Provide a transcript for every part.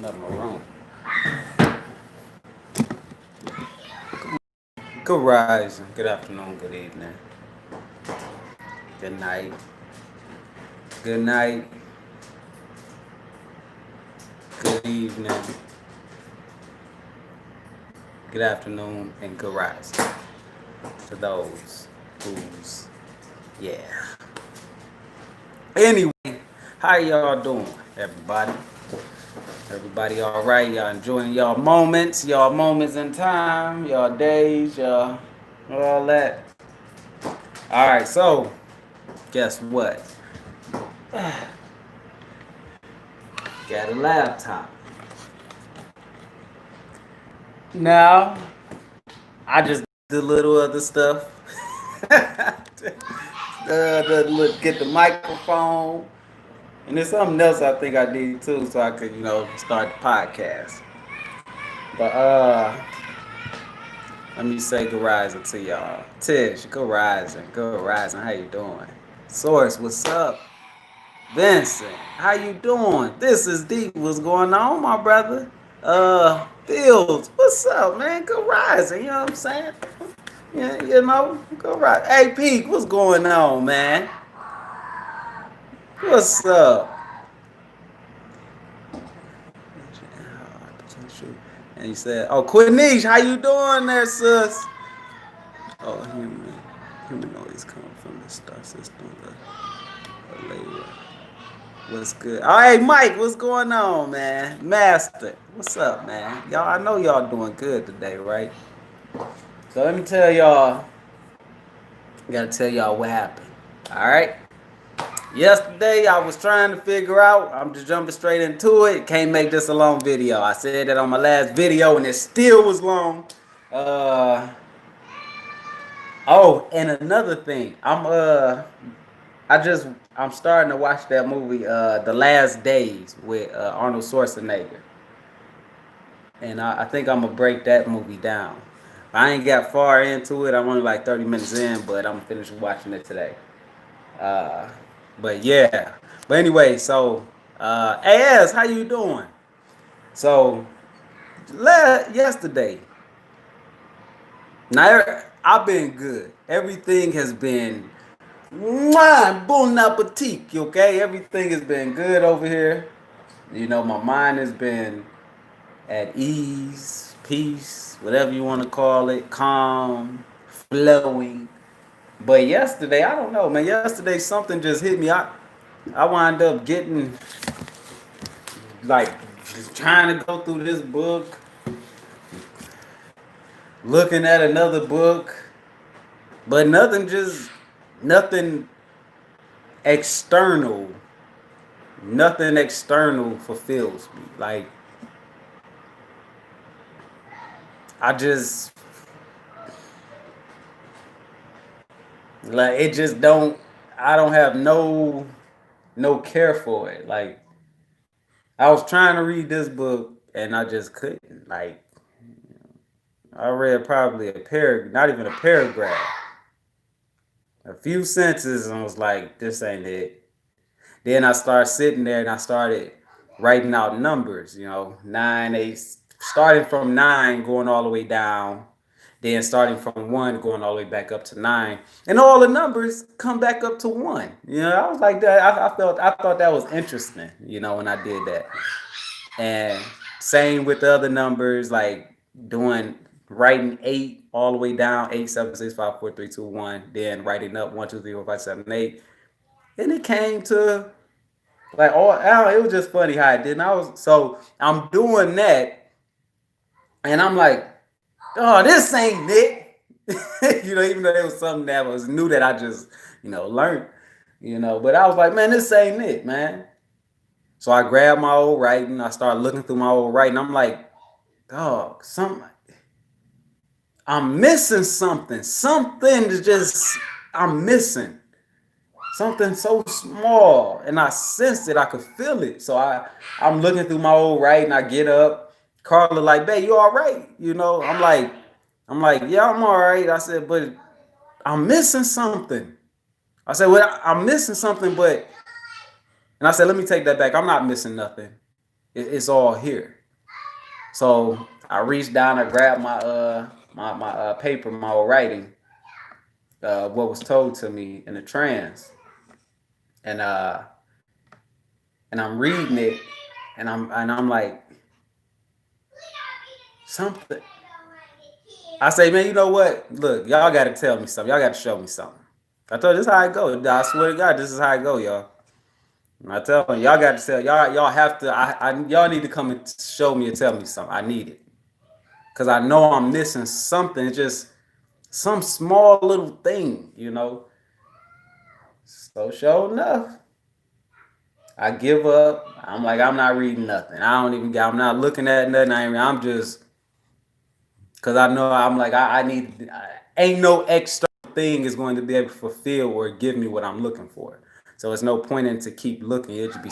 Nothing wrong. Good rising, good afternoon, good evening, good night, good night, good evening, good afternoon, and good rising to those who's, yeah. Anyway, how y'all doing, everybody? Everybody all right? Y'all enjoying y'all moments in time, y'all days, y'all, all that. All right, so guess what? Got a laptop. Now, I just did a little other stuff. Get the microphone. And there's something else I think I need too, so I could, start the podcast. But let me say good rising to y'all. Tish, good rising, good rising. How you doing? Source, what's up? Vincent, how you doing? This is Deep. What's going on, my brother? Fields, what's up, man? Good rising. You know what I'm saying? Yeah, good rising. Hey, Peak, what's going on, man? What's up? And he said, "Oh, Quinish, how you doing there, sis?" Oh, humanoids come from the star system. What's good? Oh, hey, Mike, what's going on, man? Master, what's up, man? Y'all, I know y'all doing good today, right? So let me tell y'all. Gotta tell y'all what happened. All right. Yesterday, I was trying to figure out. I'm just jumping straight into it. Can't make this a long video. I said that on my last video, and it still was long. Uh, oh, and another thing, I'm starting to watch that movie, The Last Days with Arnold Schwarzenegger, and I think I'm gonna break that movie down. I ain't got far into it. I'm only like 30 minutes in, but I'm gonna finish watching it today. Uh, but yeah. But anyway, so AS, how you doing? So yesterday, now I've been good. Everything has been bon appetit, okay? Everything has been good over here. My mind has been at ease, peace, whatever you want to call it, calm, flowing. But yesterday, I don't know, man. Yesterday, something just hit me. I wound up getting like just trying to go through this book, looking at another book, but nothing external, nothing external fulfills me. Like I just like it just don't. I don't have no care for it. Like I was trying to read this book and I just couldn't. Like I read probably not even a paragraph, a few sentences, and was like, this ain't it. Then I started sitting there and I started writing out numbers, 9, 8, starting from 9, going all the way down, then starting from 1, going all the way back up to 9. And all the numbers come back up to 1. I was like that. I thought that was interesting, when I did that. And same with the other numbers, like writing 8 all the way down, 8, 7, 6, 5, 4, 3, 2, 1, then writing up 1, 2, 3, 4, 5, 7, 8. And it came to like it was just funny how it did. And I'm doing that, and I'm like, oh, this ain't it. Even though it was something that was new that I just, learned, but I was like, man, this ain't it, man. So I grabbed my old writing. I started looking through my old writing. I'm like, dog, I'm missing something. Something is just, I'm missing. Something so small. And I sensed it. I could feel it. So I'm looking through my old writing. I get up. Carla like, babe, you all right? I'm like, yeah, I'm all right. I said, but I'm missing something. I said, well, I'm missing something, and I said, let me take that back. I'm not missing nothing. It's all here. So I reached down, I grabbed my paper, my writing, what was told to me in the trance, and I'm reading it, and I'm like something. I say, man, you know what? Look, y'all got to tell me something. Y'all got to show me something. I told you this is how I go. I swear to God, this is how I go, y'all. And I tell you, y'all got to tell y'all have to. Y'all need to come and show me and tell me something. I need it because I know I'm missing something. It's just some small little thing, you know. So sure enough, I give up. I'm like, I'm not reading nothing. I don't even. I'm not looking at nothing. I'm just because I know I'm like I need. Ain't no external thing is going to be able to fulfill or give me what I'm looking for. So it's no point in to keep looking. It should be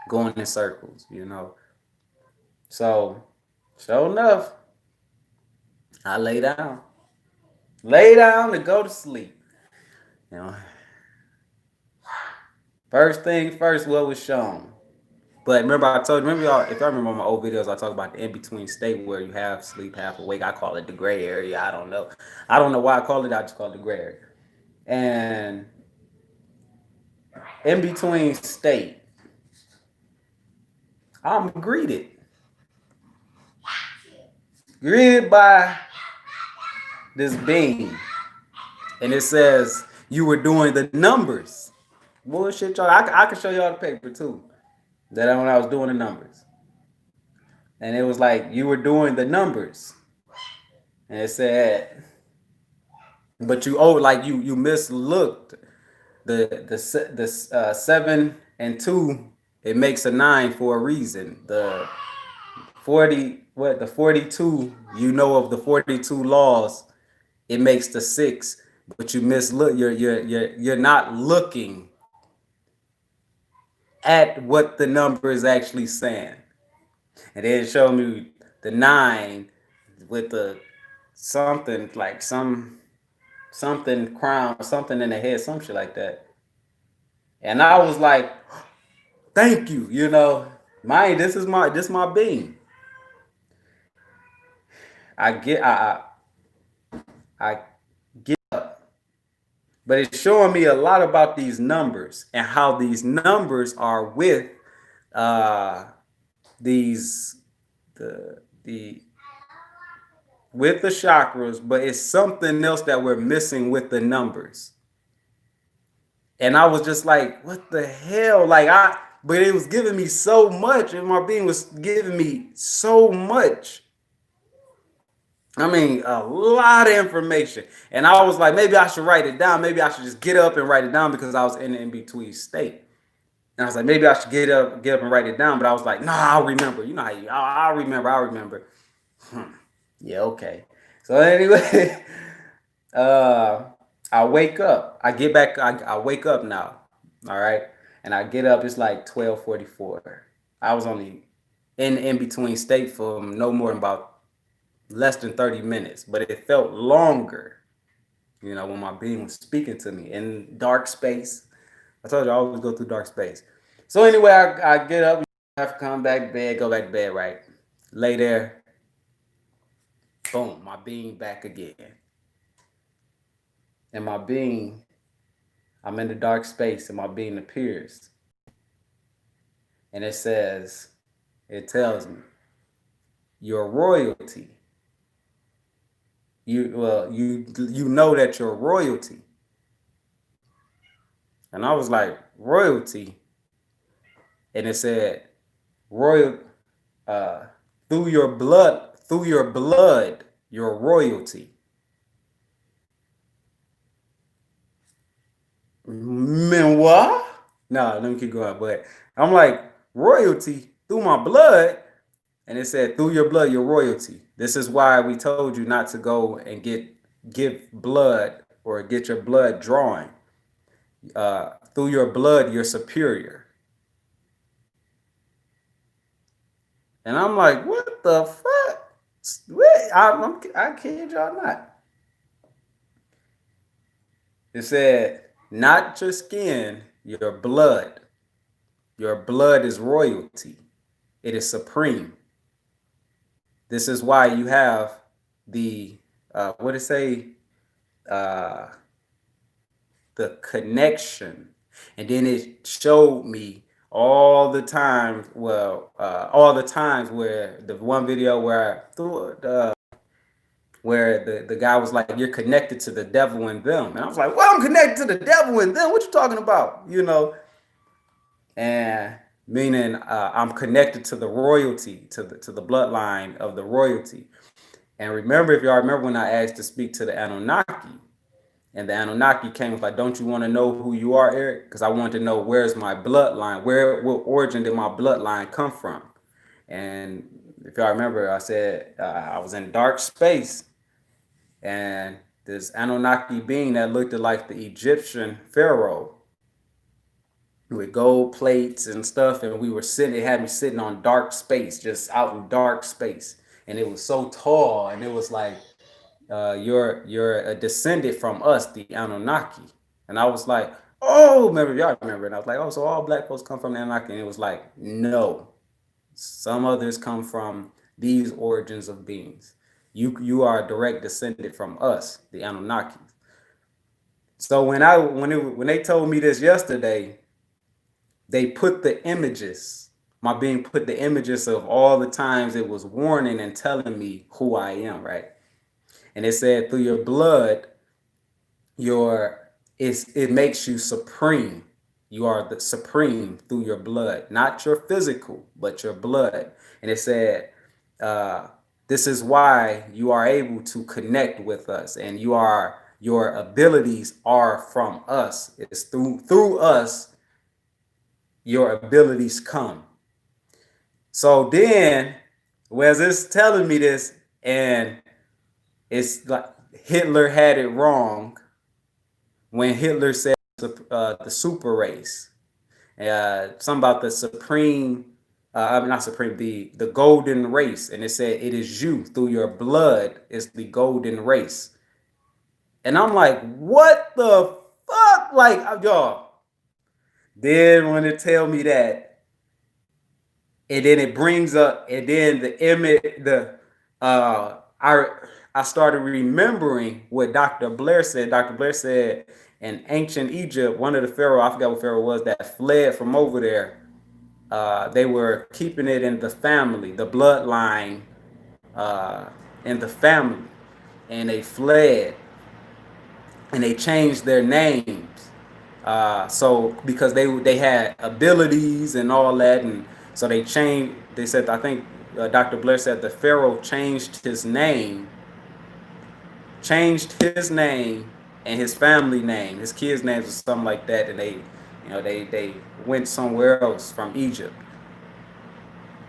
going in circles, you know. So, sure enough, I lay down to go to sleep. You know, first thing first, what was shown. But remember, I told you, remember y'all, if I remember my old videos, I talk about the in between state where you have sleep, half awake. I call it the gray area. I don't know. I don't know why I call it. I just call it the gray area. And in between state, I'm greeted by this being, and it says you were doing the numbers. Bullshit, y'all. I can show y'all the paper too. That when I was doing the numbers, and it was like you were doing the numbers, and it said, but you mislooked the 7 and 2. It makes a 9 for a reason. The 42. You know of the 42 laws. It makes the 6, but you mislook. You're not looking at what the number is actually saying. And then it showed me the 9 with the something like something crown, something in the head, some shit like that. And I was like, thank you, you know. This is my being. I get I get up. But it's showing me a lot about these numbers and how these numbers are with uh these the with the chakras, but it's something else that we're missing with the numbers. And I was just like, what the hell? But it was giving me so much, and my being was giving me so much. I mean, a lot of information. And I was like, maybe I should write it down. Maybe I should just get up and write it down because I was in the in-between state. And I was like, maybe I should get up and write it down. But I was like, nah, I'll remember. You know how I'll remember. Yeah, okay. So anyway, I wake up. I get back. I wake up now. All right. And I get up. It's like 12:44. I was only in between state for no more than about less than 30 minutes, but it felt longer, you know, when my being was speaking to me in dark space. I told you I always go through dark space. So anyway, I get up, have to come back to bed, go back to bed, right? Lay there, boom, my being back again. And my being, I'm in the dark space and my being appears. And it tells me, you're royalty. You know that you're royalty. And I was like, royalty. And it said, royal through your blood, your royalty. Man, what? No, let me keep going. But I'm like, royalty through my blood. And it said, through your blood, your royalty. This is why we told you not to go and give blood or get your blood drawn. Through your blood, you're superior. And I'm like, what the fuck? Wait, I kid y'all not. It said, not your skin, your blood. Your blood is royalty. It is supreme. This is why you have the what it say, uh, the connection, and then it showed me all the times. Well, all the times where the one video where the guy was like, "You're connected to the devil in them," and I was like, "Well, I'm connected to the devil in them. What you talking about?" You know, and meaning I'm connected to the royalty, to the bloodline of the royalty. And remember, if y'all remember when I asked to speak to the Anunnaki, and the Anunnaki came with like, "Don't you want to know who you are, Eric?" Because I wanted to know where's my bloodline, what origin did my bloodline come from? And if y'all remember, I said I was in dark space, and this Anunnaki being that looked like the Egyptian pharaoh with gold plates and stuff, and we were sitting. It had me sitting on dark space, just out in dark space, and it was so tall, and it was like, you're a descendant from us, the Anunnaki. And I was like, oh, remember, y'all remember? And I was like, oh, so all black folks come from the Anunnaki? And it was like, no, some others come from these origins of beings. You are a direct descendant from us, the Anunnaki. So when they told me this yesterday, they put the images. My being put the images of all the times it was warning and telling me who I am, right? And it said through your blood, it makes you supreme. You are the supreme through your blood, not your physical, but your blood. And it said, this is why you are able to connect with us, and your abilities are from us. It's through us your abilities come. So then, whereas it's telling me this, and it's like Hitler had it wrong when Hitler said the super race, something about the supreme, not supreme, the golden race, and it said it is you through your blood is the golden race, and I'm like, what the fuck, like y'all. Then when it tell me that, and then it brings up, and then the image, I started remembering what Dr. Blair said. Dr. Blair said in ancient Egypt, one of the pharaoh, I forgot what pharaoh was, that fled from over there. They were keeping it in the family, the bloodline, in the family, and they fled, and they changed their names. So because they had abilities and all that, and so they changed. They said, I think Dr. Blair said the pharaoh changed his name and his family name, his kids' names or something like that, and they went somewhere else from Egypt.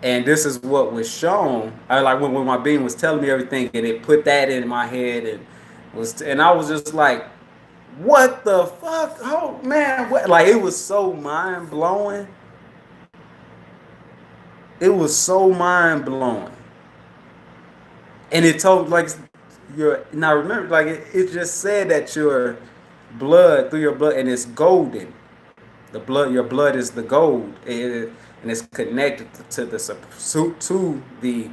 And this is what was shown. I like when my being was telling me everything, and it put that in my head, and I was just like, what the fuck? Oh man, what? Like, it was so mind blowing. It was so mind blowing. And it told like now remember, like it just said that your blood, through your blood, and it's golden. Your blood is the gold, and it's connected to the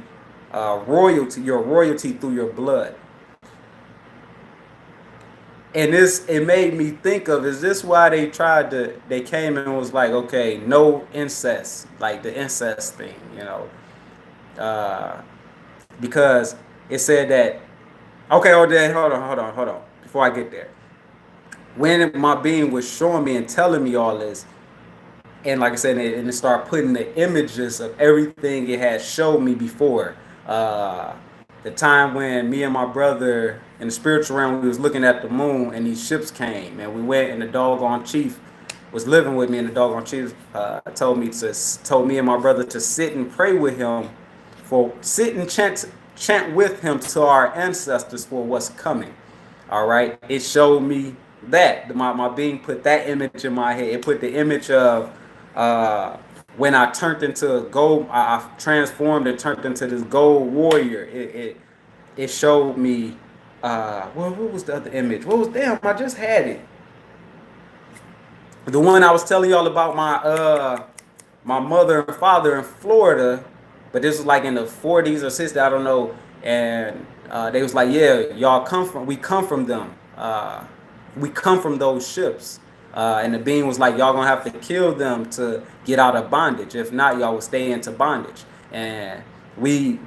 royalty, your royalty through your blood. And it made me think of, is this why they came and was like, okay, no incest, like the incest thing, because it said that, okay, hold on, before I get there. When my being was showing me and telling me all this, and like I said, and it started putting the images of everything it had showed me before. The time when me and my brother in the spiritual realm, we was looking at the moon, and these ships came, and we went, and the doggone chief was living with me, and the doggone chief told me and my brother to sit and pray with him, sit and chant with him to our ancestors for what's coming. All right, it showed me that my being put that image in my head. It put the image of when I turned into a gold, I transformed and turned into this gold warrior. It showed me, what was the other image? I just had it. The one I was telling y'all about my mother and father in Florida, but this was like in the 40s or 60s, I don't know. And they was like, yeah, we come from them. We come from those ships. And the being was like, y'all gonna have to kill them to get out of bondage. If not, y'all will stay into bondage. And we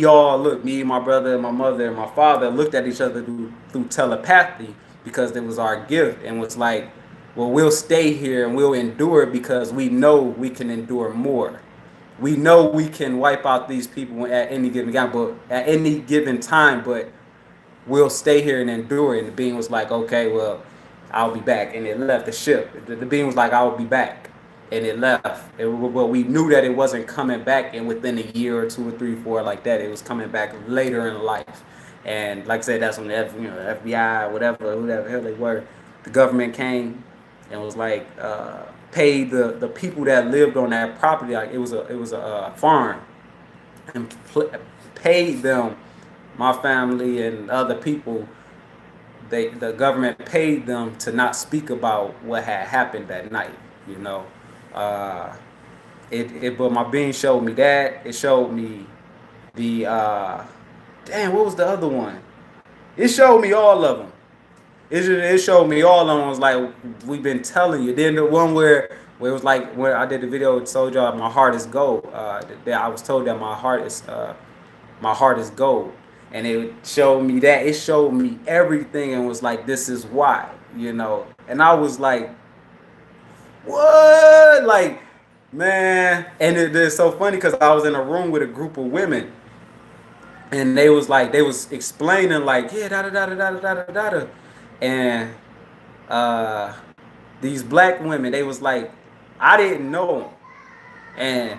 all look, me, my brother, my mother, and my father looked at each other through telepathy because it was our gift and was like, well, we'll stay here and we'll endure it because we know we can endure more. We know we can wipe out these people at any given time, but we'll stay here and endure it. And the being was like, okay, well, I'll be back. And it left the ship. The being was like, I'll be back. And it left. But we knew that it wasn't coming back and within a year or 2 or 3, 4 like that. It was coming back later in life. And like I said, that's when the FBI, whatever, whoever the hell they were, the government came and was like, paid the people that lived on that property, like it was a farm, and paid them, my family and other people. The government paid them to not speak about what had happened that night. You know, uh, but my being showed me that. It showed me the damn. What was the other one? It showed me all of them. It showed me all of them. It was like, we've been telling you. Then the one where it was like, where I did the video, told y'all my heart is gold. That I was told that my heart is gold, and it showed me that. It showed me everything and was like, this is why, you know. And I was like, what? Like, man. And it's so funny because I was in a room with a group of women, and they was explaining like, yeah, da da da da da da da da, and uh, these black women, they was like, I didn't know them, and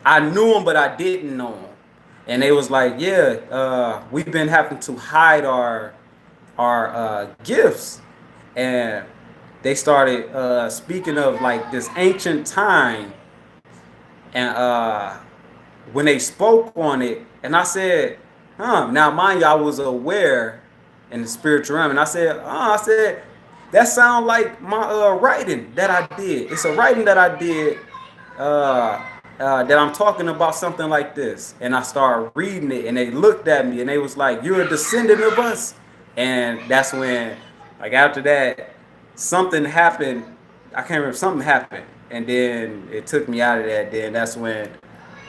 I knew them, but I didn't know them, and they was like, yeah, we've been having to hide our gifts, and they started speaking of like this ancient time, and when they spoke on it, and I said, now mind you, I was aware in the spiritual realm, and I said, that sounds like my writing that I did. It's a writing that I did, that I'm talking about something like this. And I started reading it, and they looked at me, and they was like, you're a descendant of us. And that's when, like after that, something happened. I can't remember, something happened. And then it took me out of that. Then that's when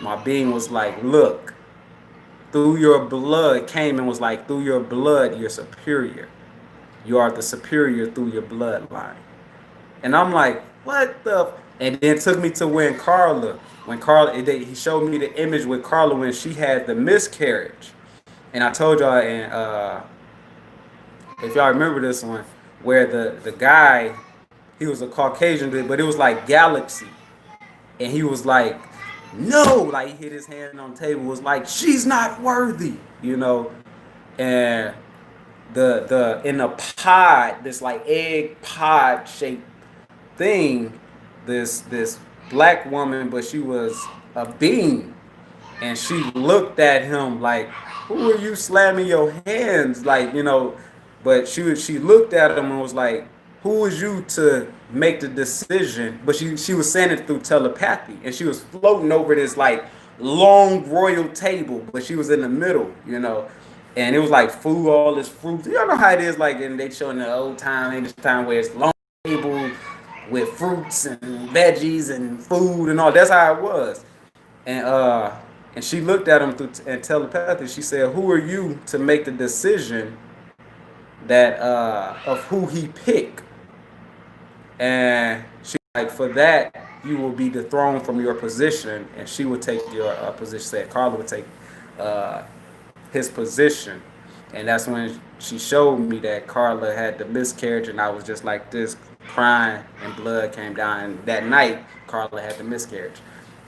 my being was like, look, through your blood, came and was like, through your blood, you're superior. You are the superior through your bloodline. And I'm like, what the? And then it took me to when he showed me the image with Carla when she had the miscarriage. And I told y'all, and if y'all remember this one, where the guy, he was a Caucasian dude, but it was like Galaxy. And he was like, no, like he hit his hand on the table, was like, she's not worthy, you know. And the in a pod, this like egg pod shaped thing, this black woman, but she was a being, and she looked at him like, who are you slamming your hands, like, you know. But she looked at him and was like, who is you to make the decision? But she was saying it through telepathy, and she was floating over this like long royal table, but she was in the middle, you know. And it was like food, all this fruit. Y'all know how it is, like, and they showing the old time, English time, where it's long table with fruits and veggies and food and all. That's how it was. And she looked at him through and telepathy. She said, who are you to make the decision that of who he picked? And she like, for that you will be dethroned from your position, and she would take your position. Said Carla would take his position. And that's when she showed me that Carla had the miscarriage, and I was just like this, crying, and blood came down. And that night, Carla had the miscarriage.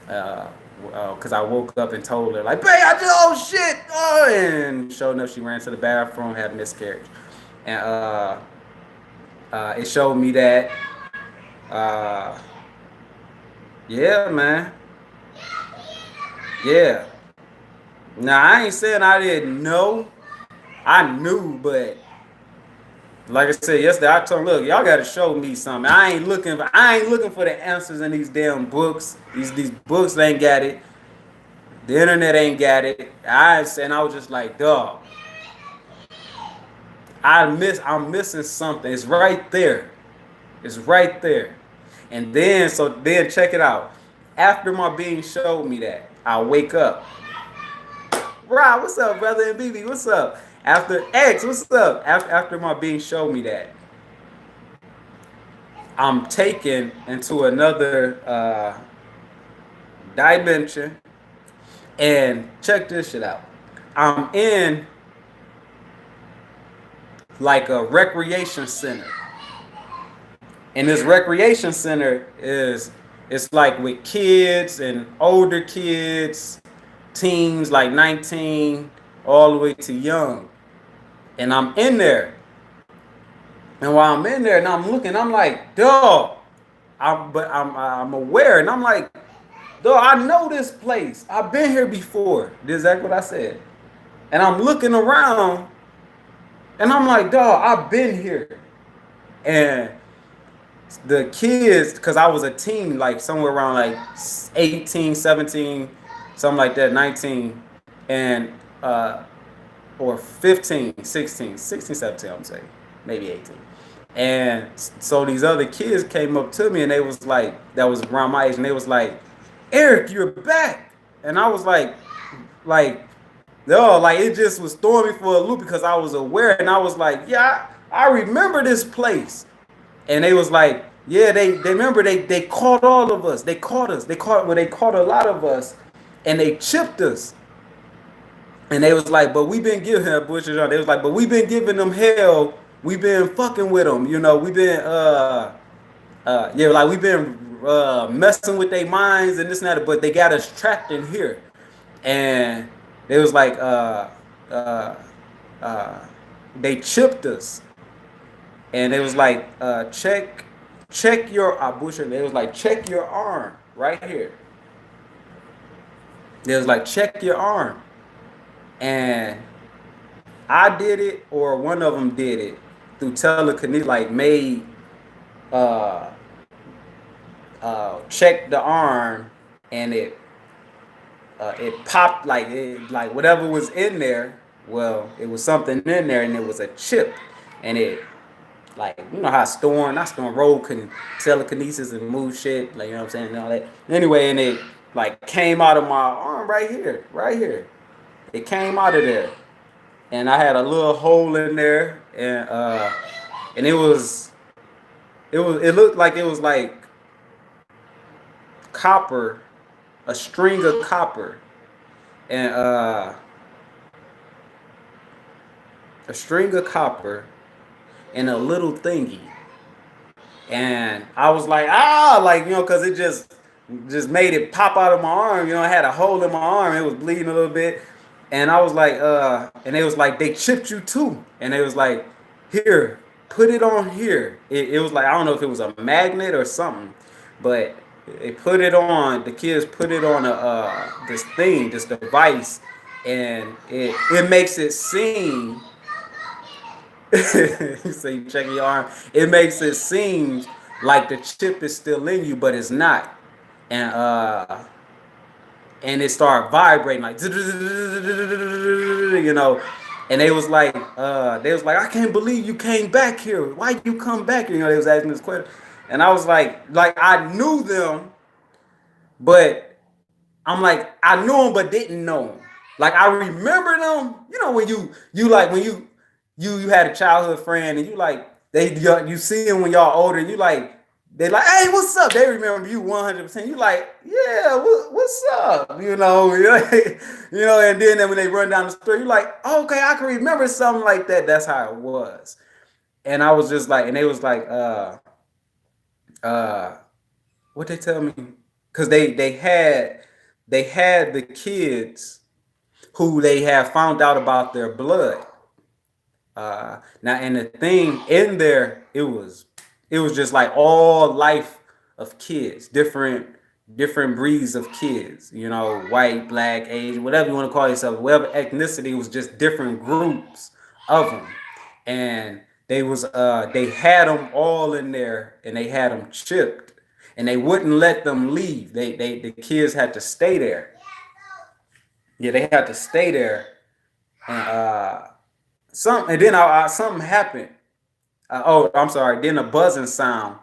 Because I woke up and told her, like, babe, I did, oh shit, oh, and sure enough, she ran to the bathroom, had a miscarriage. And it showed me that, yeah, man, yeah. Now, I ain't saying I didn't know. I knew, but Like I said yesterday, I told him, look, y'all gotta show me something. I ain't looking for the answers in these damn books. These books ain't got it. The internet ain't got it. I was just like, dog, I'm missing something. It's right there. It's right there. And then check it out. After my being showed me that, I wake up. Rob, what's up, brother? And BB, what's up? After X, what's up? After my being showed me that, I'm taken into another dimension. And check this shit out. I'm in like a recreation center. And this recreation center it's like with kids and older kids, teens like 19 all the way to young. And I'm in there. And while I'm in there and I'm looking, I'm like, dog. I'm aware, and I'm like, dog, I know this place. I've been here before. This is exactly what I said. And I'm looking around, and I'm like, dog, I've been here. And the kids, because I was a teen, like somewhere around like 18, 17, something like that, 19, and or 15, 16, 16, 17, I'm saying, maybe 18. And so these other kids came up to me and they was like, that was around my age, and they was like, Eric, you're back. And I was like, no, like it just was throwing me for a loop because I was aware, and I was like, yeah, I remember this place. And they was like, yeah, they remember they caught all of us. They caught us. They caught a lot of us, and they chipped us. And they was like, but we've been giving them Bush. They was like, but we've been giving them hell. We've been fucking with them. You know, we've been yeah, like we've been messing with their minds and this and that. But they got us trapped in here, and they was like uh, uh, they chipped us, and it was like check your Busher. They was like check your arm right here. They was like check your arm, and I did it, or one of them did it through telekinesis, like made uh check the arm, and it popped like whatever was in there. Well, it was something in there, and it was a chip, and it like you know how not Storm Road can telekinesis and move shit, like you know what I'm saying and all that. Anyway, and it like came out of my arm right here, right here. It came out of there, and I had a little hole in there, and it looked like it was like copper, a string of copper, and a string of copper and a little thingy. And I was like, like you know, cause it just made it pop out of my arm. You know, I had a hole in my arm. It was bleeding a little bit, and I was like, and it was like they chipped you too, and it was like, here, put it on here. It was like I don't know if it was a magnet or something, but they put it on. The kids put it on this device, and it makes it seem. So you check your arm. It makes it seem like the chip is still in you, but it's not. And and it started vibrating like you know. And they was like, I can't believe you came back here. Why you come back here? You know, they was asking this question. And I was like I knew them, but I'm like I knew them but didn't know them. Like I remember them. You know when you like when you had a childhood friend and you like you see them when y'all older and you like they like hey what's up, they remember you 100%. You like yeah what's up, you know. You know, and then when they run down the street you like okay I can remember something like that. That's how it was. And I was just like, and they was like uh what they tell me, because they had the kids who they have found out about their blood. Now, and the thing in there, it was just like all life of kids, different breeds of kids. You know, white, black, Asian, whatever you want to call yourself, whatever ethnicity, was just different groups of them, and they had them all in there and they had them chipped and they wouldn't let them leave. The kids had to stay there. Yeah, they had to stay there. And something happened. Oh, I'm sorry. Then a buzzing sound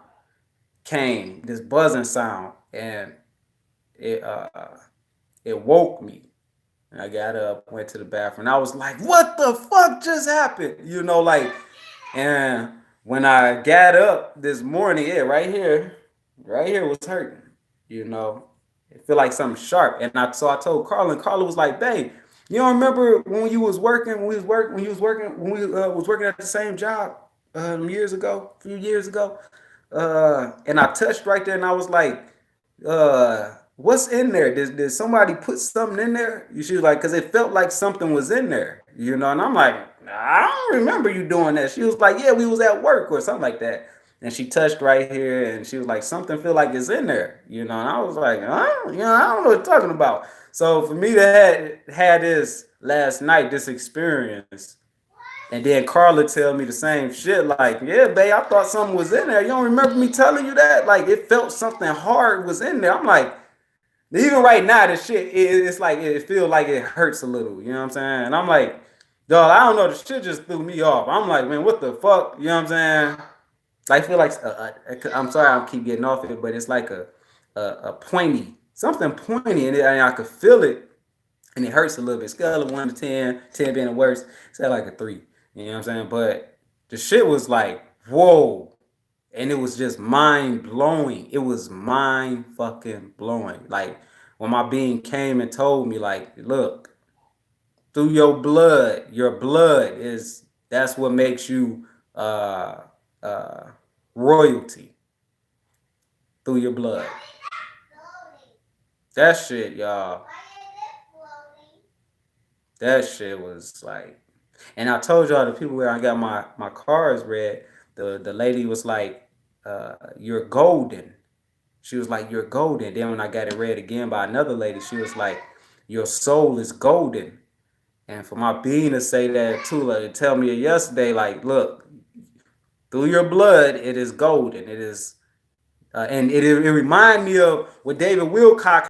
came. This buzzing sound, and it it woke me. And I got up, went to the bathroom. And I was like, "What the fuck just happened?" You know, like. And when I got up this morning, yeah, right here was hurting. You know, it feel like something sharp. And I told Carla, and Carla was like, "Babe, you don't remember when you was working, when we was working at the same job years ago, a few years ago?" And I touched right there, and I was like, "What's in there? Did somebody put something in there?" She was like, "Because it felt like something was in there, you know." And I'm like, "I don't remember you doing that." She was like, "Yeah, we was at work or something like that." And she touched right here, and she was like, "Something feel like it's in there, you know." And I was like, I don't know what you're talking about." So for me to had this last night, this experience, and then Carla tell me the same shit, like, "Yeah, babe, I thought something was in there. You don't remember me telling you that? Like, it felt something hard was in there." I'm like, even right now, the shit, it's like, it feels like it hurts a little. You know what I'm saying? And I'm like, dog, I don't know. The shit just threw me off. I'm like, man, what the fuck? You know what I'm saying? I feel like, I'm sorry I keep getting off it, but it's like a pointy, something pointy, and I could feel it, and it hurts a little bit. Scale of 1 to 10, 10 being the worst, it's at like a 3. You know what I'm saying? But the shit was like, whoa. And it was just mind blowing. It was mind fucking blowing. Like when my being came and told me, like, look, through your blood is that's what makes you uh royalty through your blood. That shit, y'all. That shit was like, and I told y'all the people where I got my cars read. The lady was like, "You're golden." She was like, "You're golden." Then when I got it read again by another lady, she was like, "Your soul is golden." And for my being to say that too, like to tell me yesterday, like, look, through your blood, it is golden. It is, and it reminded me of what David Wilcock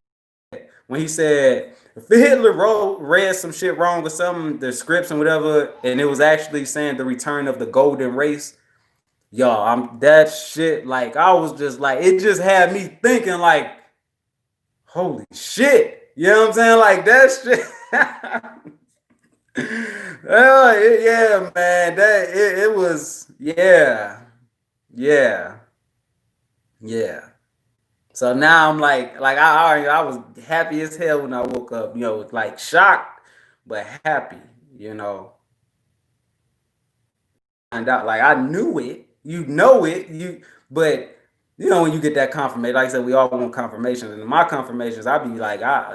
when he said if Hitler read some shit wrong or something, the scripts and whatever, and it was actually saying the return of the golden race. Y'all, I'm that shit. Like I was just like, it just had me thinking like, holy shit. You know what I'm saying? Like that shit. Oh, yeah, man. It was, yeah, yeah, yeah. So now I'm like I was happy as hell when I woke up, you know, like shocked but happy, you know. Find out like I knew it, you know it, but you know when you get that confirmation, like I said, we all want confirmations, and my confirmations, I be like, I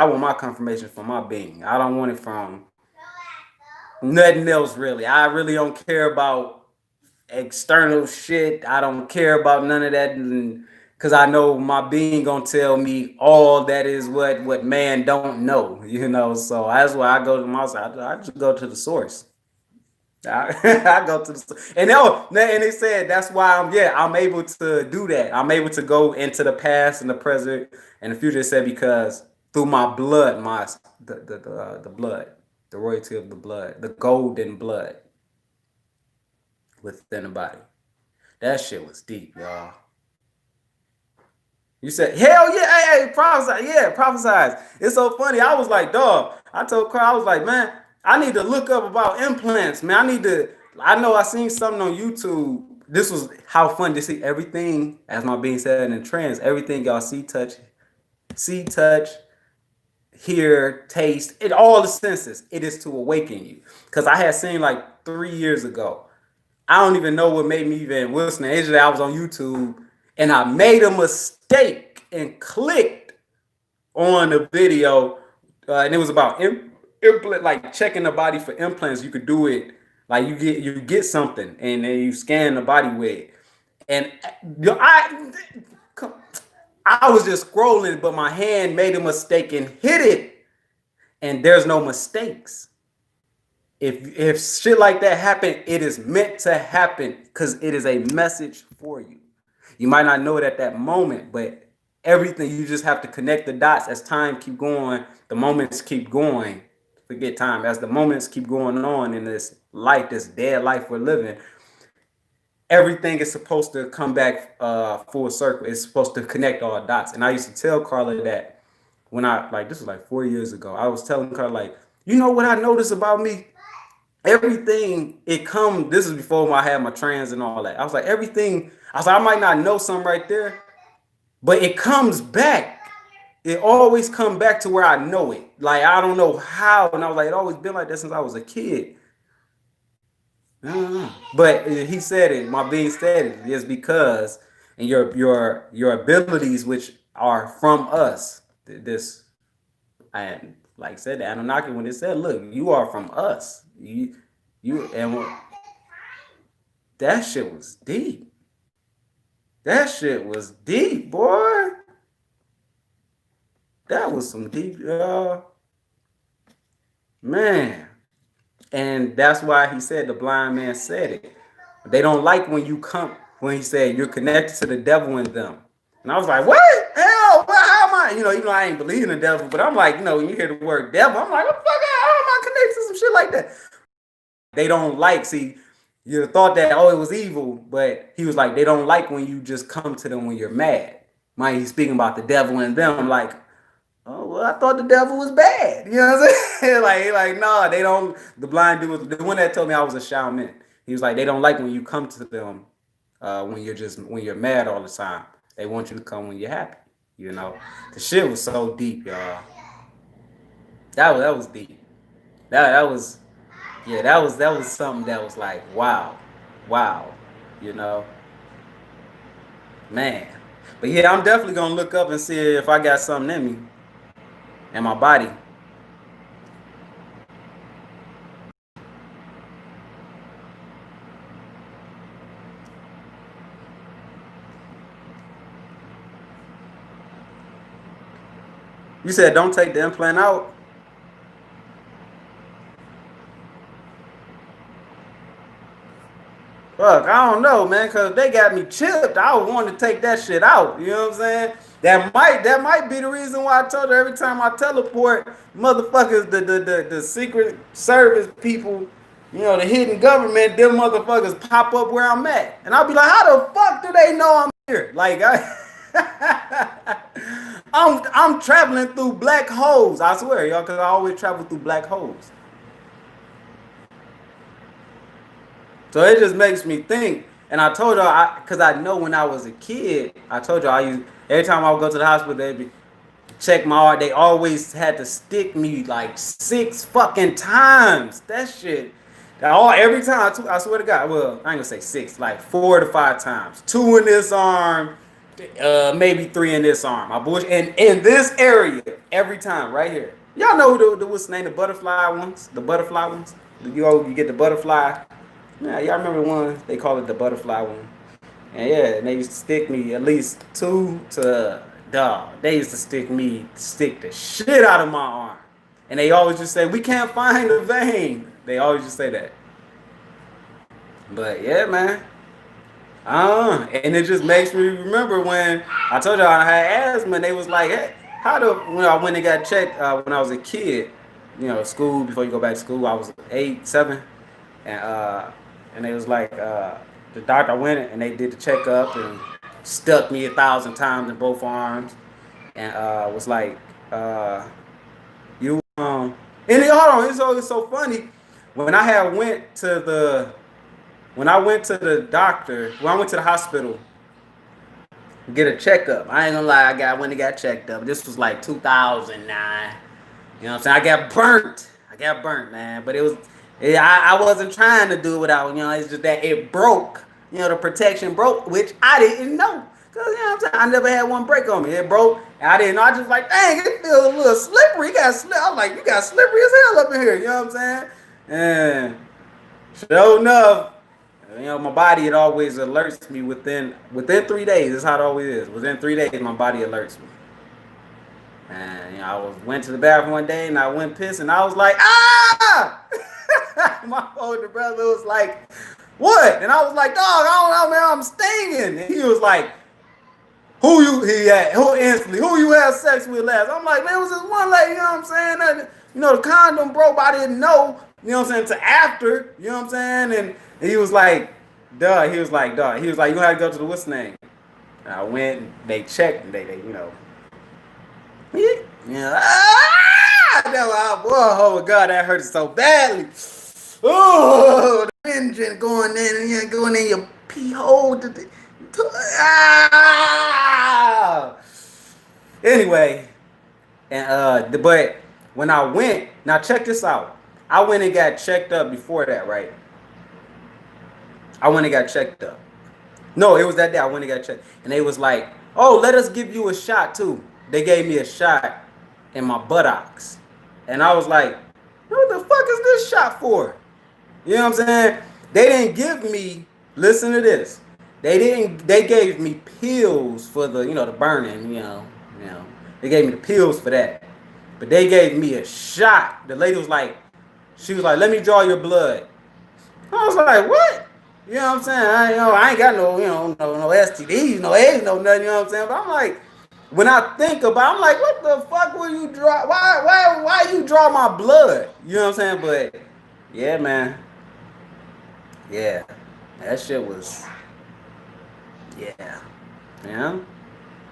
want my confirmation from my being. I don't want it from nothing else really. I really don't care about external shit. I don't care about none of that, because I know my being gonna tell me all that is what man don't know, you know. So that's why I go to my side. I just go to the source. I go to the and they said that's why I'm able to do that. I'm able to go into the past and the present and the future. They said because through my blood, the blood, the royalty of the blood, the golden blood within the body. That shit was deep, y'all. You said, hell yeah, hey, prophesize. Yeah, prophesize. It's so funny. I was like, dog, I told Carl, I was like, man, I need to look up about implants, man. I know I seen something on YouTube. This was how fun to see everything, as my being said in trance, everything y'all touch, hear, taste, it all the senses. It is to awaken you. Because I had seen like 3 years ago. I don't even know what made me even listen. Actually, I was on YouTube and I made a mistake and clicked on the video, and it was about implant, like checking the body for implants. You could do it, like you get something, and then you scan the body with it. And I was just scrolling, but my hand made a mistake and hit it, and there's no mistakes. if shit like that happen, it is meant to happen because it is a message for you. You might not know it at that moment, but everything you just have to connect the dots as time keep going, the moments keep going. Forget time. As the moments keep going on in this life, this dead life we're living, everything is supposed to come back full circle. It's supposed to connect all dots. And I used to tell Carla that when I like this was like 4 years ago. I was telling Carla like, you know what I noticed about me? Everything it come. This is before I had my trans and all that. I was like everything. I was like I might not know something right there, but it comes back. It always come back to where I know it. Like I don't know how, and I was like it always been like that since I was a kid. But he said it. My being said it is because and your abilities, which are from us. This and like I said, the Anunnaki when it said, "Look, you are from us." You and that shit was deep. That shit was deep, boy. That was some deep, man. And that's why he said the blind man said it. They don't like when you come when he said you're connected to the devil in them. And I was like, what? Hell, how am I? Even though I ain't believing the devil, but I'm like, when you hear the word devil, I'm like, what the fuck? How am I connected to some shit like that? They don't like, see, you thought that, oh, it was evil, but he was like, they don't like when you just come to them when you're mad. Mind he's speaking about the devil in them. I'm like, oh, well, I thought the devil was bad. You know what I'm saying? like, no, they don't. The blind dude was the one that told me I was a shaman. He was like, they don't like when you come to them when you're mad all the time. They want you to come when you're happy. The shit was so deep, y'all. That was deep. That was yeah. That was something that was like wow. You know, man. But yeah, I'm definitely gonna look up and see if I got something in me and my body. You said don't take the implant out. Fuck, I don't know, man, cause they got me chipped. I would want to take that shit out. You know what I'm saying? That might be the reason why I told her every time I teleport, motherfuckers, the Secret Service people, the hidden government, them motherfuckers pop up where I'm at, and I'll be like, how the fuck do they know I'm here? Like I'm traveling through black holes. I swear, y'all, cause I always travel through black holes. So it just makes me think. And I told her, because I know when I was a kid, I told you every time I would go to the hospital, they'd be check my heart. They always had to stick me like 6 fucking times. That shit. Every time, I swear to God, well, I ain't gonna say 6, like 4 to 5 times. 2 in this arm, maybe 3 in this arm. My bush, and in this area, every time, right here. Y'all know what's the name, the butterfly ones? The butterfly ones? You get the butterfly. Yeah, y'all remember one? They call it the butterfly one. And yeah, and they used to stick me at least 2 to dog. They used to stick the shit out of my arm. And they always just say, we can't find the vein. They always just say that. But yeah, man. And it just makes me remember when I told y'all I had asthma and they was like, hey, when I went and got checked when I was a kid, school, before you go back to school, I was 8, 7. And they was like, the doctor went and they did the checkup and stuck me 1,000 times in both arms and was like, you and hold on, it's always so funny. When I went to the doctor, when I went to the hospital, get a checkup. I ain't gonna lie, I went and got checked up. This was like 2009. You know what I'm saying? I got burnt, man. But I wasn't trying to do it without, it's just that it broke. The protection broke, which I didn't know. Cause what I'm saying, I never had one break on me. It broke, and I didn't know. I just like, dang, it feels a little slippery. I was like, you got slippery as hell up in here. You know what I'm saying? And sure enough, my body, it always alerts me within 3 days. That's how it always is. Within 3 days, my body alerts me. And I went to the bathroom one day and I went piss and I was like, ah! My older brother was like, what? And I was like, dog, I don't know, man, I'm stinging. And he was like, who instantly, who you had sex with last? I'm like, man, it was this one lady, you know what I'm saying? The condom broke, but I didn't know, you know what I'm saying, to after, you know what I'm saying? And he was like, duh, he was like, you gotta go to the what's name? And I went, and they checked, and they yeah, oh God, that hurts so badly. Oh, the engine going in your pee hole. Anyway, and but when I went, now check this out. I went and got checked up before that, right? I went and got checked up. No, it was that day I went and got checked, and they was like, "Oh, let us give you a shot too." They gave me a shot in my buttocks, and I was like, "What the fuck is this shot for?" You know what I'm saying? They didn't give me. Listen to this. They didn't. They gave me pills for the the burning. They gave me the pills for that, but they gave me a shot. The lady was like, she was like, "Let me draw your blood." I was like, "What?" You know what I'm saying? I ain't got no STDs, no AIDS, no nothing. You know what I'm saying? But I'm like, when I think about, I'm like, what the fuck will you draw? Why you draw my blood? You know what I'm saying? But yeah, man, yeah, that shit was, yeah, yeah.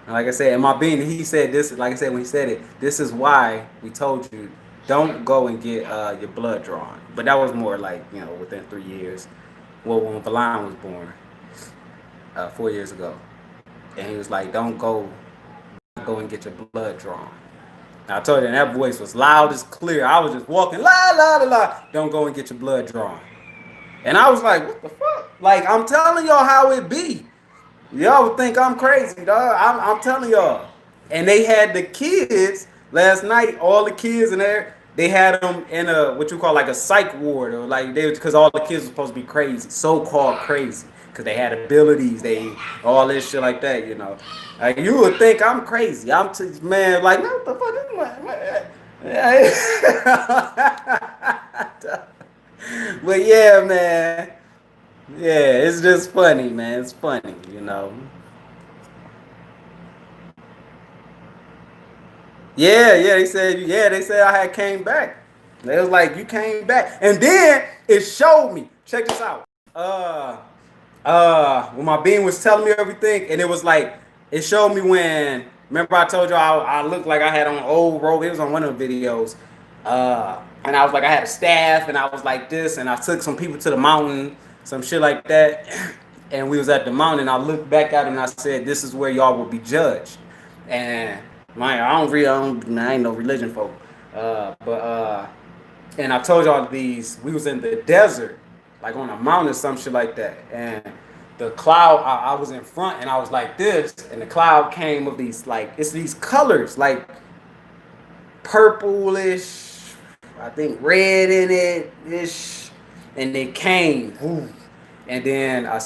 Like I said, in my being, he said this. Like I said, when he said it, this is why we told you don't go and get your blood drawn. But that was more like within 3 years. Well, when Valon was born 4 years ago, and he was like, "Don't go and get your blood drawn." Now, I told you, and that voice was loud as clear. I was just walking, la la la la. Don't go and get your blood drawn. And I was like, "What the fuck?" Like I'm telling y'all how it be. Y'all would think I'm crazy, dog. I'm telling y'all. And they had the kids last night. All the kids in there. They had them in a what you call like a psych ward, or like because all the kids were supposed to be crazy, so-called crazy, because they had abilities, they all this shit like that, Like you would think I'm crazy. Man, like what the fuck? But yeah, man. Yeah, it's just funny, man. It's funny. Yeah. They said I had came back. They was like, you came back, and then it showed me. Check this out. When my bean was telling me everything, and it was like it showed me when. Remember I told you I looked like I had on old robe. It was on one of the videos. And I was like I had a staff, and I was like this, and I took some people to the mountain, some shit like that. And we was at the mountain. I looked back at him and I said, "This is where y'all will be judged." And I ain't no religion folk. And I told y'all these. We was in the desert, like on a mountain or some shit like that. And the cloud, I was in front, and I was like this, and the cloud came with these it's these colors, like purplish, I think red in it ish, and they came. Ooh. And then I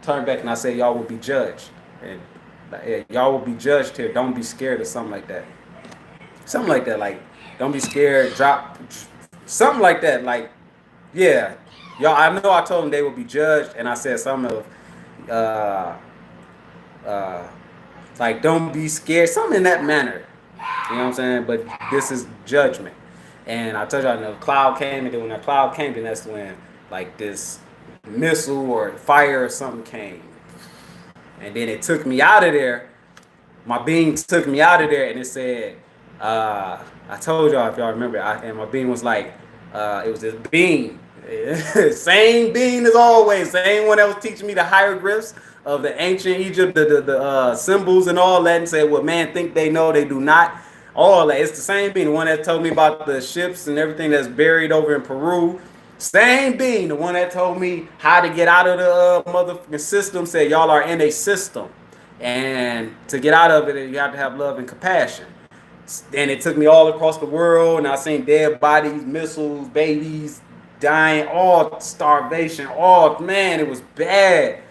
turned back and I said, "Y'all will be judged, and y'all will be judged here. Don't be scared," or something like that. Something like that, like don't be scared. Drop something like that, like yeah. Y'all, I know I told them they will be judged, and I said something of like don't be scared, something in that manner. You know what I'm saying? But this is judgment. And I told y'all, the cloud came, and then when that cloud came, then that's when like this missile or fire or something came. And then it took me out of there. My being took me out of there, and it said, I told y'all, if y'all remember, and my being was like, it was this being. Same being as always, same one that was teaching me the hieroglyphs of the ancient Egypt, the symbols and all that, and said what man think they know, they do not. All that, it's the same being. The one that told me about the ships and everything that's buried over in Peru. Same being, the one that told me how to get out of the motherfucking system, said y'all are in a system, and to get out of it, you have to have love and compassion. And it took me all across the world, and I seen dead bodies, missiles, babies dying, all starvation, all, man, it was bad.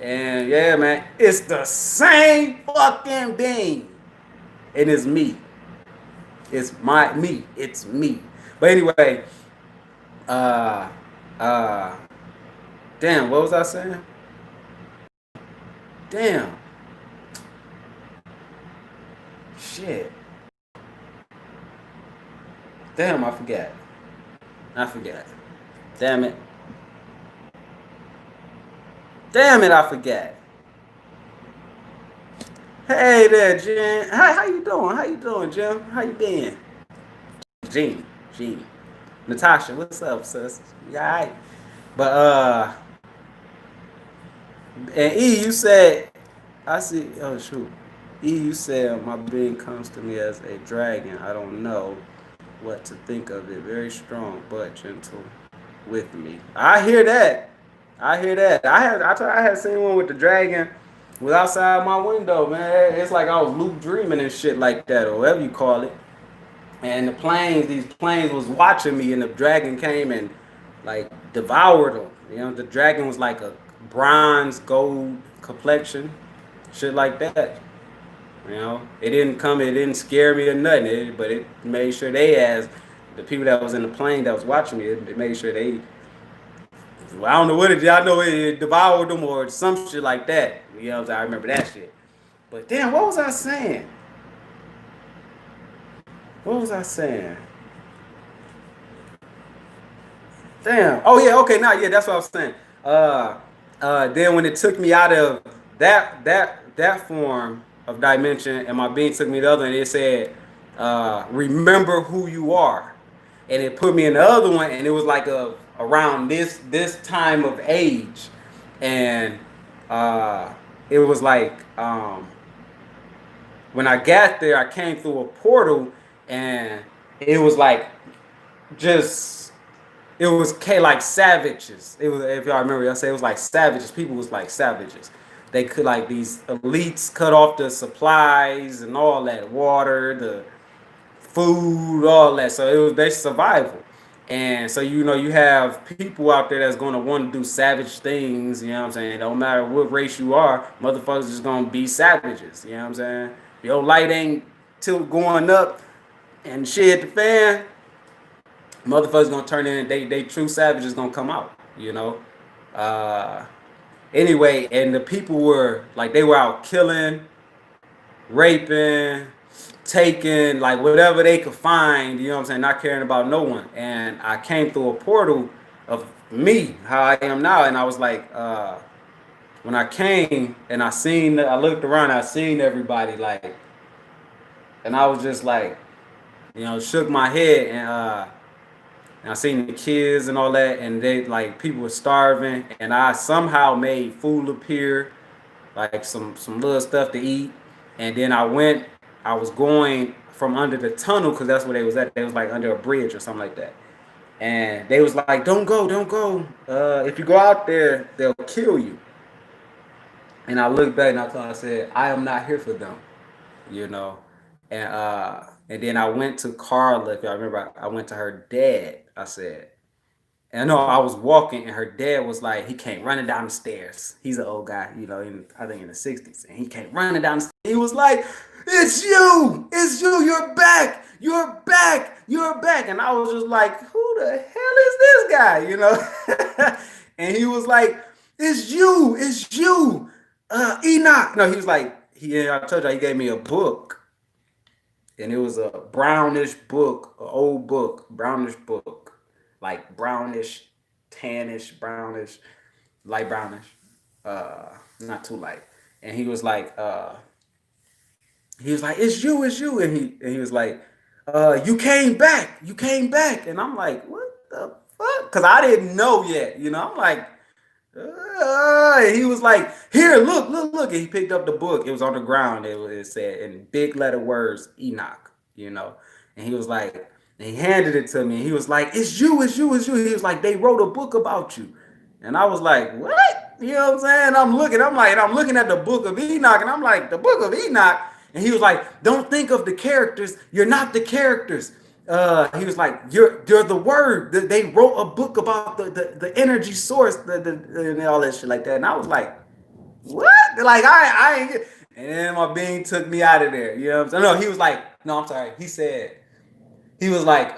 And yeah, man, it's the same fucking being. And it's me. It's me. But anyway, Uh, uh, damn, what was I saying? Damn, shit. Damn, I forgot. I forgot. Damn it. Damn it, I forgot. Hey there, Jim. How you doing? How you doing, Jim? How you been? Gene. Gene. Natasha, what's up, sis? You alright? But and E, you said I see. Oh shoot, E, you said my being comes to me as a dragon. I don't know what to think of it. Very strong but gentle with me. I hear that. I hear that. I had seen one with the dragon was outside my window, man. It's like I was loop dreaming and shit like that, or whatever you call it. And these planes was watching me, and the dragon came and like devoured them. You know, the dragon was like a bronze gold complexion, shit like that. You know, it didn't scare me or nothing, but it made sure they as the people that was in the plane that was watching me, it made sure they. Well, I don't know what it did. I know it devoured them or some shit like that. You know, I remember that shit. But damn, what was I saying? What was I saying? Damn. Oh yeah. Okay. Now, yeah, that's what I was saying. Then when it took me out of that form of dimension, and my being took me to the other, and it said, "Remember who you are," and it put me in the other one, and it was like around this time of age, and uh, it was like when I got there, I came through a portal, and it was like just it was like savages. It was, if y'all remember, I say it was like savages. People was like savages. They could like these elites cut off the supplies and all that water, the food, all that. So it was basically survival. And so you have people out there that's gonna want to do savage things. You know what I'm saying? Don't matter what race you are, motherfuckers just gonna be savages. You know what I'm saying? If your light ain't tilt going up and shit hit the fan, motherfuckers gonna turn in. They true savages gonna come out. You know. Uh, anyway, and the people were like they were out killing, raping, taking like whatever they could find. You know what I'm saying? Not caring about no one. And I came through a portal of me, how I am now, and I was like, when I came and I looked around, I seen everybody like, and I was just like, shook my head and I seen the kids and all that, and they like people were starving, and I somehow made food appear, like some little stuff to eat, and then I was going from under the tunnel because that's where they was at. They was like under a bridge or something like that, and they was like, "Don't go, don't go. If you go out there, they'll kill you." And I looked back and I said, "I am not here for them," you know. And then I went to Carla. If y'all remember, I went to her dad. I said, and I know I was walking, and her dad was like, he came running down the stairs. He's an old guy, I think in the 60s. And he came running down the stairs. He was like, "It's you! It's you! You're back! You're back! You're back!" And I was just like, "Who the hell is this guy?" And he was like, "It's you! It's you! Enoch!" No, he was like, I told you, he gave me a book. And it was a brownish book, an old book, brownish book, like brownish, tannish, brownish, light brownish, not too light. And he was like, it's you," and he was like, you came back," and I'm like, "What the fuck?" Because I didn't know yet, I'm like, he was like, "Here, look, look, look," and he picked up the book. It was on the ground. It said in big letter words, Enoch, and he was like, and he handed it to me. And he was like, "It's you, it's you, it's you." He was like, "They wrote a book about you," and I was like, "What?" You know what I'm saying? I'm looking at the book of Enoch, and I'm like, "The book of Enoch." And he was like, "Don't think of the characters. You're not the characters." He was like, "You're the word." They wrote a book about the energy source, and all that shit like that. And I was like, "What?" Like I ain't. And then my being took me out of there. You know what I'm saying? No, he was like, no, I'm sorry. He said he was like,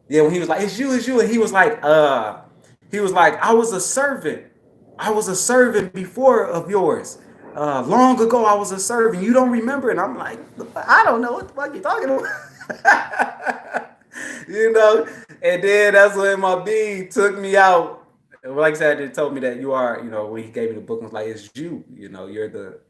Yeah, when he was like, it's you," and he was like, "I was a servant. I was a servant before of yours. Long ago, I was a servant. You don't remember?" And I'm like, "I don't know what the fuck you talking about." You know. And then that's when my being took me out. Like I said, they told me that you are, you know, when he gave me the book, was like, "It's you. You know, you're the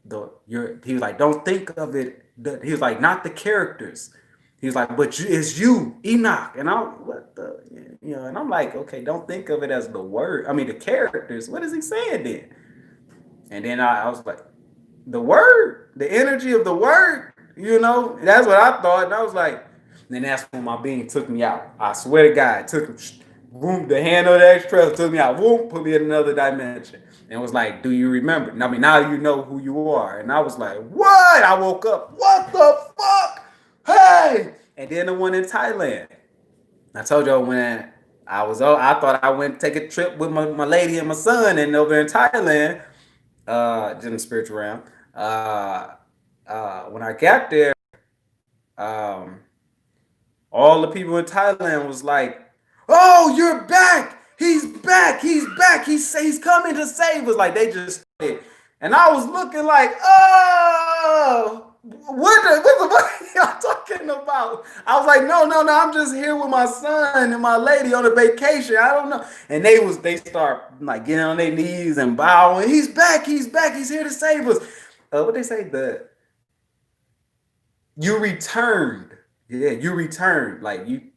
you're." He was like, "Don't think of it." He was like, "Not the characters." He was like, "But you, it's you, Enoch." And I'm, what the, you know, and I'm like, "Okay, don't think of it as the word. I mean, the characters. What is he saying then?" And then I was like, "The word, the energy of the word." You know, that's what I thought. And I was like, and then that's when my being took me out. I swear to God, it took him, boom, the hand of the extra took me out, boom, put me in another dimension. And was like, "Do you remember?" And I mean, now you know who you are. And I was like, "What?" I woke up, "What the fuck? Hey!" And then the one in Thailand. I told y'all when I thought I went take a trip with my lady and my son and over in Thailand, just in the spiritual realm. Uh, when I got there, um, all the people in Thailand was like, "Oh, you're back! He's back! He's back! He's coming to save us!" Like they just started. And I was looking like, "Oh, what are y'all talking about?" I was like, "No, no, no! I'm just here with my son and my lady on a vacation. I don't know." And they start like getting on their knees and bowing. "He's back! He's back! He's here to save us." What they say? The You returned. Yeah, you returned. Like you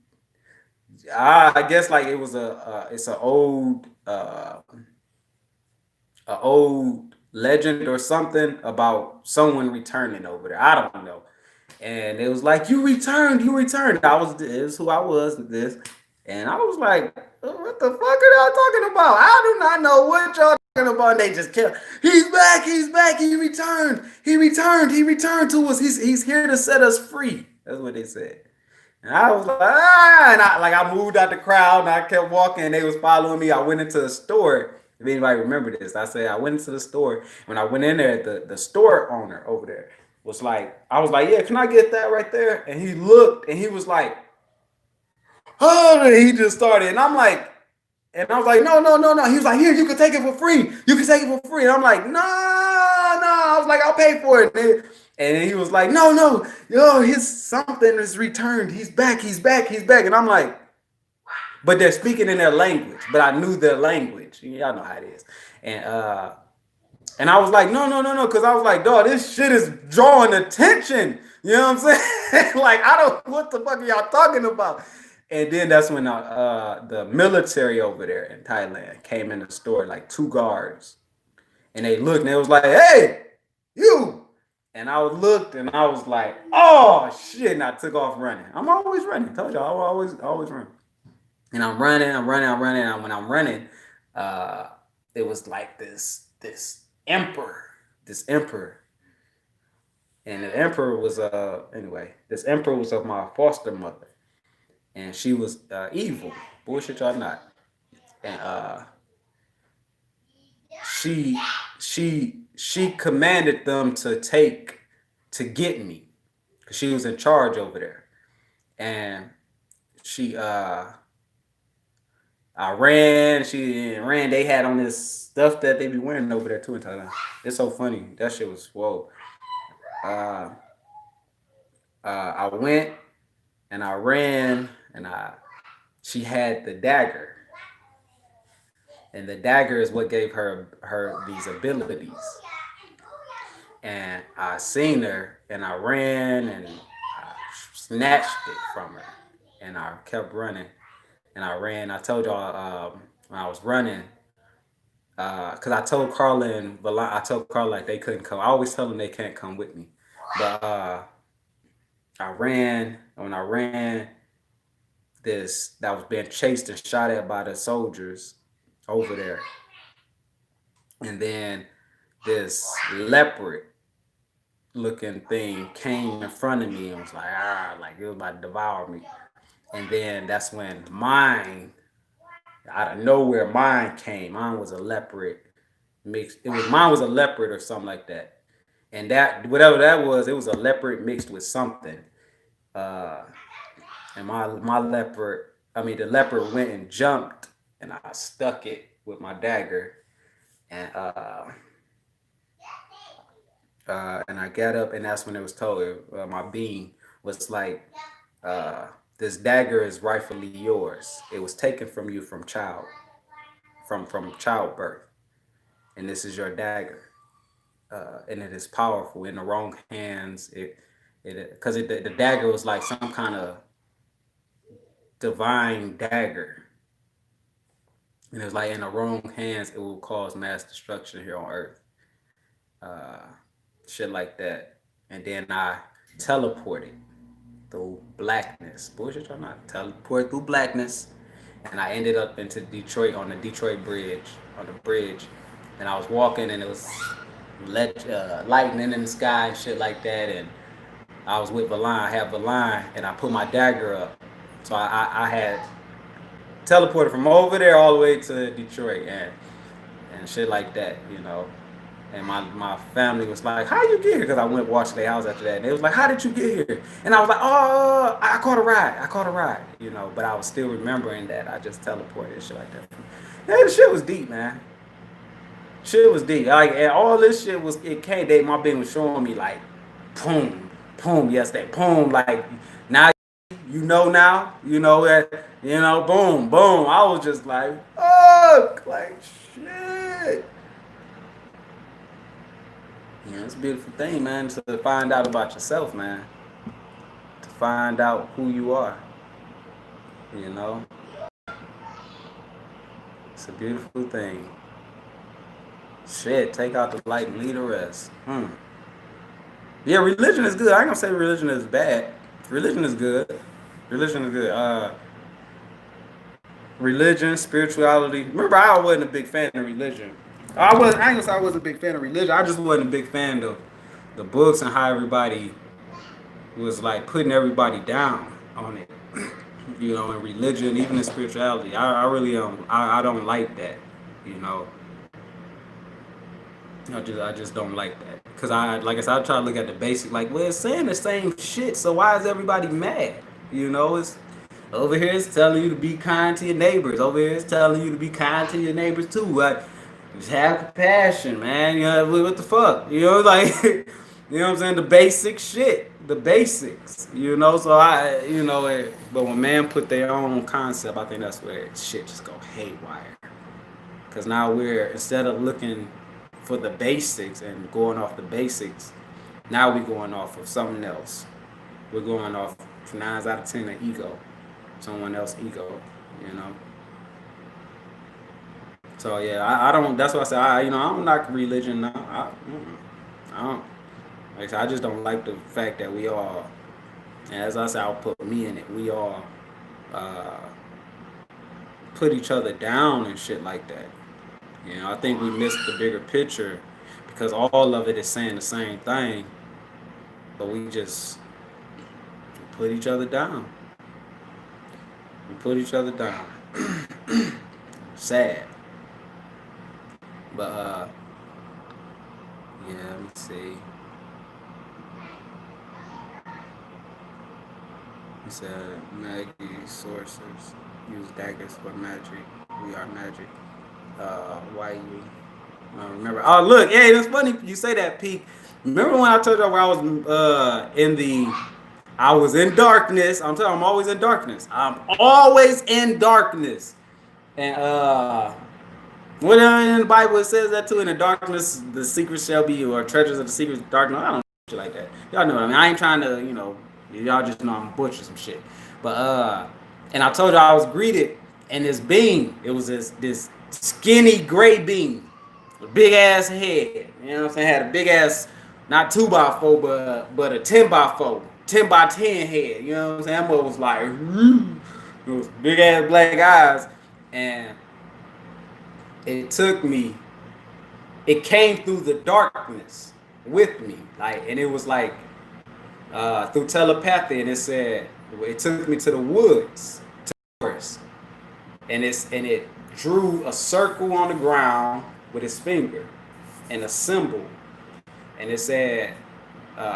I guess like it was it's a old legend or something about someone returning over there. I don't know. And it was like, "You returned, you returned." I was This who I was, this. And I was like, "What the fuck are y'all talking about? I do not know what y'all talking about." And they just kept, he's back, he returned to us. He's here to set us free." That's what they said. And I was like, "Ah," and I moved out the crowd and I kept walking and they was following me. I went into the store. If anybody remember this, I said I went into the store. When I went in there, the store owner over there was like, I was like, "Yeah, can I get that right there?" And he looked and he was like, "Oh," and he just started. And I'm like, and I was like, "No, no, no, no." He was like, "Here, you can take it for free. You can take it for free." And I'm like, "No, no." I was like, "I'll pay for it." And then he was like, "No, no, yo, his something is returned. He's back, he's back, he's back." And I'm like, but they're speaking in their language, but I knew their language. Y'all know how it is. And I was like, "No, no, no, no," because I was like, "Dog, this shit is drawing attention." You know what I'm saying? Like, I don't, what the fuck are y'all talking about? And then that's when the military over there in Thailand came in the store, like two guards, and they looked and they was like, "Hey, you!" And I looked and I was like, "Oh shit!" And I took off running. I'm always running. I told you, I always run. And I'm running, I'm running. And when I'm running, uh, it was like this emperor, this emperor, and the emperor was anyway. This emperor was of my foster mother, and she was evil. Bullshit, y'all not. And she she commanded them to get me, because she was in charge over there. And she I ran, she ran. They had on this stuff that they be wearing over there too in Thailand. It's so funny. That shit was whoa. Uh, I went and I ran and I she had the dagger, and the dagger is what gave her these abilities. And I seen her and I ran and I snatched it from her, and I kept running and I ran. I told y'all when I was running, because I told Carla and I told Carla like they couldn't come. I always tell them they can't come with me, but I ran. When I ran, this that was being chased and shot at by the soldiers over there, and then this leopard looking thing came in front of me and was like, like it was about to devour me. And then that's when mine, out of nowhere, mine came. Mine was a leopard mixed. Mine was a leopard or something like that. And that, whatever that was, it was a leopard mixed with something. Uh, and my leopard the leopard went and jumped, and I stuck it with my dagger, and and I got up, and that's when it was told my being was like, uh, this dagger is rightfully yours. It was taken from you from childbirth, and this is your dagger, and it is powerful. In the wrong hands, it because the dagger was like some kind of divine dagger, and it was like in the wrong hands, it will cause mass destruction here on Earth, uh, shit like that. And then I teleported through blackness. Bullshit or not? Teleport through blackness, and I ended up into Detroit on the Detroit Bridge, on the bridge, and I was walking, and it was lightning in the sky and shit like that, and I was with Valon. I had Valon, and I put my dagger up, so I had teleported from over there all the way to Detroit, and shit like that, you know. And my family was like, "How you get here?" Because I went watch their house after that. And they was like, "How did you get here?" And I was like, "Oh, I caught a ride. I caught a ride." You know, but I was still remembering that I just teleported and shit like that. Yeah, the shit was deep, man. Shit was deep. Like, and all this shit was, it came. My being was showing me like, boom, boom, yes, that boom. Like now, now, boom, boom. I was just like, fuck, like shit. Yeah, it's a beautiful thing, man, to find out about yourself, man. To find out who you are. You know? It's a beautiful thing. Shit, take out the light and leave the rest. Yeah, religion is good. I ain't gonna say religion is bad. Religion is good. Religion is good. Religion, spirituality. Remember, I wasn't a big fan of religion. I ain't gonna say I wasn't a big fan of religion. I just wasn't a big fan of the books and how everybody was like putting everybody down on it. You know, in religion, even in spirituality. I really I don't like that, you know. I just don't like that. Cause like I said, I try to look at the basic, like, well, it's saying the same shit, so why is everybody mad? You know, it's over here it's telling you to be kind to your neighbors. Over here it's telling you to be kind to your neighbors too. Like, just have compassion, man. You know, what the fuck? You know, like you know what I'm saying? The basic shit. The basics. You know, so but when man put their own concept, I think that's where shit just go haywire. Cause now instead of looking for the basics and going off the basics, now we're going off of something else. We're going off 9 out of 10 of ego, someone else's ego, you know. So yeah, I don't. That's why I say I don't like religion now. I don't. Like I just don't like the fact that we all, and as I say, I'll put me in it. We all uh, put each other down and shit like that. You know, I think we missed the bigger picture because all of it is saying the same thing, but we just put each other down. We put each other down. Sad. But yeah, let me see. He said Maggie sources use daggers for magic. We are magic. Why you remember? Oh, look, hey, that's funny you say that, Pete. Remember when I told you where I was I was in darkness. I'm telling you, I'm always in darkness. I'm always in darkness. And what in the Bible it says that too? In the darkness, the secret shall be, or treasures of the secret of darkness. I don't know shit like that. Y'all know what I mean. I ain't trying to, y'all just know I'm butchering some shit. But and I told you I was greeted in this being. It was this skinny gray being, a big ass head. You know what I'm saying? Had a big ass, not 2x4, but a 10x4, 10x10 head. You know what I'm saying? That mother was like, it was big ass black eyes, and it came through the darkness with me, like, and it was like through telepathy, and it took me to the woods, to the forest, and it drew a circle on the ground with its finger and a symbol, and it said,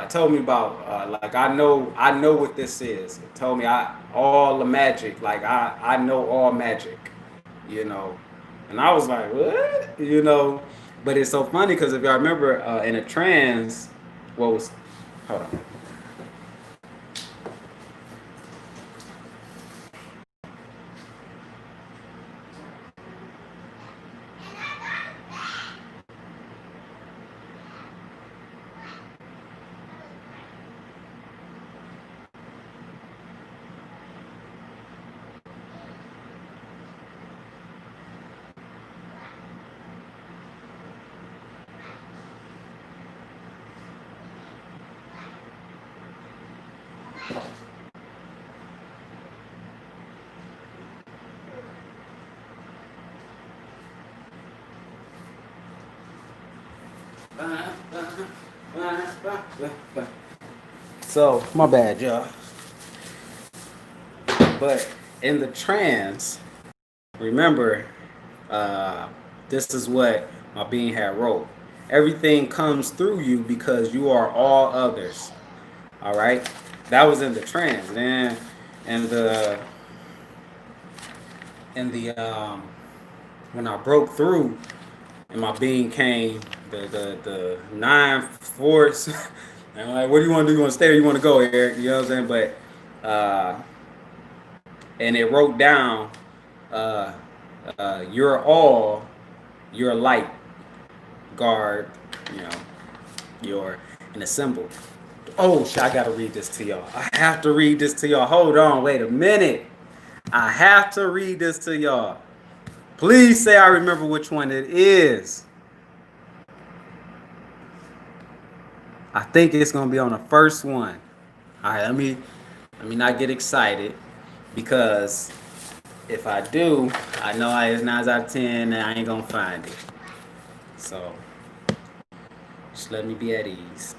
told me about like I know what this is. It told me I all the magic, like I know all magic, you know, and I was like, what, you know, but it's so funny because if y'all remember in a trance, what was, hold on. So my bad, y'all. But in the trance, remember, uh, this is what my being had wrote. Everything comes through you because you are all others. All right, that was in the trance. Then, and the when I broke through and my being came, the nine force. And I'm like, what do you want to do? You want to stay or you want to go, Eric? You know what I'm saying? But and it wrote down, uh, you're all, your light, guard, you know, your and a symbol. Oh shit! I gotta read this to y'all. I have to read this to y'all. Hold on, wait a minute. I have to read this to y'all. Please say I remember which one it is. I think it's gonna be on the first one. All right, let me not get excited because if I do, I know it's 9 out of 10 and I ain't gonna find it. So just let me be at ease.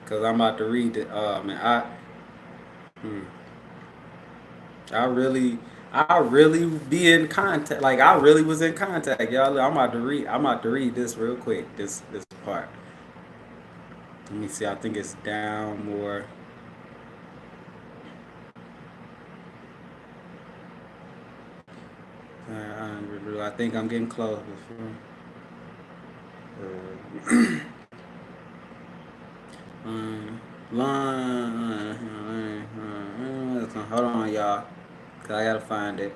Cause I'm about to read it. Man, hmm, I really be in contact. Like I really was in contact, y'all. I'm about to read. I'm about to read this real quick. This part. Let me see. I think it's down more. I think I'm getting close. Hold on, y'all. Cause I gotta find it.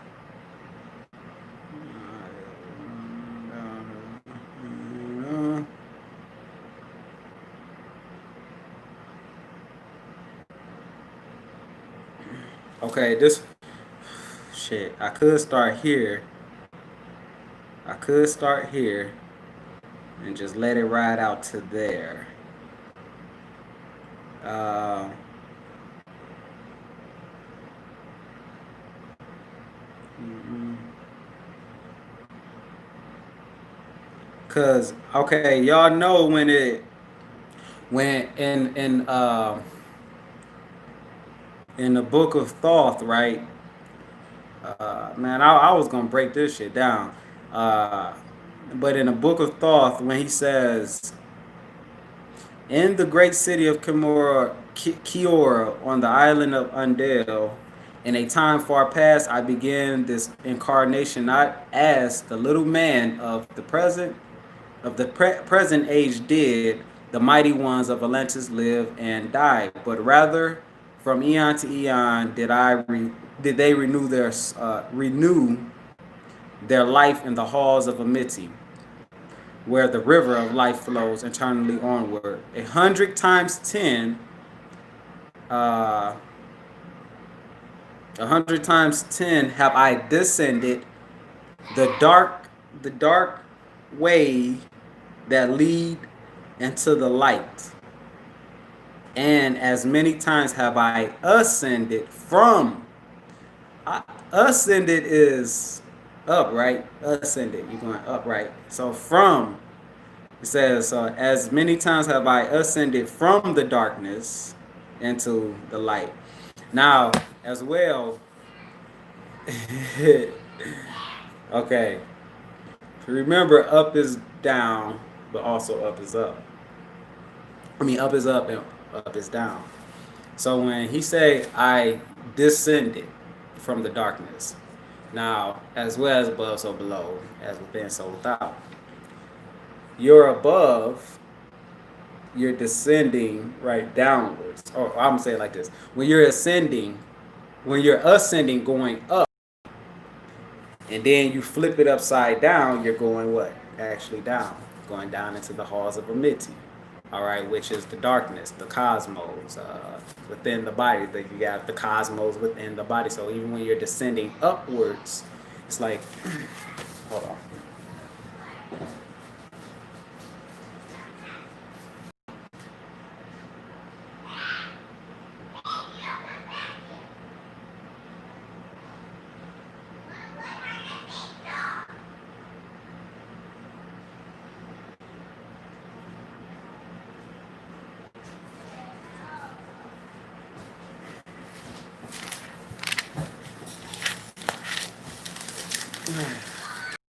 Okay, this shit. I could start here. I could start here and just let it ride out to there. Uh, Cause okay, y'all know when in the book of Thoth, right? Man, I was gonna break this shit down. Uh, but in the book of Thoth, when he says, in the great city of Kiora on the island of Undale, in a time far past, I began this incarnation not as the little man of the present age did the mighty ones of Atlantis live and die, but rather from eon to eon did they renew their life in the halls of Amiti, where the river of life flows eternally onward. 100 times 10, uh, 100 times 10 have I descended the dark, the dark way that lead into the light. And as many times have I ascended from. Ascended is up, right? Ascended, you're going up, right? So from, it says, as many times have I ascended from the darkness into the light. Now, as well, Okay. Remember, up is down, but also up is up. I mean, up is up and up is down. So when he say, I descended from the darkness, now as well as above, so below, as within, so without. You're above, you're descending right downwards. Or I'm gonna say it like this: when you're ascending, going up, and then you flip it upside down, you're going what? Actually down, going down into the halls of Amiti. All right, which is the darkness, the cosmos within the body. That you got the cosmos within the body. So even when you're descending upwards, it's like, hold on.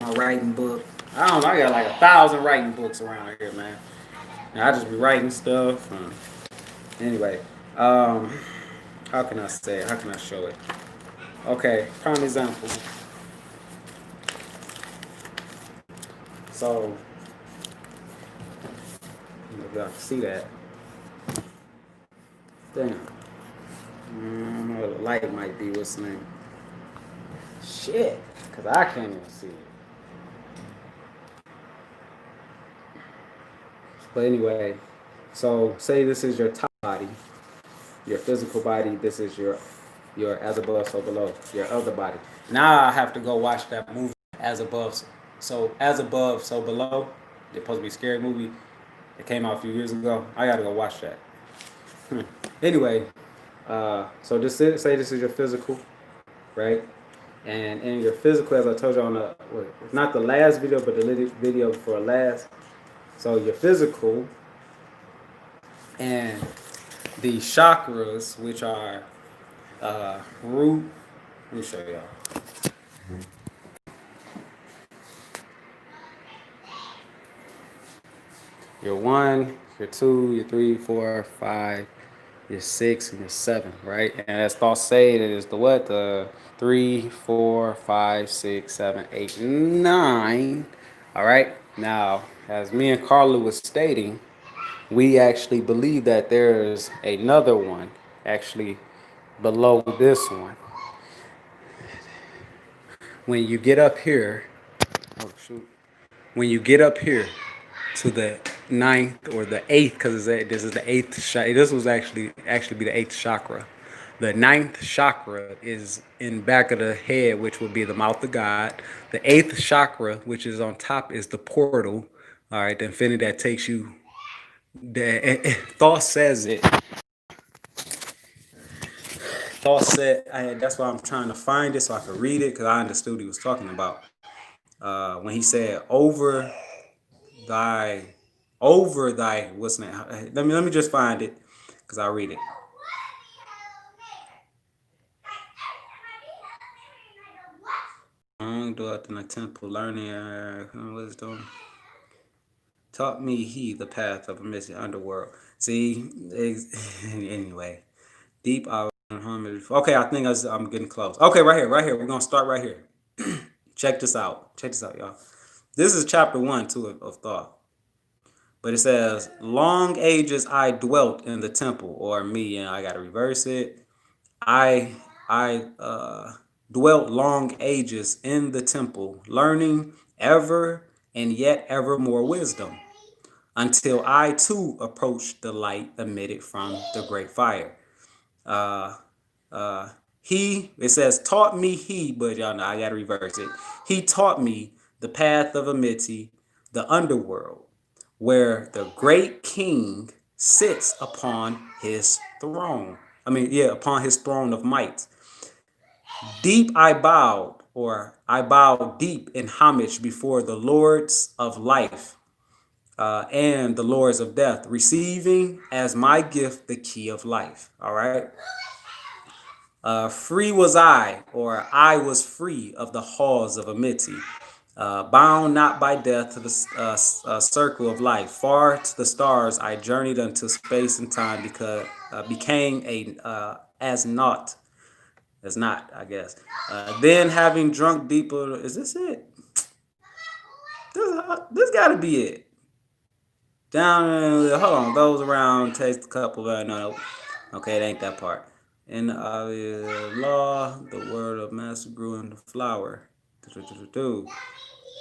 My writing book. I don't know. I got like 1,000 writing books around here, man. And I just be writing stuff. Anyway, um, how can I say it? How can I show it? Okay, prime example. So, if y'all can see that. Damn. I don't know what the light might be. What's the name? Shit. Because I can't even see it. But anyway, so say this is your top body, your physical body. This is your as above, so below, your other body. Now I have to go watch that movie as above, so below. It's supposed to be a scary movie. It came out a few years ago. I gotta go watch that. Anyway, so say this is your physical, right? And in your physical, as I told you on not the last video, but the video before last. So your physical and the chakras, which are root. Let me show y'all. Your 1, your 2, your 3, 4, 5, your 6, and your 7, right? And as thoughts say, it is the what? The 3, 4, 5, 6, 7, 8, 9. All right. Now, as me and Carla was stating, we actually believe that there's another one actually below this one. When you get up here, oh shoot, when you get up here to the ninth or the eighth, because this is the eighth chakra. This was actually be the eighth chakra. The ninth chakra is in back of the head, which would be the mouth of God. The eighth chakra, which is on top, is the portal. All right, the infinity that takes you. Thought says it. Thought said, that's why I'm trying to find it so I could read it because I understood what he was talking about. When he said thy what's name? Let me just find it because I'll read it. Dwelt in the temple, learning wisdom. Taught me he the path of a missing underworld. See, anyway, deep out. Okay, I think I'm getting close. Okay, right here. We're gonna start right here. Check this out, y'all. This is chapter 1, too, of thought. But it says, long ages I dwelt in the temple, or me, and I gotta reverse it. I dwelt long ages in the temple, learning ever and yet ever more wisdom, until I too approached the light emitted from the great fire. It says, taught me he, but y'all know I gotta reverse it. He taught me the path of Amiti, the underworld, where the great king sits upon his throne. Upon his throne of might. Deep I bowed deep in homage before the lords of life and the lords of death, receiving as my gift the key of life. All right. Free was I, or I was free of the halls of Amiti, bound not by death to the circle of life. Far to the stars I journeyed until space and time because became a as naught, as not, I guess. Then having drunk deeper, is this it? This got to be it. Down, hold on, those around taste a couple. No, okay, it ain't that part. In the law, the word of master grew in the flower.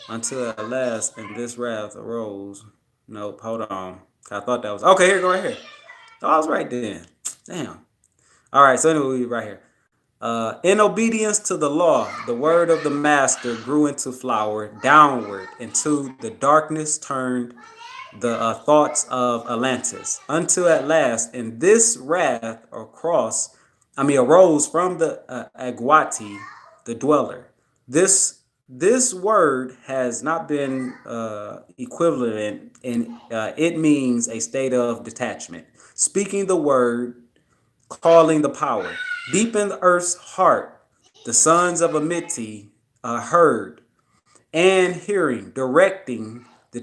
Until at last, in this wrath arose. Nope, hold on. I thought that was okay. Here, go right here. Oh, I was right then. Damn. All right, so anyway, we right here. In obedience to the law, the word of the master grew into flower, downward into the darkness turned the thoughts of Atlantis, until at last, in this wrath arose from the Agwati, the dweller. This word has not been equivalent, and it means a state of detachment. Speaking the word, calling the power. Deep in the earth's heart, the sons of Amiti heard and hearing, directing the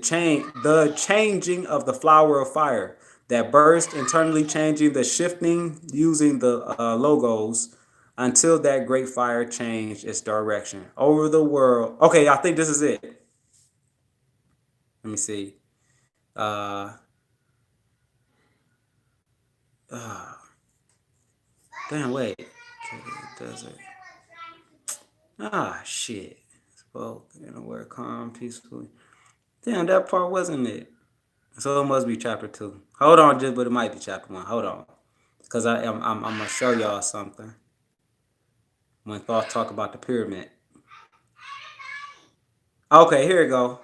changing of the flower of fire that burst internally, changing the shifting, using the logos until that great fire changed its direction over the world. Okay, I think this is it. Let me see. Damn, wait. Okay, does it? Ah, shit. Spoke in a word calm, peacefully. Damn, that part wasn't it. So it must be chapter 2. Hold on, but it might be chapter 1. Hold on, because I'm gonna show y'all something when thoughts talk about the pyramid. Okay, here we go.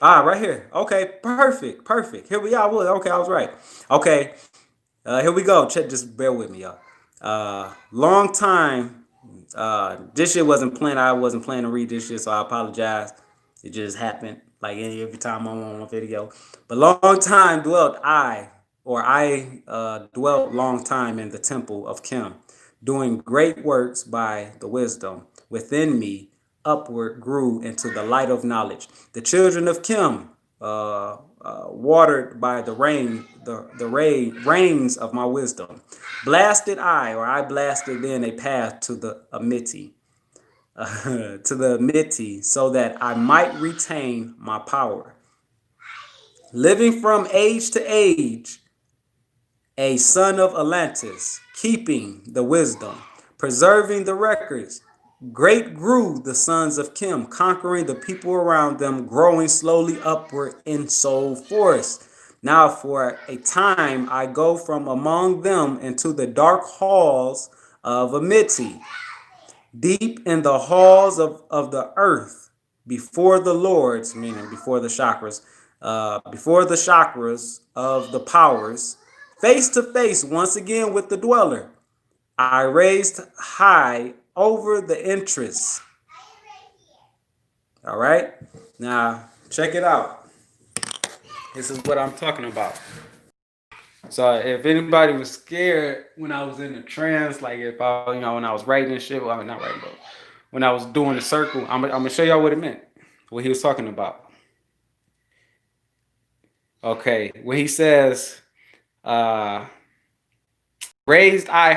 Right here. Okay, perfect. Here we are. Okay, I was right. Okay, here we go. Check. Just bear with me, y'all. Long time. This shit wasn't planned. I wasn't planning to read this shit, so I apologize. It just happened like every time I'm on a video. But long time dwelt I dwelt long time in the temple of Kim, doing great works by the wisdom within me. Upward grew into the light of knowledge. The children of Kim, watered by the rains of my wisdom, I blasted in a path to the Amiti. So that I might retain my power. Living from age to age, a son of Atlantis, keeping the wisdom, preserving the records. Great grew the sons of Kim, conquering the people around them, growing slowly upward in soul forest. Now for a time I go from among them into the dark halls of Amiti, deep in the halls of the earth, before the lords, meaning before the chakras, of the powers, face to face once again with the dweller. I raised high over the interests. All right, now check it out. This is what I'm talking about. So if anybody was scared when I was in the trance, like if I, when I was writing and shit, well, not writing, but when I was doing the circle, I'm gonna show y'all what it meant, what he was talking about. Okay, when he says, raised I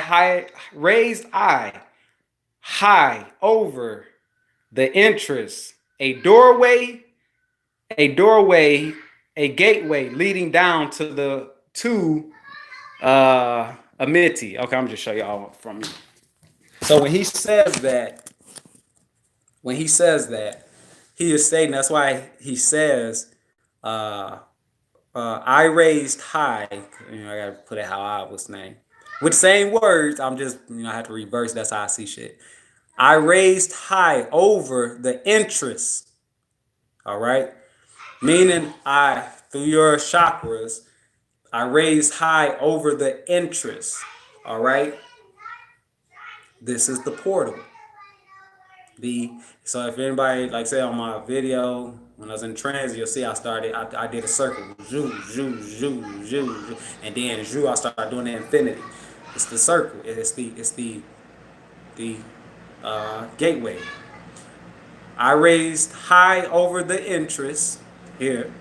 high over the entrance, a doorway, a gateway leading down to Amiti. Okay, I'm just show y'all from me. So when he says that, he is stating, that's why he says, I raised high. I gotta put it how I was named. With the same words, I'm just, I have to reverse. That's how I see shit. I raised high over the interest. All right. Meaning through your chakras, I raised high over the interest. All right. This is the portal. So if anybody, like say on my video, when I was in trance, you'll see I did a circle. And then I started doing the infinity. It's the circle. It's the gateway. I raised high over the entrance here,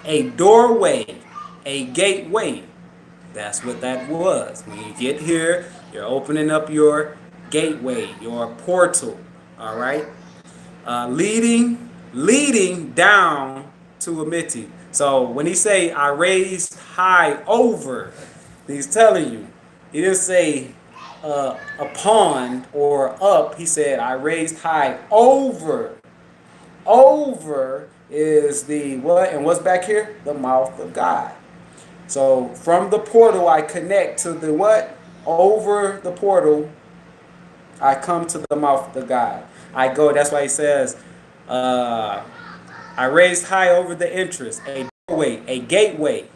a doorway, a gateway. That's what that was. When you get here, you're opening up your gateway, your portal. All right, leading down to Amiti. So when he say I raised high over, he's telling you. He didn't say upon or up. He said I raised high over. Over is the what? And what's back here? The mouth of God. So from the portal, I connect to the what? Over the portal, I come to the mouth of God. I go. That's why he says, I raised high over the entrance, a doorway, a gateway,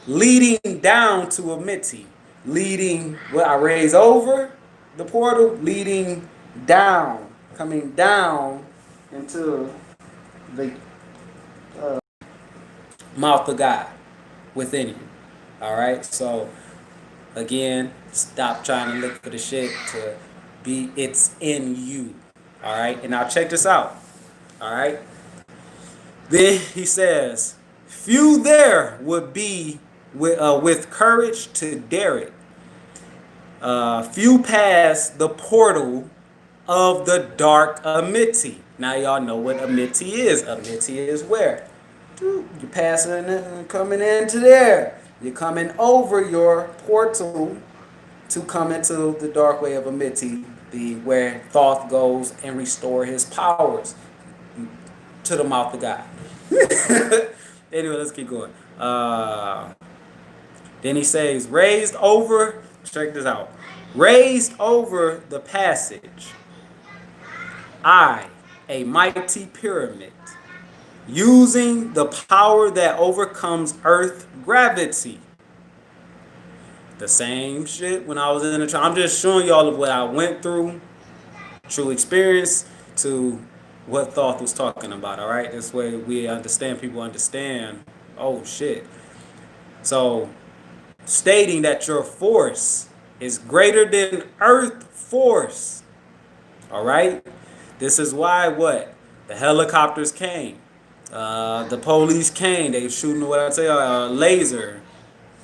leading down to Amiti. Leading, what I raise over the portal, leading down, coming down into the mouth of God within you. All right. So again, stop trying to look for the shit to be. It's in you. All right. And now check this out. All right. Then he says, few there would be with courage to dare it. Few pass the portal of the dark Amiti. Now y'all know what Amiti is. Amiti is where? You're passing and coming into there. You're coming over your portal to come into the dark way of Amiti, where Thoth goes and restore his powers to the mouth of God. Anyway, let's keep going. Then he says, raised over, check this out, raised over the passage, I, a mighty pyramid, using the power that overcomes earth gravity. The same shit when I was in the trial. I'm just showing y'all what I went through, true experience, to what Thoth was talking about, all right? This way we understand, people understand, oh shit. So, stating that your force is greater than earth force, all right? This is why what? The helicopters came. The police came. They shooting what I say, a laser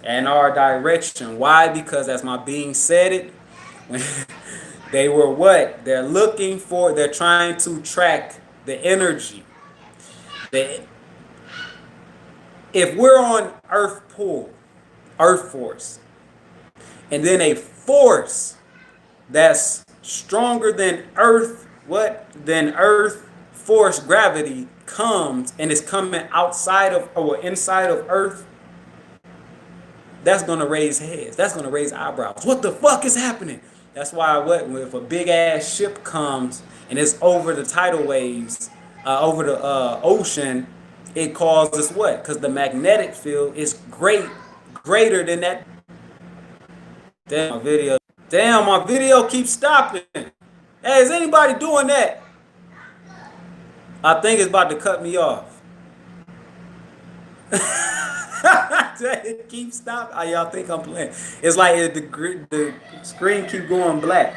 in our direction. Why? Because as my being said it, they were what? They're looking for, they're trying to track the energy. If we're on earth pull, earth force, and then a force that's stronger than earth, what? Than earth force gravity comes and is coming outside of or inside of earth, that's going to raise heads. That's going to raise eyebrows. What the fuck is happening? That's why if a big ass ship comes and it's over the tidal waves, over the ocean, it causes what? Because the magnetic field is greater than that. Damn, my video keeps stopping. Hey, is anybody doing that? I think it's about to cut me off. It keeps stopping. Y'all think I'm playing? It's like the screen keep going black,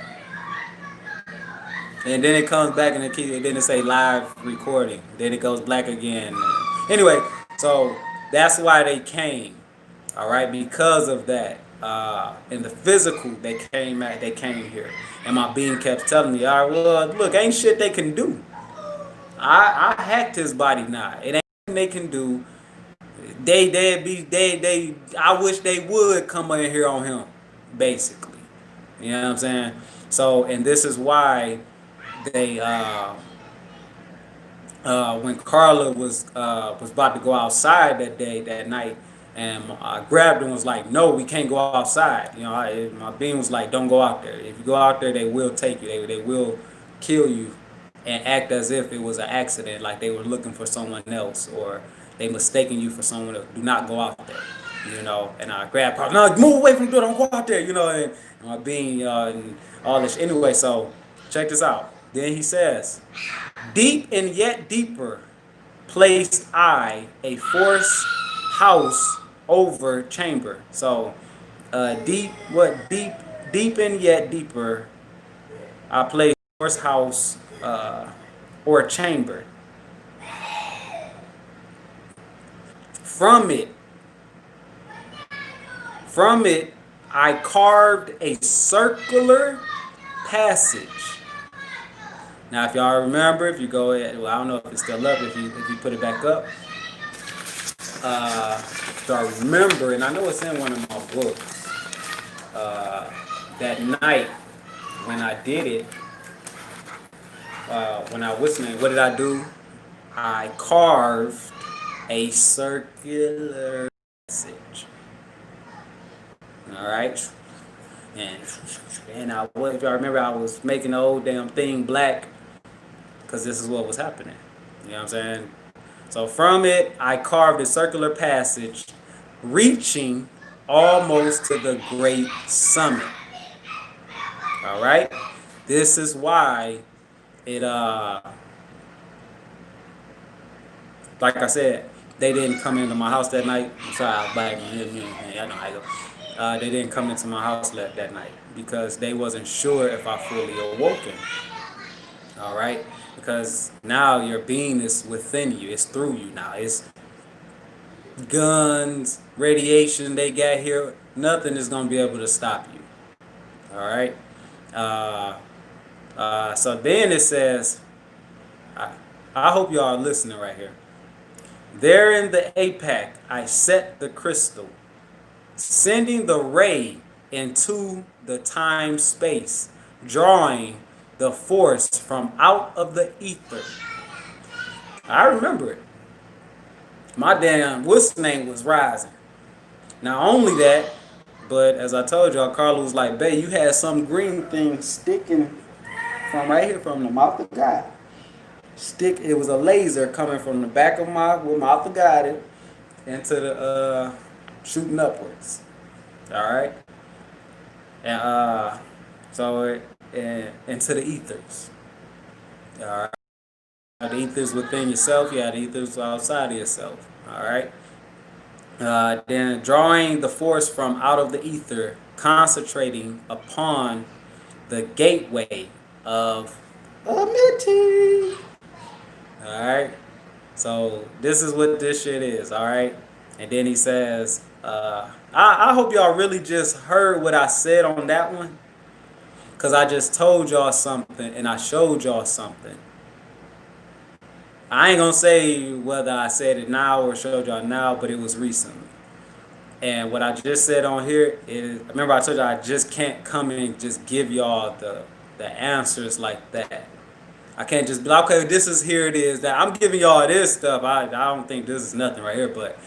and then it comes back and then it say live recording. Then it goes black again. Anyway, so that's why they came. All right, because of that. In the physical, they came here, and my being kept telling me, all right, well, look, ain't shit they can do. I hacked his body now. It ain't nothing they can do. I wish they would come in here on him, basically. You know what I'm saying? So, and this is why they, when Carla was about to go outside that night, and I grabbed her and was like, no, we can't go outside. You know, my being was like, don't go out there. If you go out there, they will take you. They will kill you and act as if it was an accident, like they were looking for someone else, or they mistaken you for someone else. Do not go out there, you know. And I grabbed her, no, move away from the door, don't go out there, you know. And my being and all this. Anyway, so check this out. Then he says, deep and yet deeper placed I a force house over chamber. So Deep and yet deeper. I play horse house or chamber. From it, from it, I carved a circular passage. Now, if y'all remember, if you go ahead, well, I don't know if it's still up. If you put it back up, if I remember, and I know it's in one of my books. That night when I did it, when I was listening, what did I do? I carved a circular passage. All right, and if I remember, I was making the whole damn thing black because this is what was happening. You know what I'm saying? So from it, I carved a circular passage, reaching almost to the great summit. All right, this is why it like I said, they didn't come into my house that night. I'm sorry, I was black. I know how I go. They didn't come into my house that night because they wasn't sure if I fully awoken. All right, because now your being is within you. It's through you now. It's guns, radiation they got here. Nothing is gonna be able to stop you. All right. So then it says, I hope y'all are listening right here. There in the apex, I set the crystal, sending the ray into the time space, drawing the force from out of the ether. I remember it. My damn what's name was rising. Not only that, but as I told y'all, Carla was like, "Bae, you had some green thing sticking from right here from the mouth of God. It was a laser coming from the back of my mouth of God into the shooting upwards. All right, and into the ethers. All right, the ethers within yourself. You have the ethers outside of yourself. All right. Then drawing the force from out of the ether, concentrating upon the gateway of Amity. All right. So this is what this shit is. All right. And then he says, I hope y'all really just heard what I said on that one. Because I just told y'all something and I showed y'all something. I ain't going to say whether I said it now or showed y'all now, but it was recently. And what I just said on here is, remember I told you I just can't come in and just give y'all the answers like that. I can't just be like, okay, this is here it is. That I'm giving y'all this stuff. I don't think this is nothing right here, but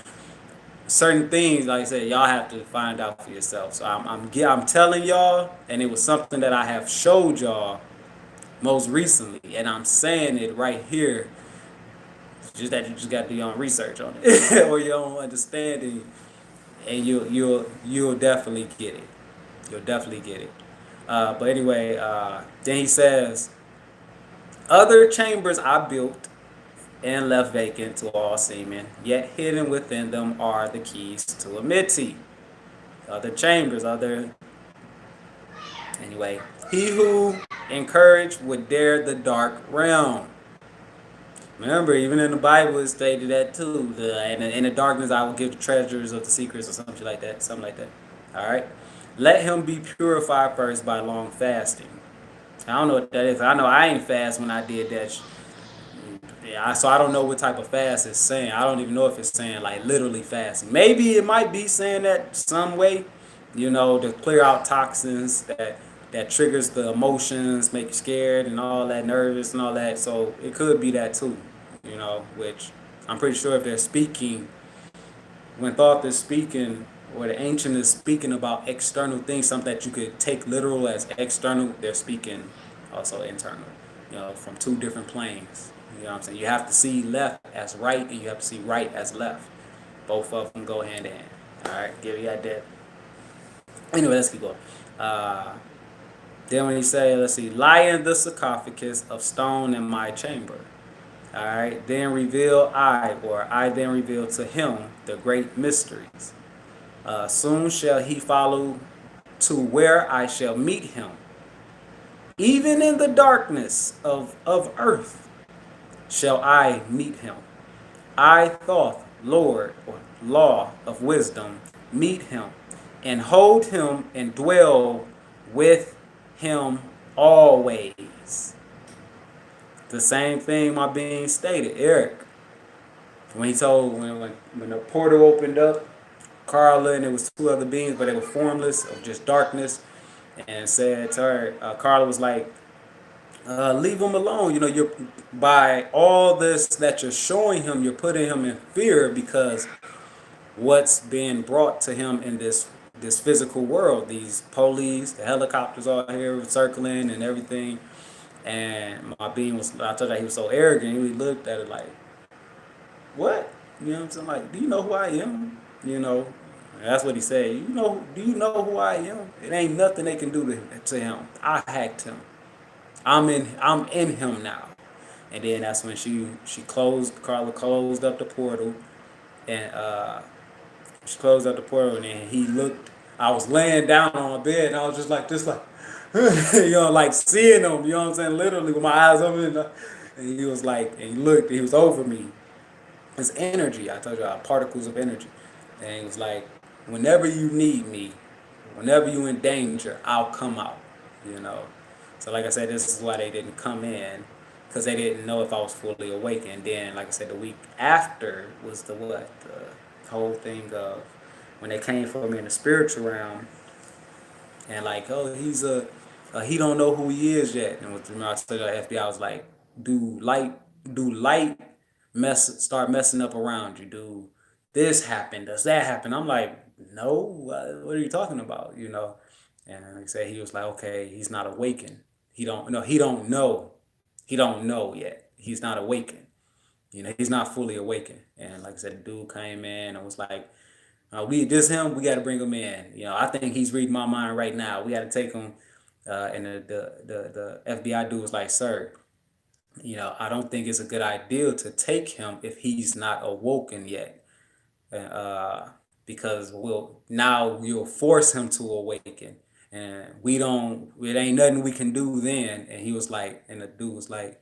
certain things, like I said, y'all have to find out for yourself. So I'm telling y'all, and it was something that I have showed y'all most recently, and I'm saying it right here. It's just that you just got to do your own research on it or your own understanding, and you'll definitely get it. You'll definitely get it. But anyway, then he says, other chambers I built and left vacant to all seamen, yet hidden within them are the keys to Amity. Other chambers, anyway. He who encouraged would dare the dark realm. Remember, even in the Bible it stated that too. In the darkness I will give the treasures of the secrets or something like that. Something like that. Alright? Let him be purified first by long fasting. I don't know what that is. I know I ain't fast when I did that. So I don't know what type of fast it's saying. I don't even know if it's saying like literally fasting. Maybe it might be saying that some way, to clear out toxins that triggers the emotions, make you scared and all that, nervous and all that. So it could be that too, which I'm pretty sure if they're speaking, when thought is speaking or the ancient is speaking about external things, something that you could take literal as external, they're speaking also internal, from two different planes. You know what I'm saying? You have to see left as right and you have to see right as left. Both of them go hand in hand. All right, give you that dip. Anyway, let's keep going. Then when he say, let's see, lie in the sarcophagus of stone in my chamber. All right, I then reveal to him the great mysteries. Soon shall he follow to where I shall meet him, even in the darkness of earth shall I meet him. I thought, Lord, or law of wisdom, meet him, and hold him and dwell with him always. The same thing my being stated, Eric, when he told when the portal opened up, Carla and there was two other beings, but they were formless of just darkness, and said to her, Carla was like, leave him alone. You know, you're by all this that you're showing him, you're putting him in fear because what's being brought to him in this physical world. These police, the helicopters are here circling and everything. And my being was, I told you he was so arrogant. He looked at it like, what? You know what I'm saying? Like, do you know who I am? You know, and that's what he said. Do you know who I am? It ain't nothing they can do to him. I hacked him. I'm in him now. And then that's when Carla closed up the portal, and she closed up the portal, and then he looked. I was laying down on my bed, and I was just like, you know, like seeing him. You know what I'm saying? Literally with my eyes open, and he was like, and he looked. He was over me. His energy. I told you, particles of energy, and he was like, whenever you need me, whenever you in danger, I'll come out. You know. So like I said, this is why they didn't come in, because they didn't know if I was fully awake. And then, like I said, the week after was the whole thing of when they came for me in the spiritual realm, and like, oh, he don't know who he is yet. And with the I told the FBI, I was like, do light start messing up around you? Do this happen? Does that happen? I'm like, no. What are you talking about? You know. And like I said, he was like, okay, he's not awakened. He don't know. He don't know. He don't know yet. He's not awakened. You know, he's not fully awakened. And like I said, the dude came in and was like, we got to bring him in. You know, I think he's reading my mind right now. We got to take him. And the FBI dude was like, sir, you know, I don't think it's a good idea to take him if he's not awoken yet. Uh, because we'll force him to awaken. And it ain't nothing we can do then. And he was like, and the dude was like,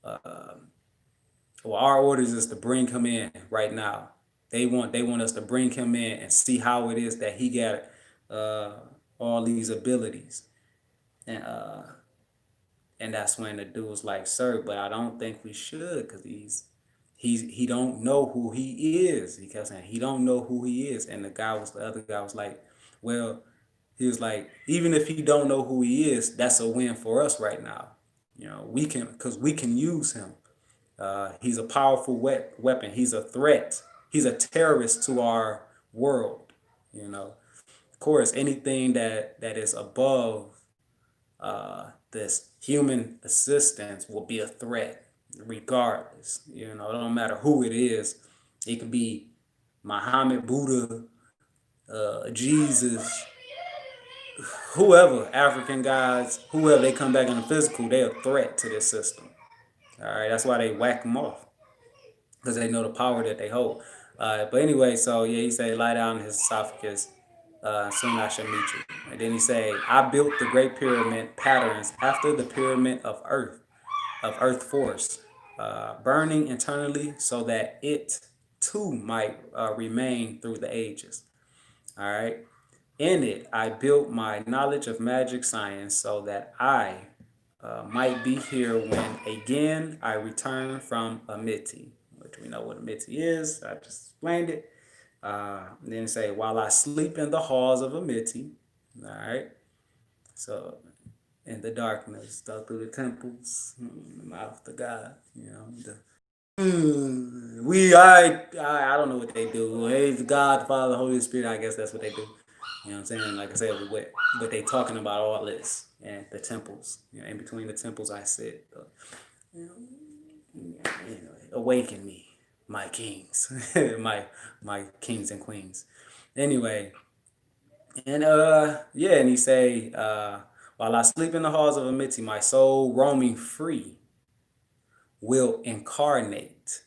well, our orders is to bring him in right now. They want us to bring him in and see how it is that he got uh, all these abilities. And and that's when the dude was like, sir, but I don't think we should, because he don't know who he is. He kept saying he don't know who he is. And the other guy was like, well, he was like, even if he don't know who he is, that's a win for us right now. You know, because we can use him. He's a powerful weapon. He's a threat. He's a terrorist to our world. You know, of course, anything that is above this human assistance will be a threat, regardless. You know, it don't matter who it is. It could be Muhammad, Buddha, Jesus, whoever, African guys, whoever, they come back in the physical, they're a threat to this system. All right, that's why they whack them off, because they know the power that they hold. But anyway, so yeah, he said, lie down in his esophagus, soon I shall meet you. And then he say, I built the great pyramid patterns after the pyramid of earth force, burning internally so that it too might remain through the ages. All right. In it, I built my knowledge of magic science so that I might be here when again I return from Amity, which we know what Amity is. I just explained it. Then say, while I sleep in the halls of Amity, all right. So in the darkness, through the temples, the mouth of God, you know. I don't know what they do. Hey, God, Father, Holy Spirit. I guess that's what they do. You know what I'm saying? Like I said, but they talking about all this and the temples. You know, in between the temples, I sit. You know, awaken me, my kings, my kings and queens. Anyway, and yeah, and he say, while I sleep in the halls of Amity, my soul roaming free will incarnate,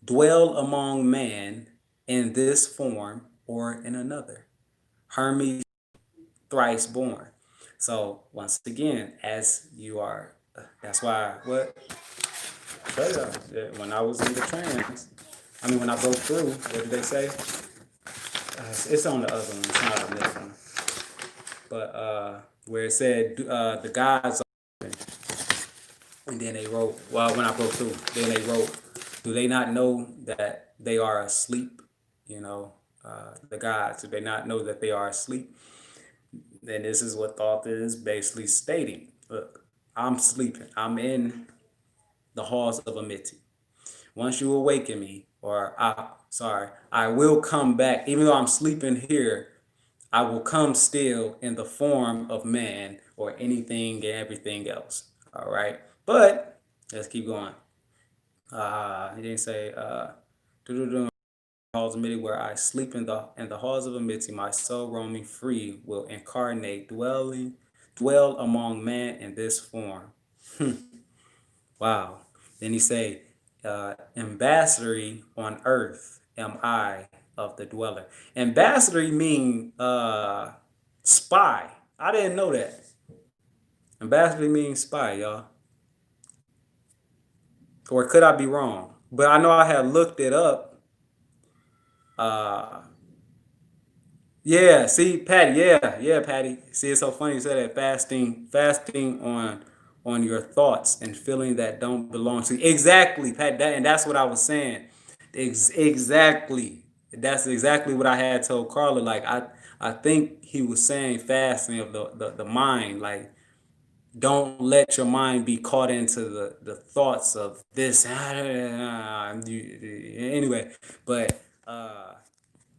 dwell among man in this form or in another. Hermes thrice born. So once again, as you are, that's why what when I was in the trance, when I broke through, what did they say? It's on the other one, it's not on this one. But where it said the gods, and then they wrote, well, when I broke through, then they wrote, do they not know that they are asleep? The gods, do they not know that they are asleep? Then this is what the author is basically stating. Look, I'm sleeping. I'm in the halls of Amiti. Once you awaken me, I will come back. Even though I'm sleeping here, I will come still in the form of man or anything and everything else. All right. But let's keep going. He didn't say halls of Amiti, where I sleep in the halls of Amiti, my soul roaming free will incarnate, dwell among man in this form. Wow. Then he say, ambassadory on earth am I of the dweller. Ambassadory mean spy. I didn't know that. Ambassadory means spy, y'all. Or could I be wrong? But I know I had looked it up. Yeah, see, Patty, yeah, Patty. See, it's so funny you said that fasting on your thoughts and feeling that don't belong to you. Exactly, Pat, and that's what I was saying. Exactly. That's exactly what I had told Carla. Like I think he was saying fasting of the mind, like don't let your mind be caught into the thoughts of this. Anyway, but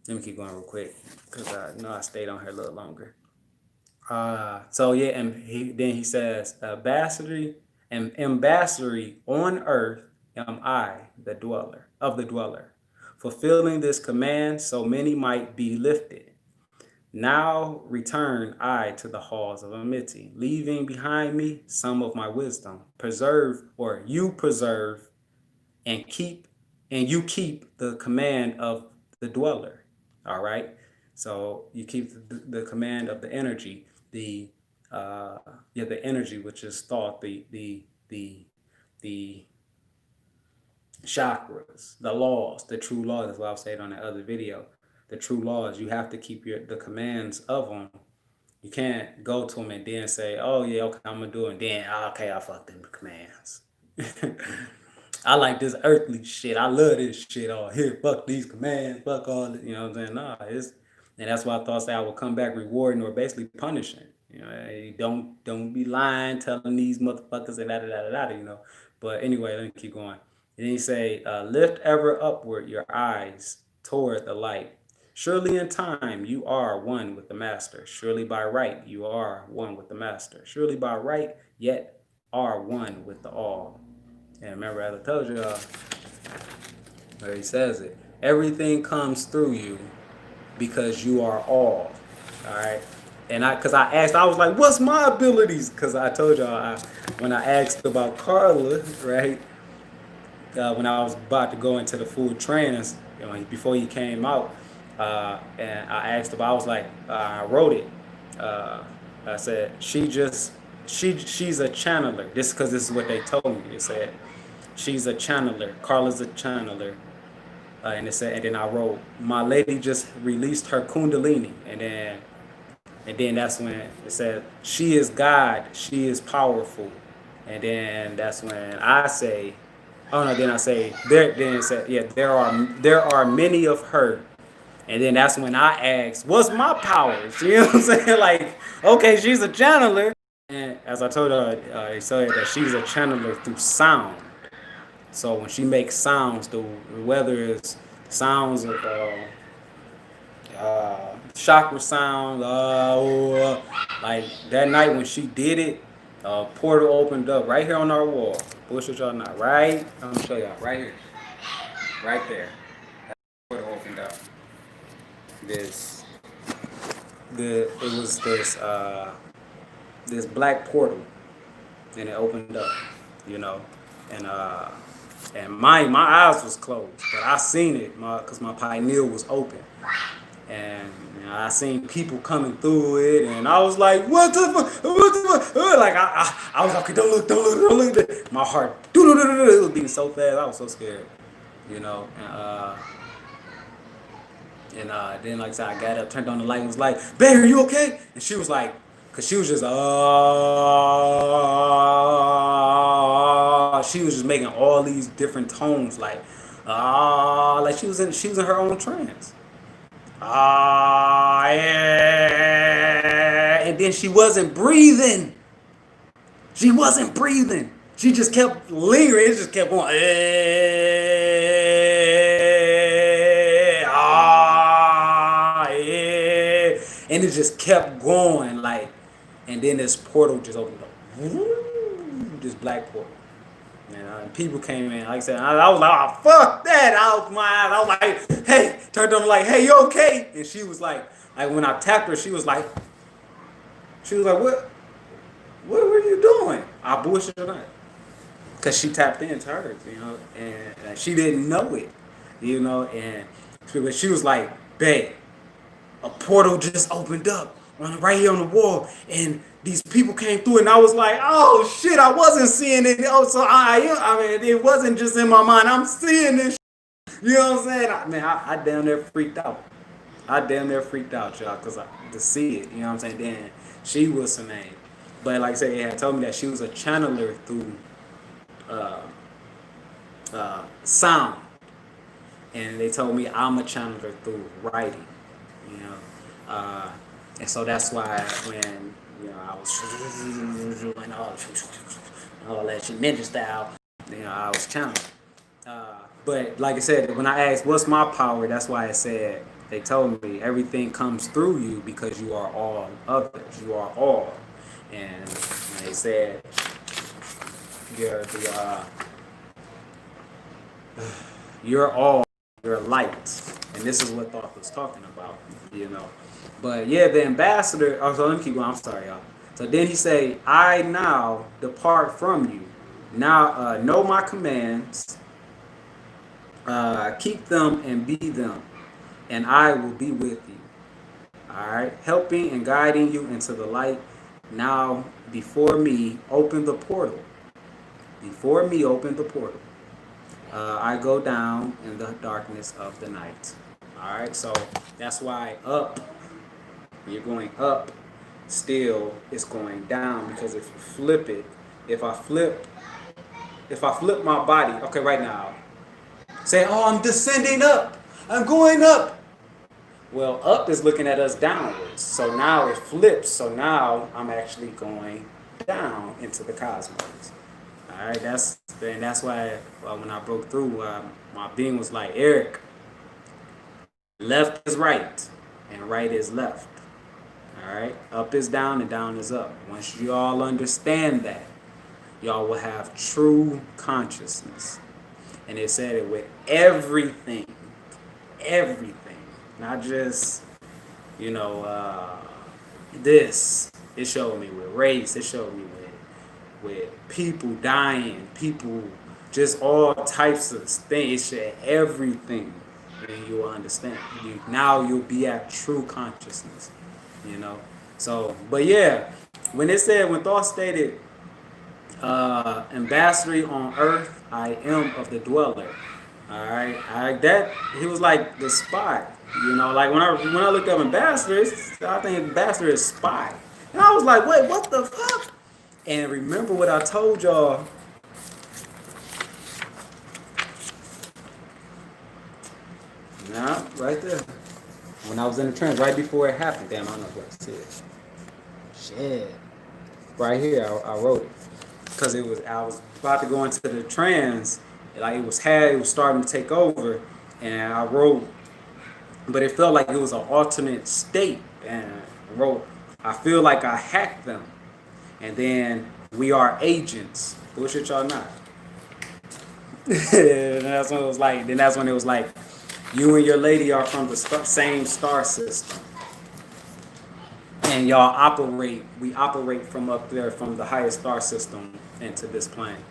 let me keep going real quick because I know I stayed on here a little longer. So yeah, and then he says, ambassadory on earth am I, the dweller, fulfilling this command so many might be lifted. Now return I to the halls of Amiti, leaving behind me some of my wisdom. You preserve and you keep the command of the dweller. All right. So you keep the command of the energy, the energy, which is thought, the chakras, the laws, the true laws. That's what I was saying on that other video. The true laws, you have to keep the commands of them. You can't go to them and then say, oh yeah, okay, I'm gonna do it, and then okay, I fuck them commands. I like this earthly shit. I love this shit. Oh, here, fuck these commands, fuck all this. You know what I'm saying? Nah, and that's why I thought I would come back rewarding or basically punishing. Don't be lying, telling these motherfuckers and da. But anyway, let me keep going. And then he say, lift ever upward your eyes toward the light. Surely in time you are one with the master. Surely by right you are one with the master. Surely by right yet are one with the all. And remember, as I told you, where he says it, everything comes through you because you are all. All right. And I was like, what's my abilities? Because I told y'all, when I asked about Carla, right, when I was about to go into the full trance, before he came out, and I asked about, I was like, I wrote it. I said, she's a channeler. This because this is what they told me. They said, she's a channeler. Carla's a channeler. And it said, and then I wrote, my lady just released her kundalini. And then that's when it said, she is God, she is powerful. And then that's when I say, oh no, then I say, then it said, yeah, there are many of her. And then that's when I asked, what's my powers? You know what I'm saying? Like, okay, she's a channeler. And as I told her, they said that she's a channeler through sound. So when she makes sounds, whether it's sounds of chakra sound, like that night when she did it, portal opened up right here on our wall. Bullshit y'all not. Right? I'm gonna show y'all right here. Right there. That portal opened up. It was this black portal, and it opened up, and my eyes was closed, but I seen it because my pineal was open. And I seen people coming through it, and I was like, "What the fuck? What the fuck?" Like I was like, "Okay, don't look, don't look, don't look." My heart, it was beating so fast. I was so scared, you know. And then like I said, I got up, turned on the light, and was like, "Babe, are you okay?" And she was like, "Cause she was just she was just making all these different tones, like she was in her own trance. Yeah. And then she wasn't breathing. She wasn't breathing. She just kept lingering. It just kept going. Yeah. And it just kept going and then this portal just opened up. This black portal. And people came in. Like I said, I was like, "Oh fuck that!" I was like, "Hey," turned on like, "Hey, you okay?" And she was like when I tapped her, she was like, What were you doing?" I bullshit or not, cause she tapped into hers, and she didn't know it, and but she was like, "Babe, a portal just opened up right here on the wall, and these people came through," and I was like, "Oh shit, I wasn't seeing it." Oh, so I mean, it wasn't just in my mind. I'm seeing this. You know what I'm saying? I damn near freaked out. I damn near freaked out, y'all, to see it. You know what I'm saying? Then she was her name, but like I said, it had told me that she was a channeler through uh, sound, and they told me I'm a channeler through writing. You know, uh, and so that's why when I was doing all that shit ninja style, I was channeling. But like I said, when I asked what's my power, that's why I said they told me everything comes through you because you are all others. You are all, and they said you're all, you're light, and this is what Thoth was talking about. But yeah, the ambassador. Oh, so let me keep going. I'm sorry, y'all. So then he say, "I now depart from you. Now know my commands. Keep them and be them, and I will be with you." All right, helping and guiding you into the light. Now, before me, open the portal. Before me, open the portal. I go down in the darkness of the night. All right, so that's why up, when you're going up, still it's going down, because if you flip it, if I flip my body, okay, right now, say, "Oh, I'm descending up. I'm going up." Well, up is looking at us downwards. So now it flips. So now I'm actually going down into the cosmos. All right, that's why when I broke through, my being was like, "Eric, left is right, and right is left. All right, up is down, and down is up. Once you all understand that, y'all will have true consciousness." And it said it with everything, not just this. It showed me with race. It showed me with people dying, people, just all types of things. It said everything, and you will understand. Now you'll be at true consciousness. So, but yeah, when Thoth stated, "Ambassador on earth, I am of the dweller." All right, that he was like the spy. Like when I looked up ambassador, I think ambassador is spy, and I was like, "Wait, what the fuck?" And remember what I told y'all. Nah, right there. When I was in the trance, right before it happened. Damn, I don't know what to say. Shit. Right here, I wrote it. Because I was about to go into the trance, like it was starting to take over, and I wrote, but it felt like it was an alternate state, and I wrote, "I feel like I hacked them, and then we are agents." Bullshit, y'all not. And that's when it was like. Then that's when it was like, "You and your lady are from the same star system, and we operate from up there, from the highest star system into this plane."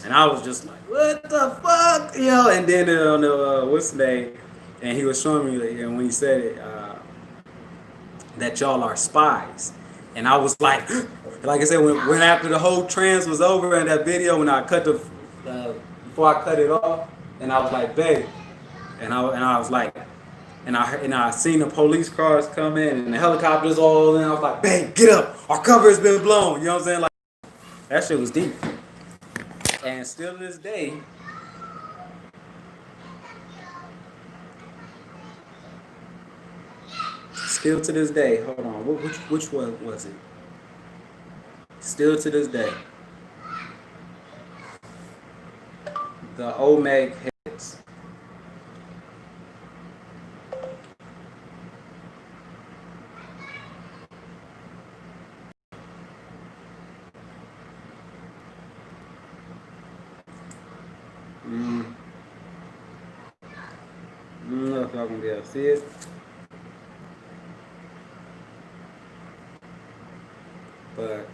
And I was just like, "What the fuck?" And then on the what's the name? and he was showing me, and when he said it, that y'all are spies, and I was like I said, when after the whole trance was over in that video, when I cut the before I cut it off, and I was like, babe, and I was like, and I seen the police cars come in and the helicopters all in. I was like, babe, get up, our cover has been blown. You know what I'm saying? Like that shit was deep, and still to this day. Still to this day, hold on. Which one was it? Still to this day, the Omeg hits. I don't know if y'all gonna be able to see it, but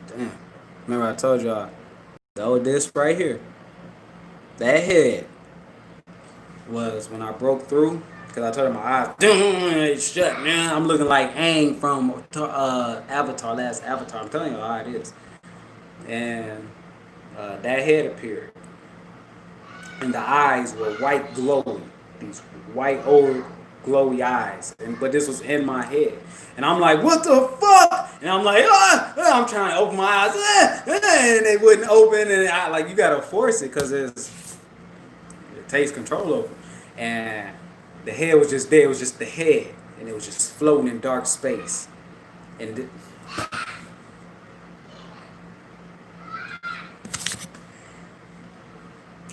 damn. Remember I told y'all, this right here, that head was when I broke through. Cause I told her my eyes, it's shut, man. I'm looking like Aang from Avatar, last Avatar. I'm telling you how it is. And that head appeared, and the eyes were white glowy, these white old glowy eyes. But this was in my head, and I'm like, what the fuck? And I'm like, I'm trying to open my eyes, and they wouldn't open, and I like you gotta force it because it takes control over. And the head was just there. It was just the head, and it was just floating in dark space. And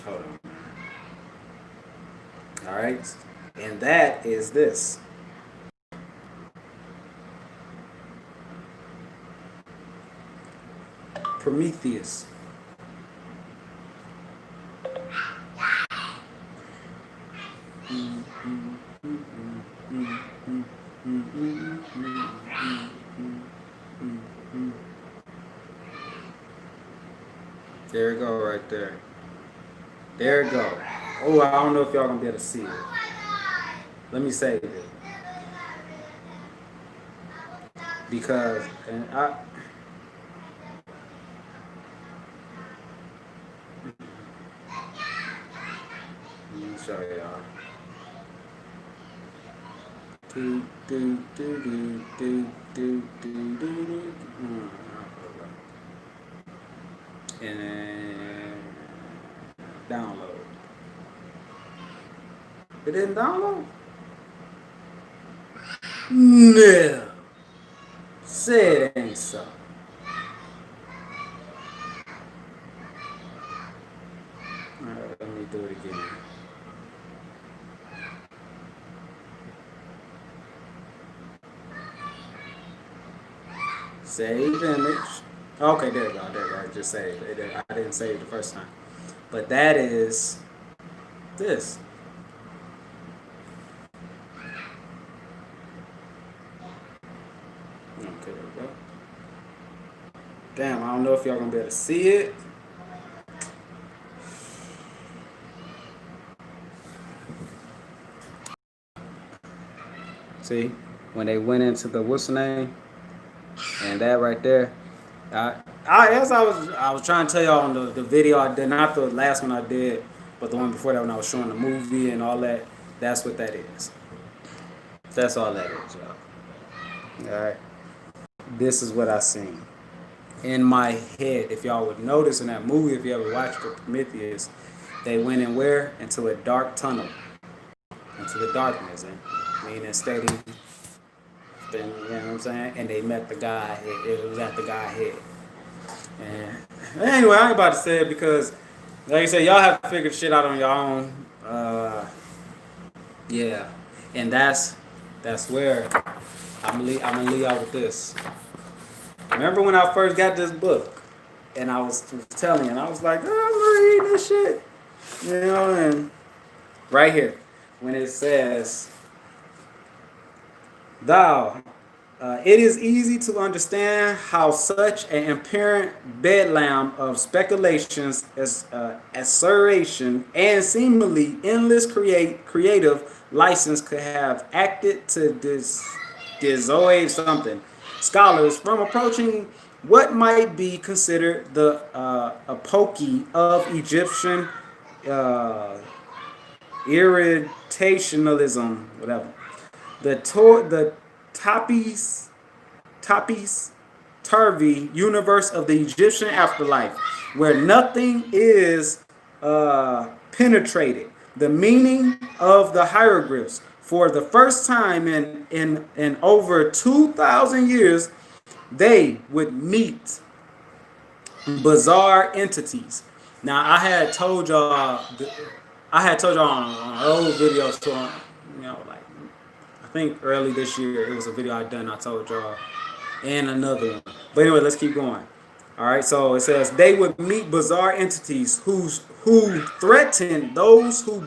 hold on. All right, and that is this. Prometheus. There we go, right there. There we go. Oh, I don't know if y'all gonna be able to see it. Let me save it because let me show y'all. And then download. It didn't download? No. Say it ain't so. Alright, let me do it again. Save image. Okay, there you go. There you go. I just saved it. I didn't save it the first time. But that is this. Okay, there we go. Damn, I don't know if y'all gonna be able to see it. See, when they went into the what's the name, and that right there, as I was trying to tell y'all on the video I did, not the last one I did, but the one before that when I was showing the movie and all that. That's what that is. That's all that is, y'all. All right. This is what I seen in my head. If y'all would notice in that movie, if you ever watched the Prometheus, they went in where? Into a dark tunnel, into the darkness, and meaning steady. You know what I'm saying? And they met the guy. It was at the guy's head. And anyway, I ain't about to say it because, like I said, y'all have to figure shit out on your own. Yeah, and that's where I'm gonna leave out with this. Remember when I first got this book, and I was telling you, and I was like, oh, I'm reading this shit, you know, and right here when it says, "Thou It is easy to understand how such an apparent bedlam of speculations, assertion, and seemingly endless creative license could have acted to dissuade something scholars from approaching what might be considered the apogee of Egyptian uh, irritationalism, whatever. The Tapis Tapis Turvy universe of the Egyptian afterlife, where nothing is penetrated. The meaning of the hieroglyphs. For the first time in over 2,000 years, they would meet bizarre entities. Now, I had told y'all on old videos to like I think early this year it was a video I done. I told y'all, and another one. But anyway, let's keep going. All right, so it says they would meet bizarre entities who threaten those who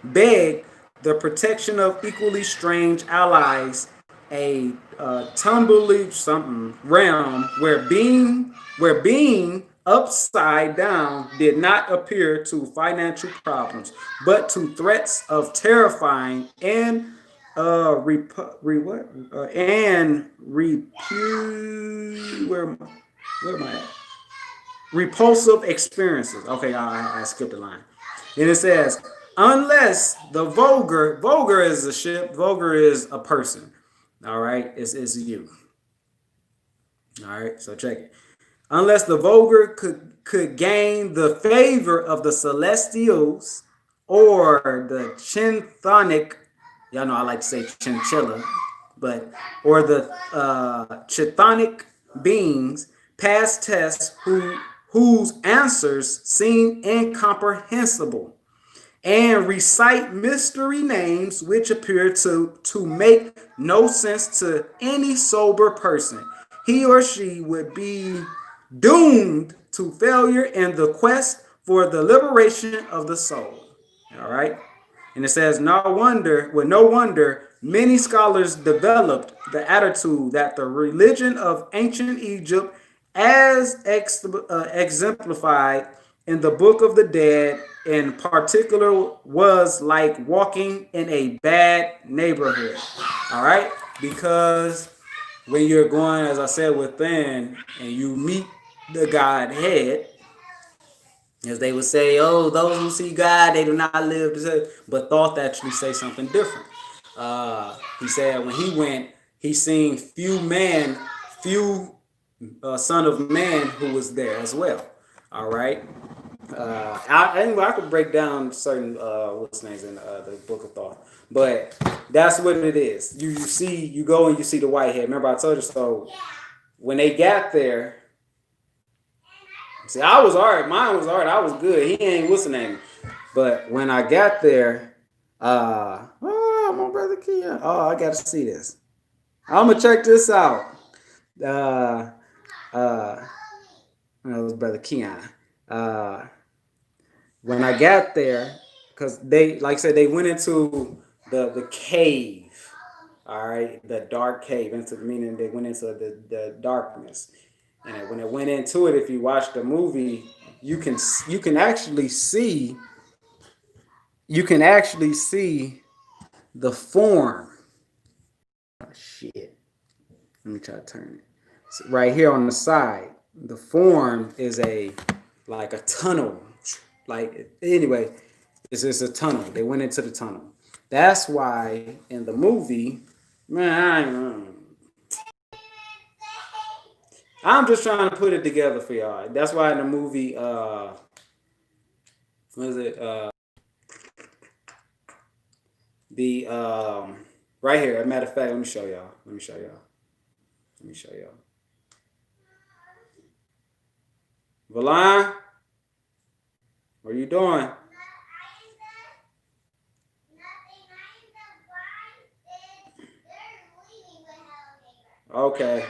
beg the protection of equally strange allies, a tumbly something realm where being upside down did not appear to financial problems, but to threats of terrifying and and where am I at? Repulsive experiences. Okay, I skipped a line. Then it says, unless the vulgar is a ship, vulgar is a person. All right, it's you. All right, so check it. Unless the vulgar could gain the favor of the celestials or the chinthonic, y'all know I like to say chinchilla, but or the chthonic beings pass tests whose answers seem incomprehensible and recite mystery names which appear to make no sense to any sober person. He or she would be doomed to failure in the quest for the liberation of the soul. All right. And it says, no wonder, many scholars developed the attitude that the religion of ancient Egypt, as exemplified in the Book of the Dead, in particular, was like walking in a bad neighborhood. All right? Because when you're going, as I said, within and you meet the Godhead, as they would say, oh, those who see God, they do not live to say, but thought actually say something different. He said when he went, he seen few son of man who was there as well. All right. I could break down certain what's names in the Book of Thought, but that's what it is. You go and you see the whitehead. Remember I told you so. When they got there, see, I was all right. Mine was all right. I was good. He ain't listening. But when I got there, my brother Keon. Oh, I got to see this. I'm gonna check this out. That was brother Keon. When I got there, because they, like I said, they went into the cave. All right, the dark cave, meaning they went into the darkness. And when it went into it, if you watch the movie, you can actually see the form. Oh, shit. Let me try to turn it. So right here on the side, the form is like a tunnel. Like anyway, it's just a tunnel. They went into the tunnel. That's why in the movie, man, I'm just trying to put it together for y'all. That's why in the movie, what is it? The right here. As a matter of fact, let me show y'all. Valon, what are you doing? Okay.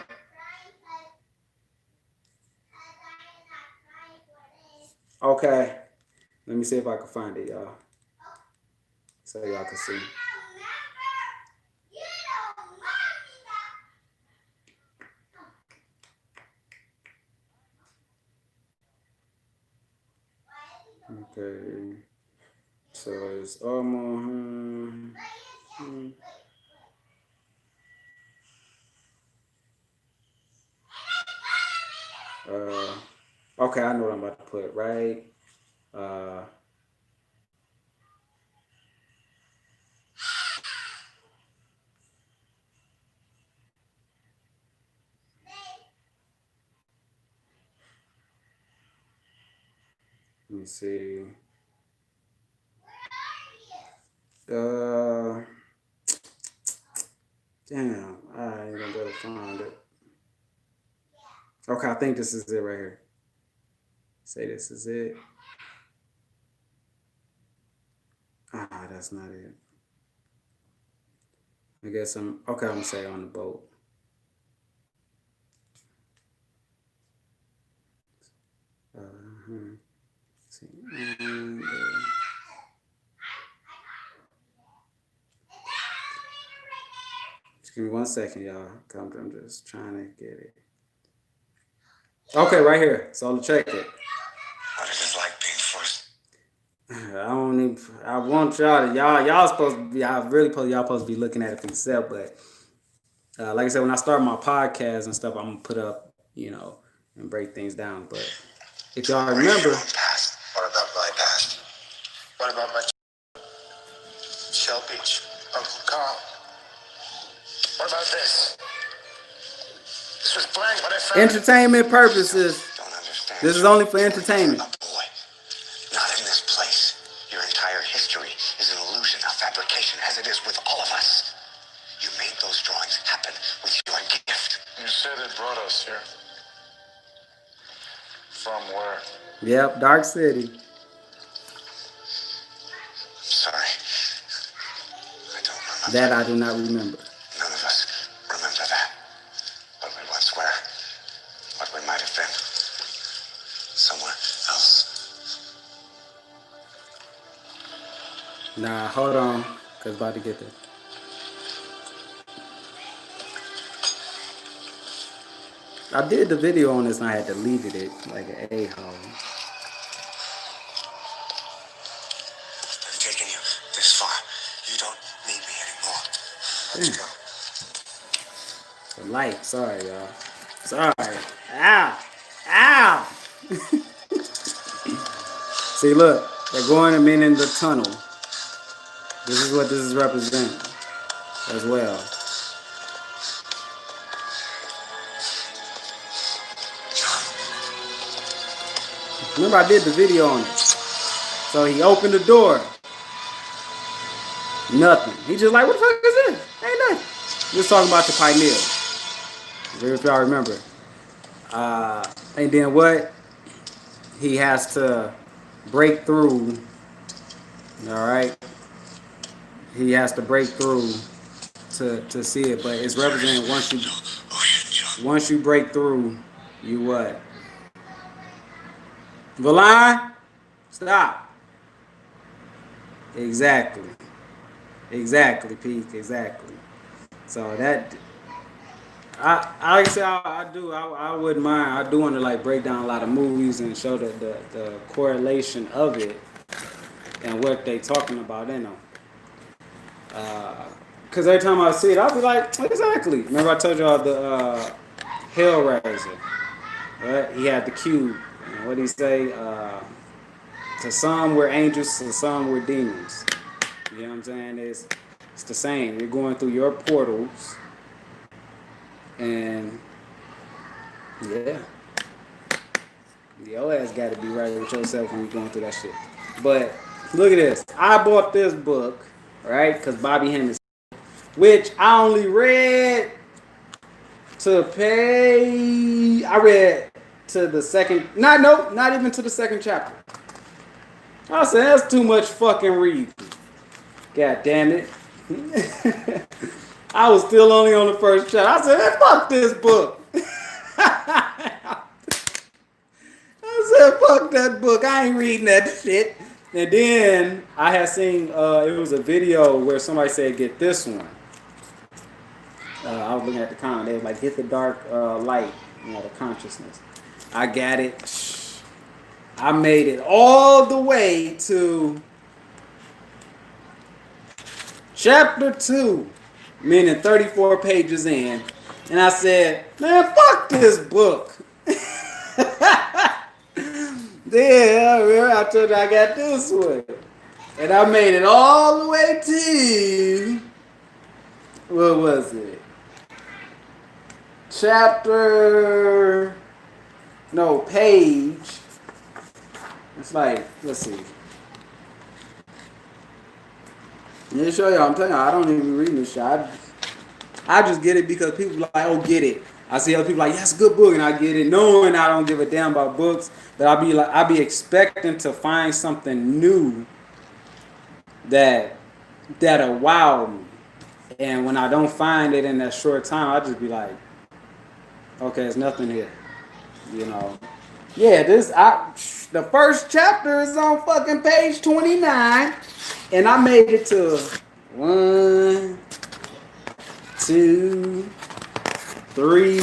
Okay. Let me see if I can find it, y'all. So y'all can see. Okay. So it's almost. Okay, I know what I'm about to put, right? Uh, Let me see. Uh, Damn, I ain't gonna be able to find it. Okay, I think this is it right here. Say this is it. That's not it. I guess I'm okay. I'm gonna say on the boat. Uh-huh. See, just give me 1 second, y'all. I'm just trying to get it. Okay, right here. So check it. What is it like being forced? I don't even. I want y'all supposed to be. Y'all supposed to be looking at it for yourself. But like I said, when I start my podcast and stuff, I'm gonna put up, and break things down. But if y'all remember, past. What about my past? What about my Shell Beach, Uncle Carl? What about this? This was blank, but I found entertainment purposes. Don't understand. This is only for entertainment. A boy. Not in this place. Your entire history is an illusion, a fabrication, as it is with all of us. You made those drawings happen with your gift. You said it brought us here. From where? Yep, Dark City. Sorry. I don't remember. That I do not remember. None of us remember that. What we once were. What we might have been. Somewhere else. Nah, hold on. Cause about to get there. I did the video on this and I had deleted it like an a-hole. I've taken you this far. You don't need me anymore. Let's go. The light, sorry y'all. Sorry. Ow! Ow! See, look, they're going and meaning the tunnel. This is what this is representing as well. Remember, I did the video on it. So he opened the door. Nothing. He just like, what the fuck is this? Ain't nothing. Just talking about the pineal. If y'all remember. And then what? He has to break through. All right. He has to break through to see it, but it's represented once you break through, you what? Valon, stop. Exactly, Pete. Exactly. So that like I said, I wouldn't mind. I do want to like break down a lot of movies and show the correlation of it and what they talking about in them. Because every time I see it, I'll be like, exactly. Remember I told y'all the Hellraiser, right? He had the cube. What did he say? To some we're angels, to some we're demons. You know what I'm saying? It's the same. You're going through your portals, and yeah, your ass got to be right with yourself when you're going through that shit. But look at this. I bought this book, right? Because Bobby Hemmings, which I only read to pay. I read to the second. Not even to the second chapter. I said that's too much fucking reading. God damn it. I was still only on the first chapter. I said, hey, fuck this book. I said, fuck that book. I ain't reading that shit. And then I had seen, it was a video where somebody said, get this one. I was looking at the comment. They was like, get the dark light, the consciousness. I got it. I made it all the way to chapter 2, meaning 34 pages in. And I said, man, fuck this book. Then I told you I got this one. And I made it all the way to, what was it? Chapter, no, page. It's like, let's see. Let me show y'all. I'm telling y'all, I don't even read this shit. I just get it because people like, oh, get it. I see other people like, yeah, it's a good book, and I get it, knowing I don't give a damn about books. But I be expecting to find something new that'll wow me. And when I don't find it in that short time, I just be like, okay, there's nothing here, you know. Yeah, the first chapter is on fucking page 29, and I made it to 1, 2, 3,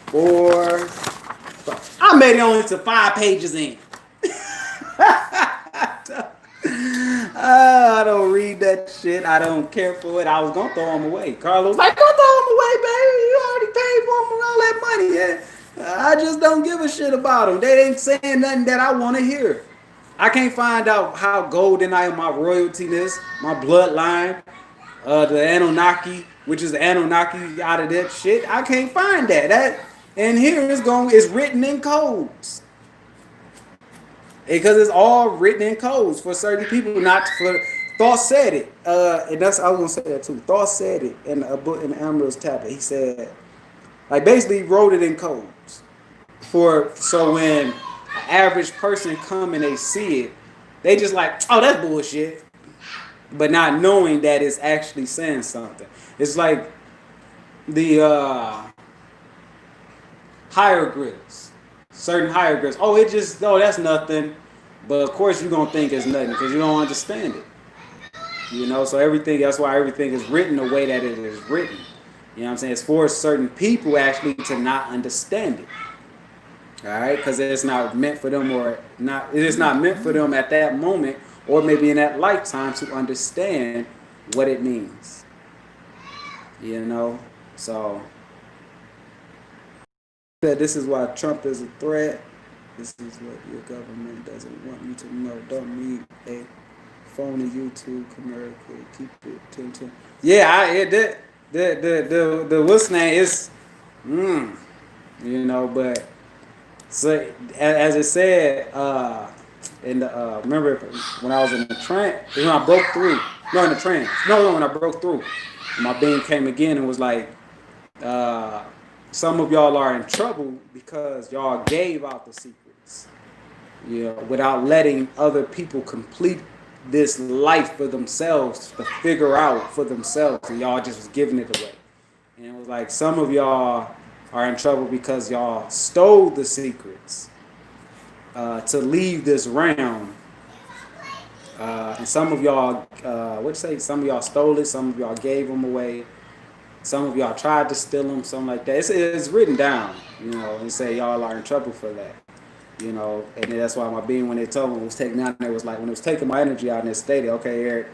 4, 5. I made it only to 5 pages in. I don't read that shit. I don't care for it. I was gonna throw them away. Carlos was like, "Go throw them away, baby. You already paid for them and all that money." Yeah. I just don't give a shit about them. They ain't saying nothing that I want to hear. I can't find out how golden I am, my royaltiness, my bloodline, the Anunnaki, which is the Anunnaki out of that shit. I can't find that. And here it's written in codes. Because it's all written in codes for certain people, not for. Thoth said it, and that's I was gonna say that too. Thoth said it in a book in Ambrose tablet. He said, like, basically wrote it in codes so when an average person come and they see it, they just like, oh, that's bullshit, but not knowing that it's actually saying something. It's like the hieroglyphs. Certain hieroglyphs. Oh, that's nothing. But of course you're gonna think it's nothing because you don't understand it. You know, so that's why everything is written the way that it is written. You know what I'm saying? It's for certain people actually to not understand it. Alright? Because it's not meant for them it is not meant for them at that moment or maybe in that lifetime to understand what it means. You know? So this is why Trump is a threat. This is what your government doesn't want you to know. Don't need a phony YouTube commercial. Keep it 10. Yeah, the what's name is, you know, but so as it said in the remember when I was in the trance, when I broke through, no, in the trance, no, when I broke through, my being came again and was like, some of y'all are in trouble because y'all gave out the secrets, you know, without letting other people complete this life for themselves to figure out for themselves, and y'all just was giving it away. And it was like some of y'all are in trouble because y'all stole the secrets to leave this realm. And some of y'all, some of y'all stole it, some of y'all gave them away. Some of y'all tried to steal them, something like that. It's written down, you know, and say y'all are in trouble for that, you know. And that's why my being, when they told me it was taking out, it was like, when it was taking my energy out and it stated, okay, Eric,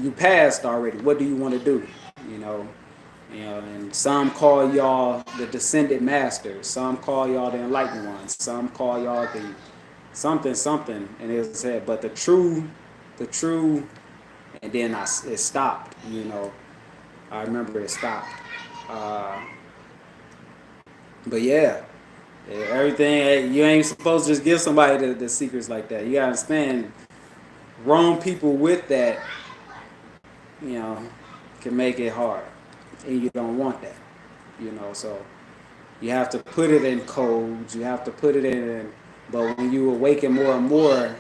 you passed already. What do you want to do? You know, and some call y'all the descended masters. Some call y'all the enlightened ones. Some call y'all the something. And it said, but the true, and then it stopped, you know. I remember it stopped. But yeah, everything, you ain't supposed to just give somebody the secrets like that. You gotta understand, wrong people with that, you know, can make it hard. And you don't want that, you know. So you have to put it in codes. You have to put it in. But when you awaken more and more,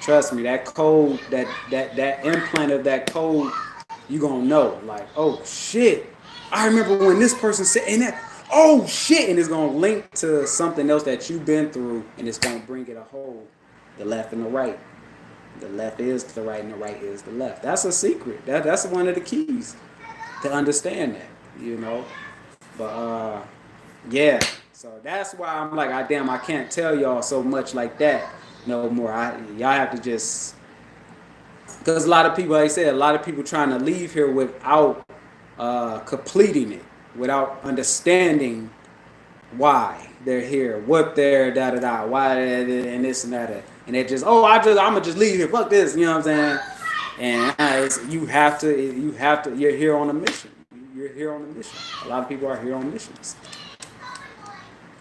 trust me, that code, that implant of that code, you gonna know, like, oh shit, I remember when this person said, and that, oh shit, and it's gonna link to something else that you've been through, and it's gonna bring it a whole, the left and the right. The left is the right and the right is the left. That's a secret. That's one of the keys to understand that, you know. But yeah, So that's why I'm like, I damn, I can't tell y'all so much like that no more. Y'all have to just, because a lot of people, like I said, a lot of people trying to leave here without completing it, without understanding why they're here, what they're da da da, why and this and that, and they just, oh, I'm gonna just leave here, fuck this, you know what I'm saying? And you're here on a mission. You're here on a mission. A lot of people are here on missions.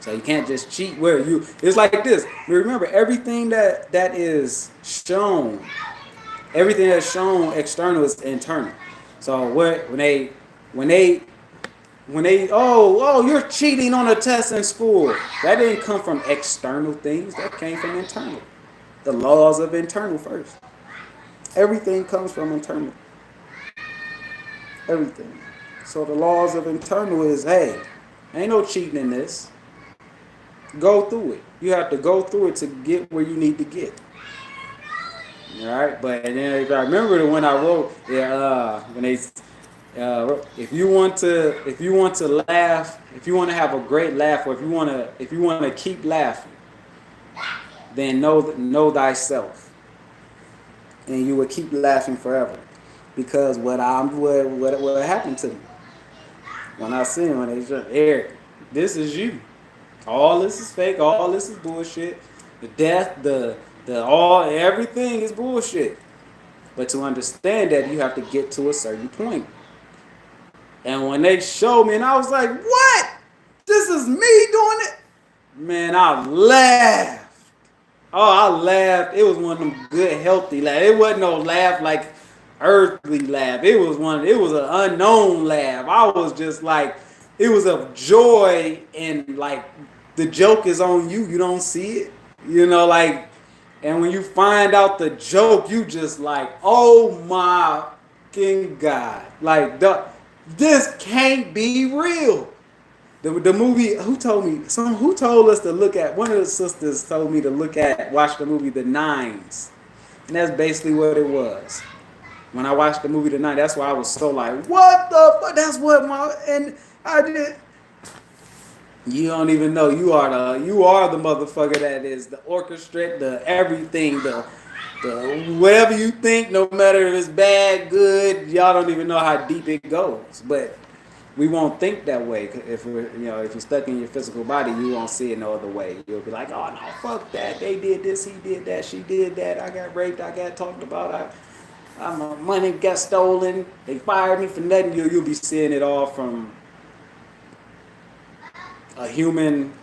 So you can't just cheat where you. It's like this. Remember, everything that is shown, everything that's shown external is internal. So when they oh you're cheating on a test in school, that didn't come from external things. That came from internal. The laws of internal first. Everything comes from internal. Everything. So the laws of internal is, hey, ain't no cheating in this. Go through it. You have to go through it to get where you need to get. All right, but and then if I remember when I wrote, when they, if you want to laugh, if you want to have a great laugh, or if you want to keep laughing, then know thyself, and you will keep laughing forever, because what happened to me when I seen when they just Eric, this is you. All this is fake. All this is bullshit. The death, the all, everything is bullshit. But to understand that, you have to get to a certain point. And when they showed me, and I was like, "What? This is me doing it?" Man, I laughed. Oh, I laughed. It was one of them good, healthy laughs. It wasn't no laugh like earthly laugh. It was an unknown laugh. I was just like, it was of joy, and like the joke is on you. You don't see it. You know, like, and when you find out the joke, you just like, oh my fucking God. Like, this can't be real. The movie, who told us to look at, one of the sisters told me to watch the movie The Nines. And that's basically what it was. When I watched the movie The Nines, that's why I was so like, what the fuck? That's what and I did. You don't even know. You are the motherfucker that is the orchestrate, the everything, the whatever you think, no matter if it's bad, good, y'all don't even know how deep it goes. But we won't think that way. If if you're stuck in your physical body, you won't see it no other way. You'll be like, oh no, fuck that. They did this, he did that, she did that. I got raped, I got talked about, my money got stolen. They fired me for nothing. You'll be seeing it all from a human,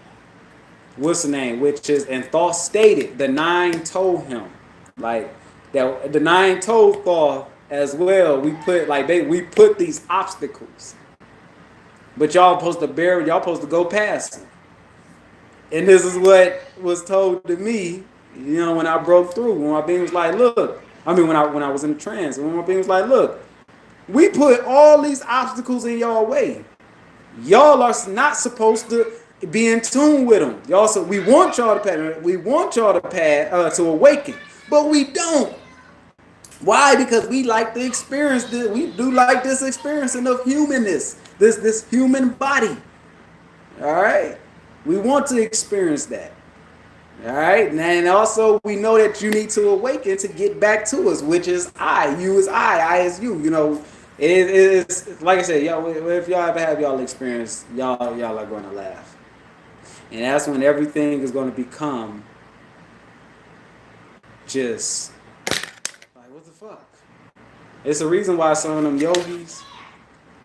what's the name? Which is, and Thor stated, the Nine told him, like that. The Nine told Thor as well. We put these obstacles. But y'all supposed to go past it. And this is what was told to me, when I broke through. When my being was like, look, when I was in the trance, and when my being was like, look, we put all these obstacles in y'all way. Y'all are not supposed to be in tune with them. We want y'all to awaken, but we don't. Why? Because we like to experience this. We do like this experiencing of humanness. This human body. All right? We want to experience that. All right? And also we know that you need to awaken to get back to us, which is I. You is I is you. It's like I said, y'all, if y'all ever have y'all experience, y'all are going to laugh. And that's when everything is going to become just like, what the fuck? It's a reason why some of them yogis,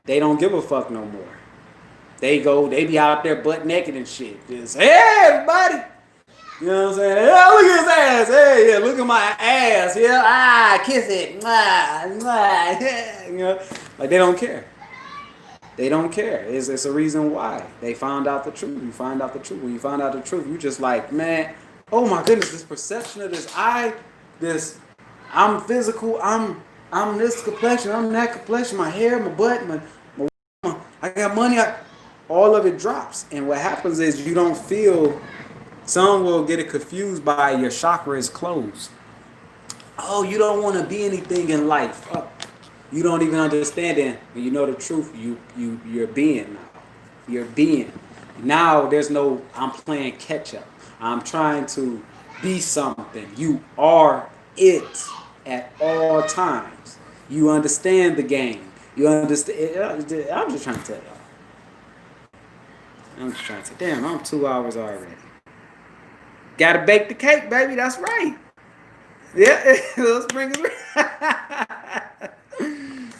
they don't give a fuck no more. They be out there butt naked and shit. Just, hey, everybody. You know what I'm saying? Yeah, look at his ass. Hey, yeah, look at my ass. Yeah, kiss it. Yeah. Like they don't care. They don't care. It's a reason why. They found out the truth. You find out the truth. When you find out the truth, you just like, man, oh my goodness, this perception of I'm physical, I'm this complexion, I'm that complexion, my hair, my butt, I got money, all of it drops. And what happens is you don't feel, some will get it confused by your chakra is closed. Oh, you don't want to be anything in life. Oh, you don't even understand it. When you know the truth, you're being now. You're being. Now there's no I'm playing catch up. I'm trying to be something. You are it at all times. You understand the game. You understand. I'm just trying to tell y'all. I'm just trying to. Damn, I'm 2 hours already. Gotta bake the cake, baby. That's right. Yeah, let's bring it.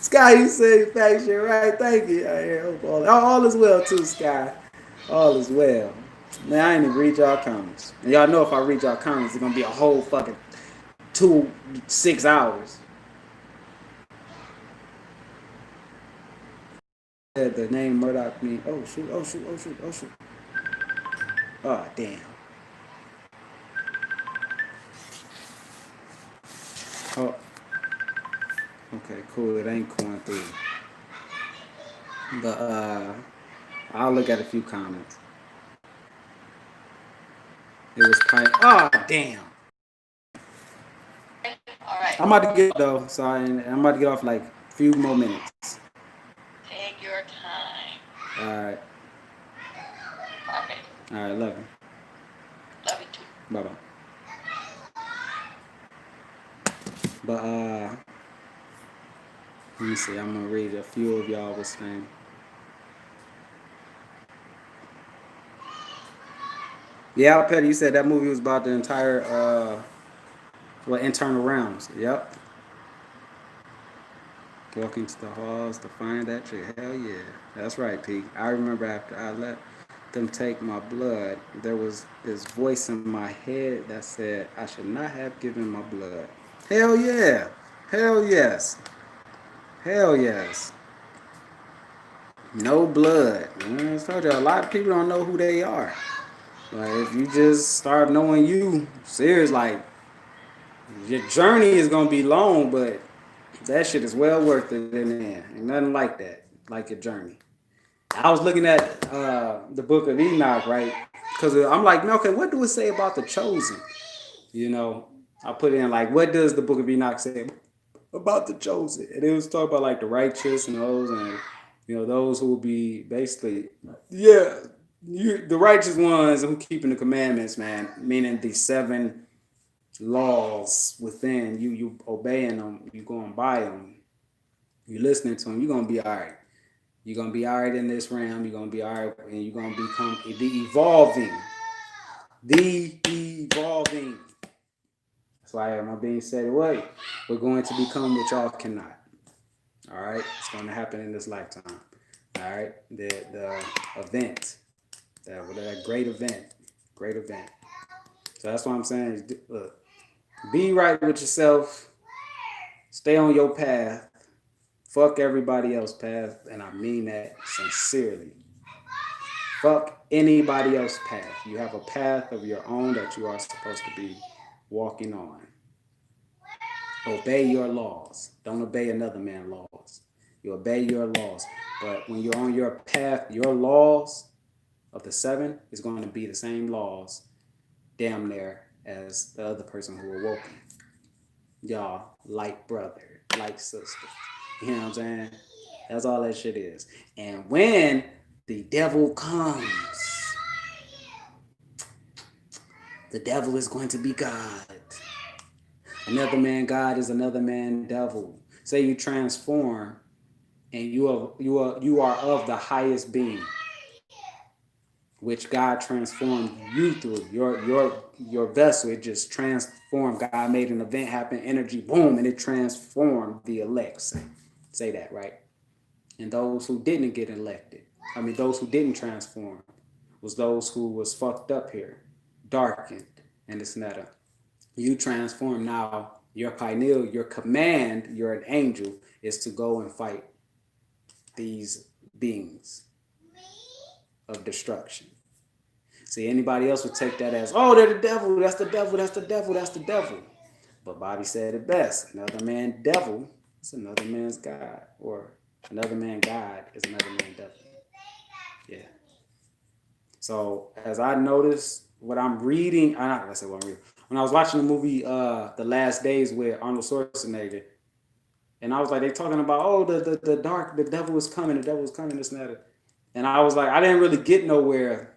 Sky, you said fact shit right. Thank you. I hope all is well too, Sky. All is well. Man, I ain't even read y'all comments. And y'all know if I read y'all comments, it's gonna be a whole fucking 6 hours. The name Murdoch mean. Oh shoot! Oh shoot! Oh shoot! Oh shoot! Oh damn! Oh, okay, cool. It ain't going through. But I'll look at a few comments. It was pipe. Oh damn! All right. I'm about to get though. So I'm about to get off like a few more minutes. Take your time. All right. Okay. All right. Love you. Love you too. Bye bye. But let me see. I'm gonna read a few of y'all was name. Yeah, Petty, you said that movie was about the entire internal realms. Yep. Walking to the halls to find that chick. Hell yeah. That's right, Pete. I remember after I let them take my blood, there was this voice in my head that said I should not have given my blood. Hell yeah. Hell yes. Hell yes. No blood. I told you, a lot of people don't know who they are. Like if you just start knowing you, serious, like your journey is gonna be long, but that shit is well worth it in the end. Ain't nothing like that, like your journey. I was looking at the book of Enoch, right? Because I'm like, okay, what do it say about the chosen? You know, I put in like, what does the book of Enoch say about the chosen? And it was talking about like the righteous and those who will be basically, yeah, the righteous ones who keeping the commandments, man. Meaning the 7 laws within you. You obeying them. You going by them. You listening to them. You're gonna be all right. You're gonna be all right in this realm. You're gonna be all right, and you're gonna become the evolving. The evolving. That's why my being said away. We're going to become what y'all cannot. All right, it's going to happen in this lifetime. All right, the event, that great event. So that's what I'm saying. Is, look, be right with yourself. Stay on your path. Fuck everybody else's path, and I mean that sincerely. Fuck anybody else's path. You have a path of your own that you are supposed to be walking on. Obey your laws. Don't obey another man's laws. You obey your laws. But when you're on your path, your laws of the 7 is going to be the same laws, damn near, as the other person who awoke you. Y'all, like brother, like sister. You know what I'm saying? That's all that shit is. And when the devil comes, the devil is going to be God. Another man God is another man devil. Say you transform and you are of the highest being, which God transformed you through. Your vessel, it just transformed. God made an event happen, energy, boom, and it transformed the elect. Say that, right? And those who didn't get elected, those who didn't transform, was those who was fucked up here, darkened, and this and that. You transform now. Your pineal, your command, you're an angel, is to go and fight these beings of destruction. See, anybody else would take that as, oh, they're the devil, that's the devil, that's the devil, that's the devil. But Bobby said it best. Another man devil is another man's God. Or another man God is another man devil. Yeah. So as I noticed what I'm reading, I'm not gonna say what I'm reading. When I was watching the movie The Last Days with Arnold Schwarzenegger, and I was like, they talking about, oh, the devil is coming, this and that. And I was like, I didn't really get nowhere.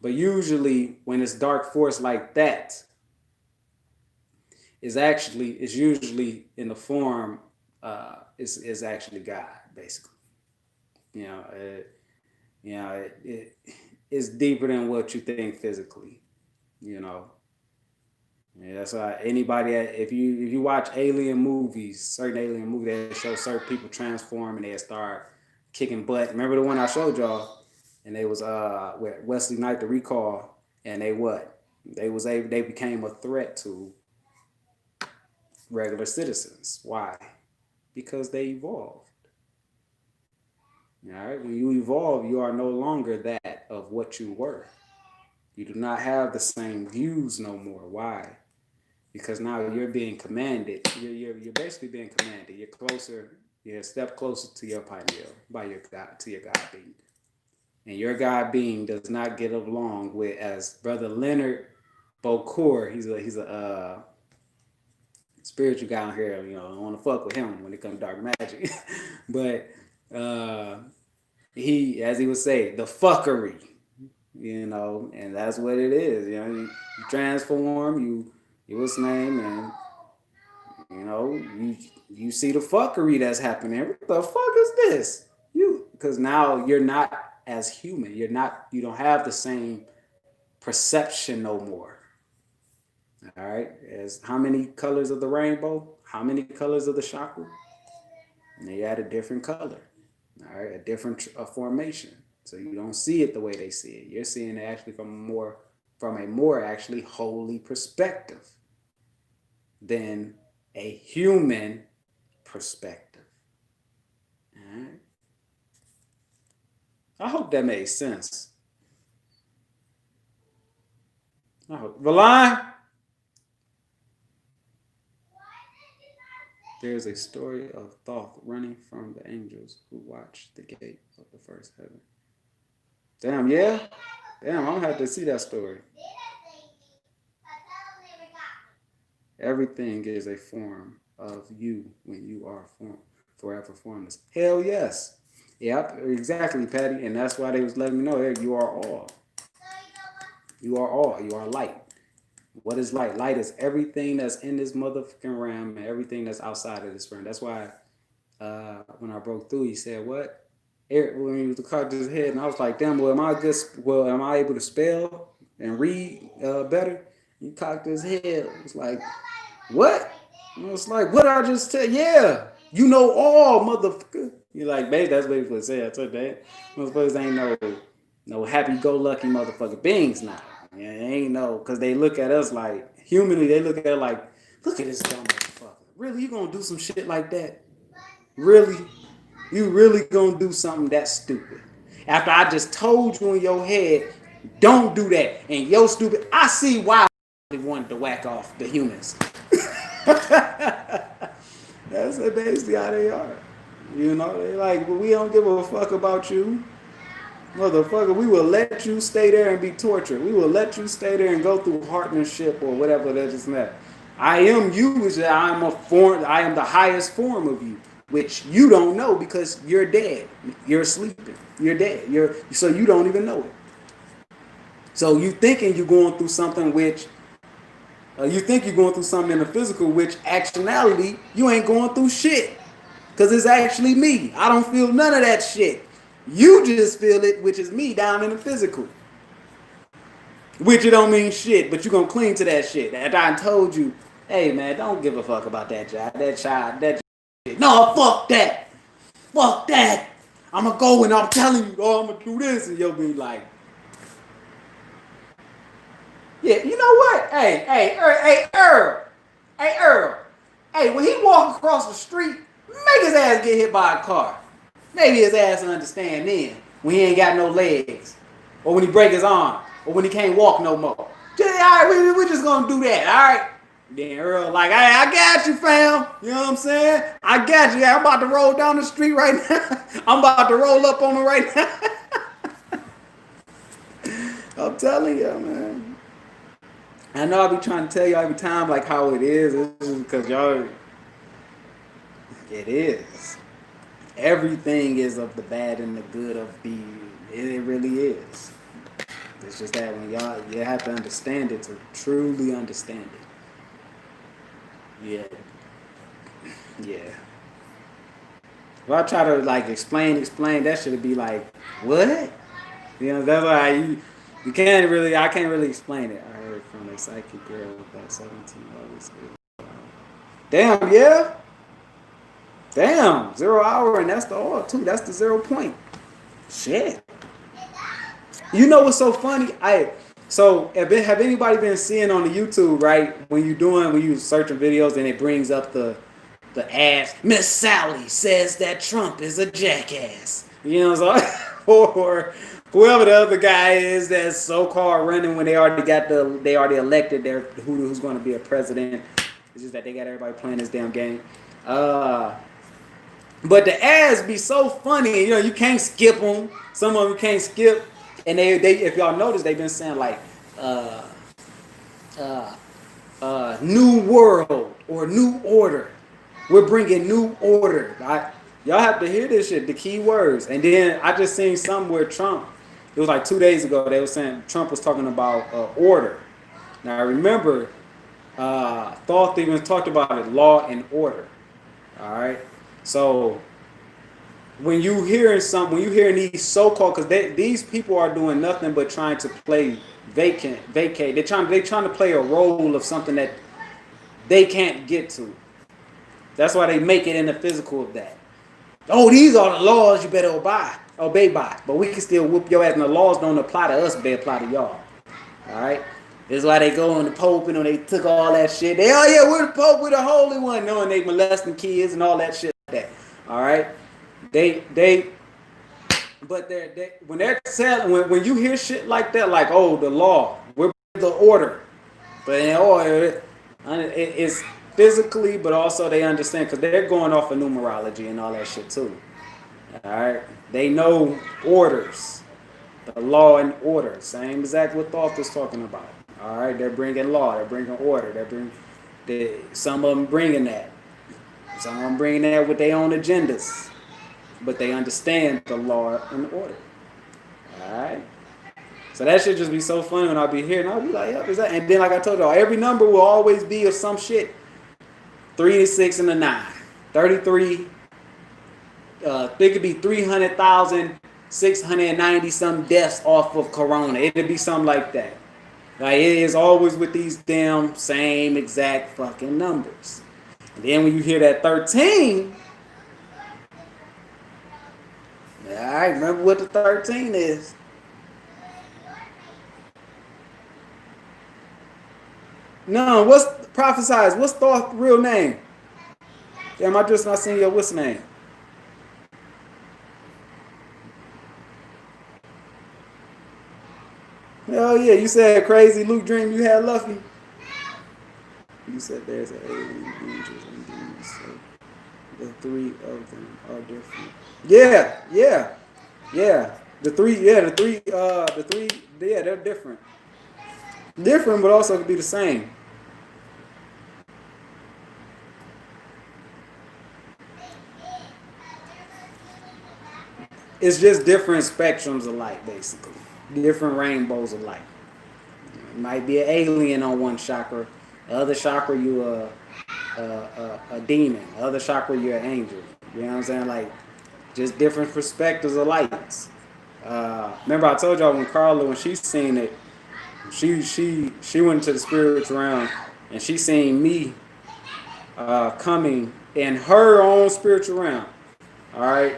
But usually when it's dark force like that, it's usually in the form is actually God, basically. You know, it's deeper than what you think physically. You know, yeah, that's why anybody if you watch alien movies, certain alien movies that show certain people transform and they start kicking butt. Remember the one I showed y'all, and they was with Wesley Knight, the Recall, and they became a threat to regular citizens. Why? Because they evolved. All right. When you evolve, you are no longer that of what you were. You do not have the same views no more. Why? Because now you're being commanded. You're basically being commanded. You're closer. You're a step closer to your pineal by your God, to your God being. And your God being does not get along with, as Brother Leonard Bocour. He's a spiritual guy out here. You know, I don't want to fuck with him when it comes to dark magic, but he, as he would say, the fuckery. You know, and that's what it is. You know, you transform, you what's name, and you know, you see the fuckery that's happening. What the fuck is this? Because now you're not as human. You don't have the same perception no more. All right. As how many colors of the rainbow? How many colors of the chakra? And they add a different color. All right, a different formation. So you don't see it the way they see it. You're seeing it actually from a more actually holy perspective than a human perspective. All right. I hope that made sense. I hope. Valon, there's a story of Thoth running from the angels who watched the gate of the first heaven. Damn, yeah? Damn, I'm gonna have to see that story. Everything is a form of you when you are forever formless. Hell yes. Yep, exactly, Patty. And that's why they was letting me know, hey, you are all. You are all. You are light. What is light? Light is everything that's in this motherfucking realm and everything that's outside of this realm. That's why when I broke through, he said, what? Eric, when he was cocked his head, and I was like, damn, well, am I able to spell and read better? He cocked his head. It was like, what? And I was like, what I just tell? Yeah, you know all, motherfucker. You're like, babe, that's basically what I said. I told that. Motherfuckers ain't no happy-go-lucky motherfucker beings now. Yeah, ain't no, because they look at us like, humanly, they look at it like, look at this dumb motherfucker. Really, you gonna do some shit like that? Really? You really gonna do something that stupid? After I just told you in your head, don't do that. And yo stupid, I see why they wanted to whack off the humans. That's basically how they are. You know, they like, well, we don't give a fuck about you. Motherfucker, we will let you stay there and be tortured. We will let you stay there and go through partnership or whatever that is that. I am you, is that I am the highest form of you, which you don't know because you're dead. You're sleeping. You're dead. So you don't even know it. So you thinking you're going through something which you think you're going through something in the physical, which actuality you ain't going through shit. Because it's actually me. I don't feel none of that shit. You just feel it, which is me down in the physical. Which it don't mean shit, but you gonna cling to that shit. After I told you, hey man, don't give a fuck about that child, that shit. No, fuck that. Fuck that. I'ma go and I'm telling you, oh, I'ma do this. And you'll be like, yeah, you know what? Hey, Earl. Hey, when he walk across the street, make his ass get hit by a car. Maybe his ass will understand then when he ain't got no legs, or when he break his arm, or when he can't walk no more. Just, all right, we're just gonna do that, all right? Then Earl like, hey, I got you, fam. You know what I'm saying? I got you. I'm about to roll down the street right now. I'm about to roll up on him right now. I'm telling you, man. I know I be trying to tell you every time like how it is. It's just because y'all, it is. everything is of the bad and the good of the. It really is. It's just that when you have to understand it to truly understand it. Yeah, yeah. If I try to like explain, that should be like, what? You know, that's why you can't really, I can't really explain it. I heard from a psychic girl about 17 always. Damn, yeah. Damn, 0 hour, and that's the all too. That's the 0 point. Shit. You know what's so funny? Have anybody been seeing on the YouTube, right? When you searching videos and it brings up the ads, Miss Sally says that Trump is a jackass. You know what I'm saying? Or whoever the other guy is that's so-called running when they already elected who's going to be a president. It's just that they got everybody playing this damn game. But the ads be so funny, you know, you can't skip them. Some of them you can't skip. And they if y'all notice, they've been saying like new world or new order. We're bringing new order. Y'all have to hear this shit, the key words. And then I just seen somewhere Trump, it was like 2 days ago, they were saying Trump was talking about order. Now I remember Thoth even talked about it, law and order. All right. So when you hearing these so-called, because these people are doing nothing but trying to play vacate. They're trying to play a role of something that they can't get to. That's why they make it in the physical of that. Oh, these are the laws you better obey by. But we can still whoop your ass, and the laws don't apply to us, but they apply to y'all. All right. This is why they go on the Pope and they took all that shit. We're the Pope, we're the Holy One, knowing they molesting kids and all that shit like that. All right. When you hear shit like that, like, oh, the law, we're the order, but it's physically, but also they understand because they're going off of numerology and all that shit too. All right, they know orders, the law and order, same exact what Thoth was talking about. All right, they're bringing law, they're bringing order, some of them bringing that, some of them bringing that with their own agendas. But they understand the law and order. All right. So that should just be so funny when I'll be here and I'll be like, yep, is that? And then like I told y'all, every number will always be of some shit. 3 and 6 and a 9. 33. It could be 300,690 some deaths off of corona. It'll be something like that. Like it is always with these damn same exact fucking numbers. And then when you hear that 13. I remember what the 13 is. No, what's prophesized? What's Thoth's real name? Damn, I just not seeing your what's name? Oh yeah, you said crazy Luke dream you had Luffy. You said there's an alien angels and demons, so the 3 of them are different. Yeah. The three, they're different. Different, but also could be the same. It's just different spectrums of light, basically. Different rainbows of light. It might be an alien on one chakra. The other chakra, you a demon. The other chakra, you're an angel. You know what I'm saying? Like, just different perspectives of lights. Remember I told y'all when Carla, when she seen it, she went into the spiritual realm and she seen me coming in her own spiritual realm. All right,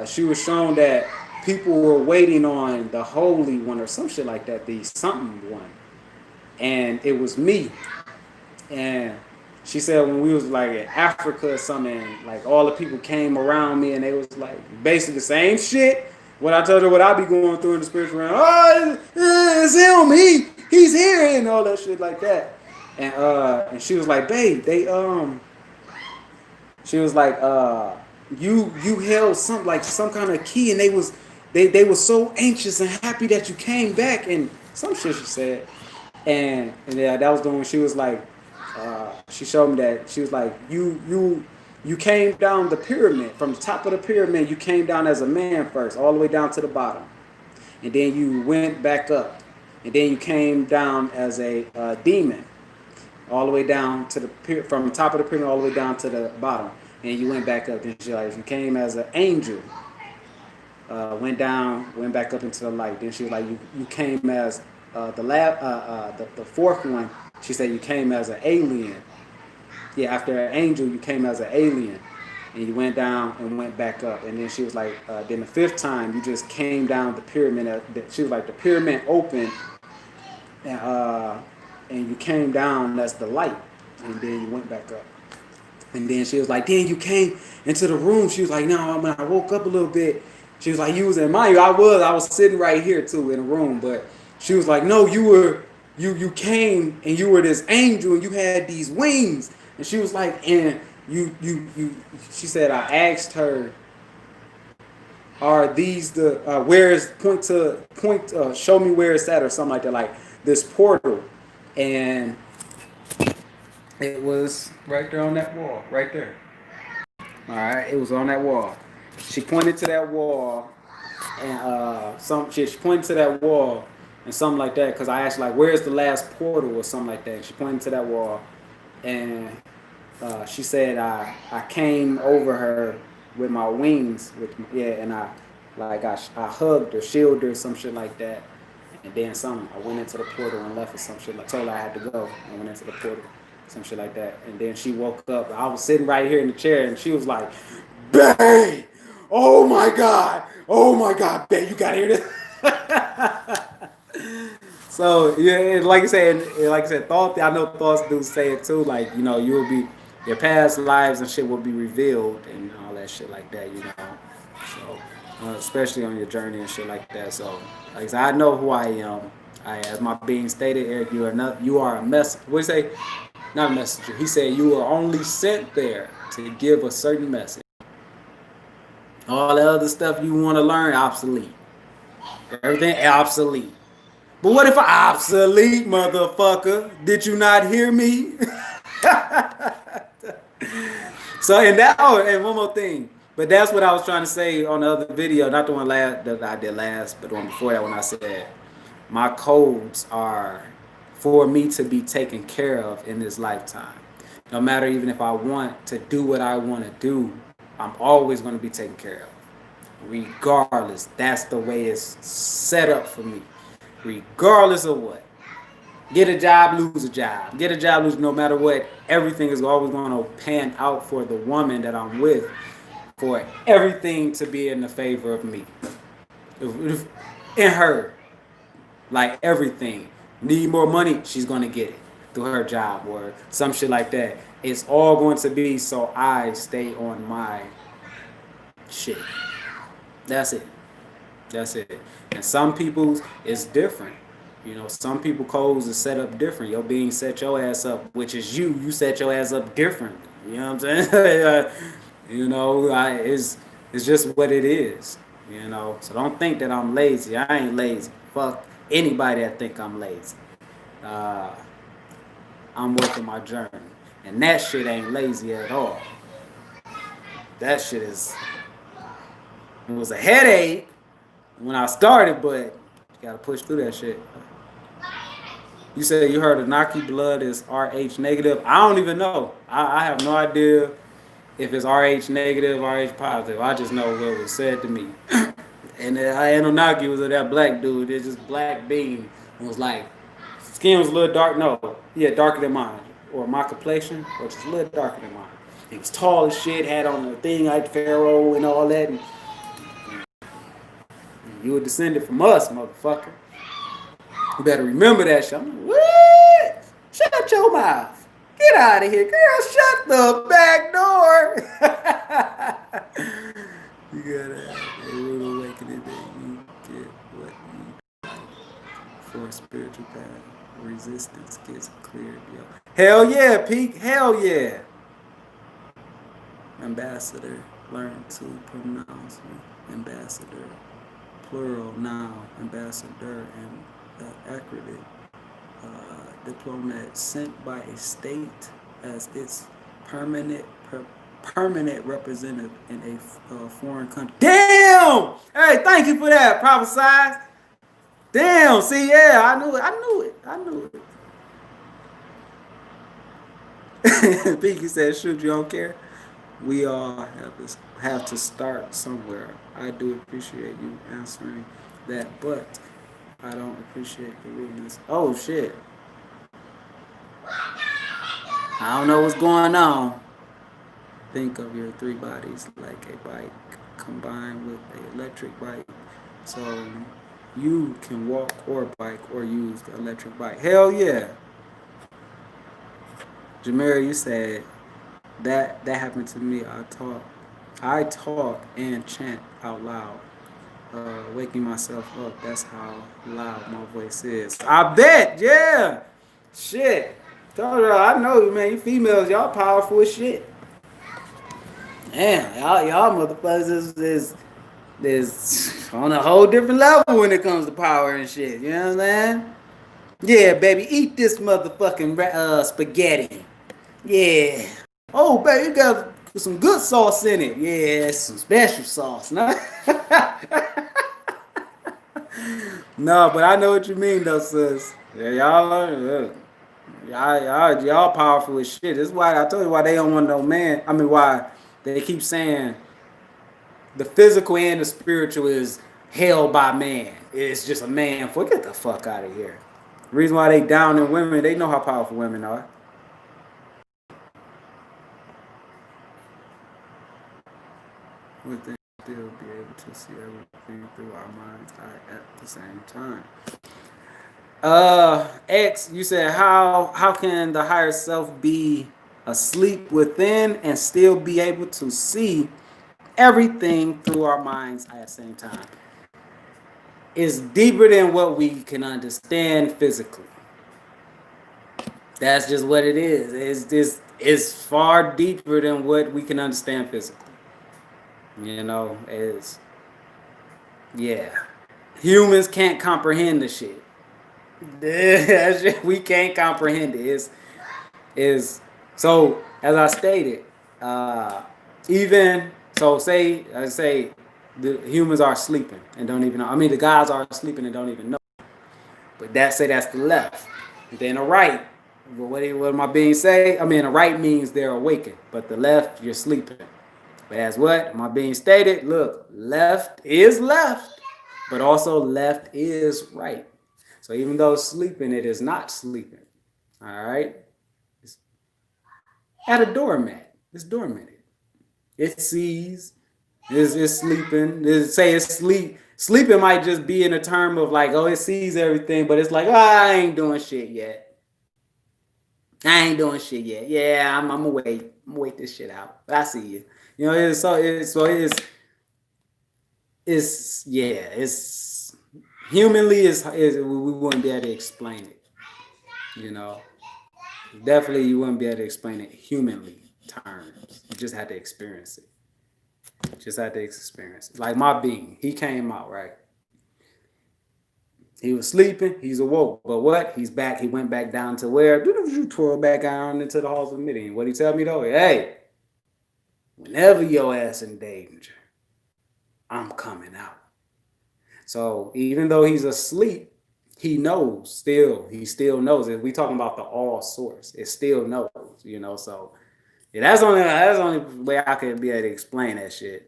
she was shown that people were waiting on the Holy One or some shit like that, the something one, and it was me. And she said when we was like in Africa or something, like all the people came around me and they was like basically the same shit. What I told her, what I be going through in the spiritual realm. Oh, it's him. He's here and all that shit like that. And she was like, babe, she was like, you held some kind of key, and they was so anxious and happy that you came back, and some shit she said. And yeah, that was the one she was like, she showed me that she was like, you you came down the pyramid. From the top of the pyramid, you came down as a man first, all the way down to the bottom. And then you went back up. And then you came down as a demon, all the way down to the from the top of the pyramid all the way down to the bottom. And you went back up. Then she like, you came as an angel, went down, went back up into the light. Then she was like, you came as the fourth one. She said you came as an alien. Yeah, after an angel, you came as an alien, and you went down and went back up. And then she was like, then the fifth time, you just came down the pyramid. She was like, the pyramid opened, and you came down as the light, and then you went back up. And then she was like, then you came into the room. She was like, no, when I woke up a little bit, she was like, you was in mind you, I was sitting right here too in the room, but she was like, no, you came and you were this angel and you had these wings. And she was like, and she said, I asked her, are these the, where's, show me where it's at or something like that, like this portal. And it was right there on that wall, right there. All right, it was on that wall. She pointed to that wall, and she pointed to that wall and something like that. Cause I asked like, "Where's the last portal?" or something like that. She pointed to that wall, and she said, "I came over her with my wings, and I hugged her, shielded her, some shit like that, and then I went into the portal and left or some shit. Like told her I had to go. I went into the portal." Some shit like that. And then she woke up. I was sitting right here in the chair, and she was like, "Babe, oh my God, babe, you gotta hear this." So yeah, like I said, I know thoughts do say it too. Like your past lives and shit will be revealed and all that shit like that. So especially on your journey and shit like that. So like I said, I know who I am. As my being stated, Eric, you are a messenger. What do you say? Not a messenger. He said you were only sent there to give a certain message. All the other stuff you want to learn, obsolete. Everything obsolete. But what if I obsolete, motherfucker? Did you not hear me? So and one more thing. But that's what I was trying to say on the other video, not the one that I did last, but the one before that when I said my codes are for me to be taken care of in this lifetime. No matter even if I want to do what I want to do, I'm always going to be taken care of. Regardless, that's the way it's set up for me. Regardless of what. Get a job, lose a job. Get a job, lose, no matter what. Everything is always going to pan out for the woman that I'm with, for everything to be in the favor of me. In her. Like everything. Need more money, she's going to get it through her job or some shit like that. It's all going to be so I stay on my shit. That's it. And some people's is different. Some people codes is set up different. Your being set your ass up, which is you set your ass up different. You know what I'm saying? It's just what it is. So don't think that I'm lazy. I ain't lazy. Fuck anybody that think I'm lazy. I'm working my journey. And that shit ain't lazy at all. That shit it was a headache when I started, but you gotta push through that shit. You said you heard Anunnaki blood is RH negative. I don't even know. I have no idea if it's RH negative, RH positive. I just know what was said to me. And Anunnaki was that black dude. It's just black being. It was like, skin was a little dark. No, yeah, darker than mine. Or my complexion, or just a little darker than mine. He was tall as shit, had on the thing like Pharaoh and all that. And you were descended from us, motherfucker. You better remember that shit. I'm like, what? Shut your mouth. Get out of here. Girl, shut the back door. You gotta have a little awakening that you get what you for a spiritual path. Resistance gets cleared, yo. Hell yeah, Pete. Hell yeah. Ambassador. Learn to pronounce me. Ambassador. Plural noun. Ambassador and accredited diplomat sent by a state as its permanent permanent representative in a foreign country. Damn! Hey, thank you for that, Prophesize. Damn, see, yeah, I knew it. Pinky said, shoot, you don't care. We all have to start somewhere. I do appreciate you answering that, but I don't appreciate the rudeness. Oh, shit. I don't know what's going on. Think of your three bodies like a bike combined with an electric bike. So you can walk or bike or use the electric bike. Hell yeah. Jamira, you said that happened to me. I talk and chant out loud. Waking myself up. That's how loud my voice is. I bet, yeah. Shit. Told her, I know, man. You females, y'all powerful as shit. Damn, y'all motherfuckers is on a whole different level when it comes to power and shit. You know what I'm saying? Yeah, baby, eat this motherfucking spaghetti. Yeah. Oh, baby, you got some good sauce in it. Yeah, some special sauce. No, no, but I know what you mean, though, sis. Yeah, y'all powerful as shit. This is why I told you why they don't want no man. I mean, why they keep saying the physical and the spiritual is held by man. It's just a man. Get the fuck out of here. The reason why they down in women, they know how powerful women are. Would they still be able to see everything through our mind's eye at the same time? X, you said how can the higher self be asleep within and still be able to see everything through our minds at the same time? It's deeper than what we can understand physically. That's just what it is. It's far deeper than what we can understand physically. You know, yeah. Humans can't comprehend the shit. We can't comprehend it. So as I stated, even so, say the humans are sleeping and don't even know. I mean, the guys are sleeping and don't even know. But that's the left. Then the right. What am I being say? I mean, the right means they're awakened, but the left, you're sleeping. But as what am I being stated? Look, left is left, but also left is right. So even though sleeping, it is not sleeping. All right? It's at a doormat. It's dormanted. It sees. It's sleeping. Say it's sleep. Sleeping might just be in a term of like, oh, it sees everything, but it's like, oh, I ain't doing shit yet. Yeah, I'm gonna wait. I'm gonna wait this shit out. I see you. You know, it's humanly is we wouldn't be able to explain it. You know, definitely you wouldn't be able to explain it humanly terms. You just had to experience it. Like my being, he came out right. He was sleeping, he's awoke. But what? He's back. He went back down to where? Twirl back down into the halls of Midian. What he tell me though? Hey, whenever your ass in danger, I'm coming out. So even though he's asleep, he knows still. He still knows. If we talking about the all source, it still knows. You know. So yeah, that's the only way I could be able to explain that shit.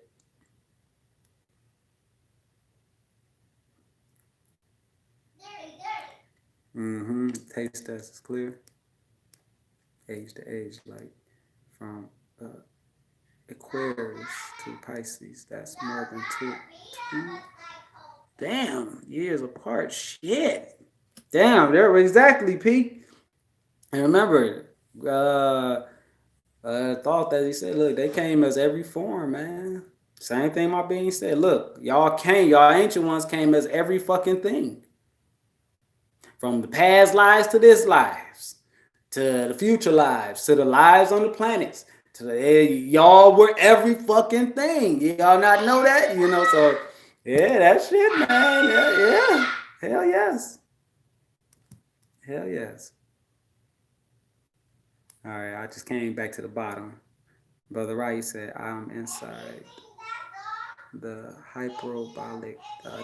Taste test is clear. Age to age, like from Aquarius to Pisces. That's more than two. Damn, years apart. Shit. Damn, they're exactly, Pete. And remember, thought that he said, look, they came as every form, man. Same thing my being said. Look, y'all ancient ones came as every fucking thing. From the past lives to this lives, to the future lives, to the lives on the planets, y'all were every fucking thing. Y'all not know that? You know, so yeah, that shit, man. Yeah. Hell yes. Hell yes. All right, I just came back to the bottom. Brother Wright said, I'm inside the hyperbolic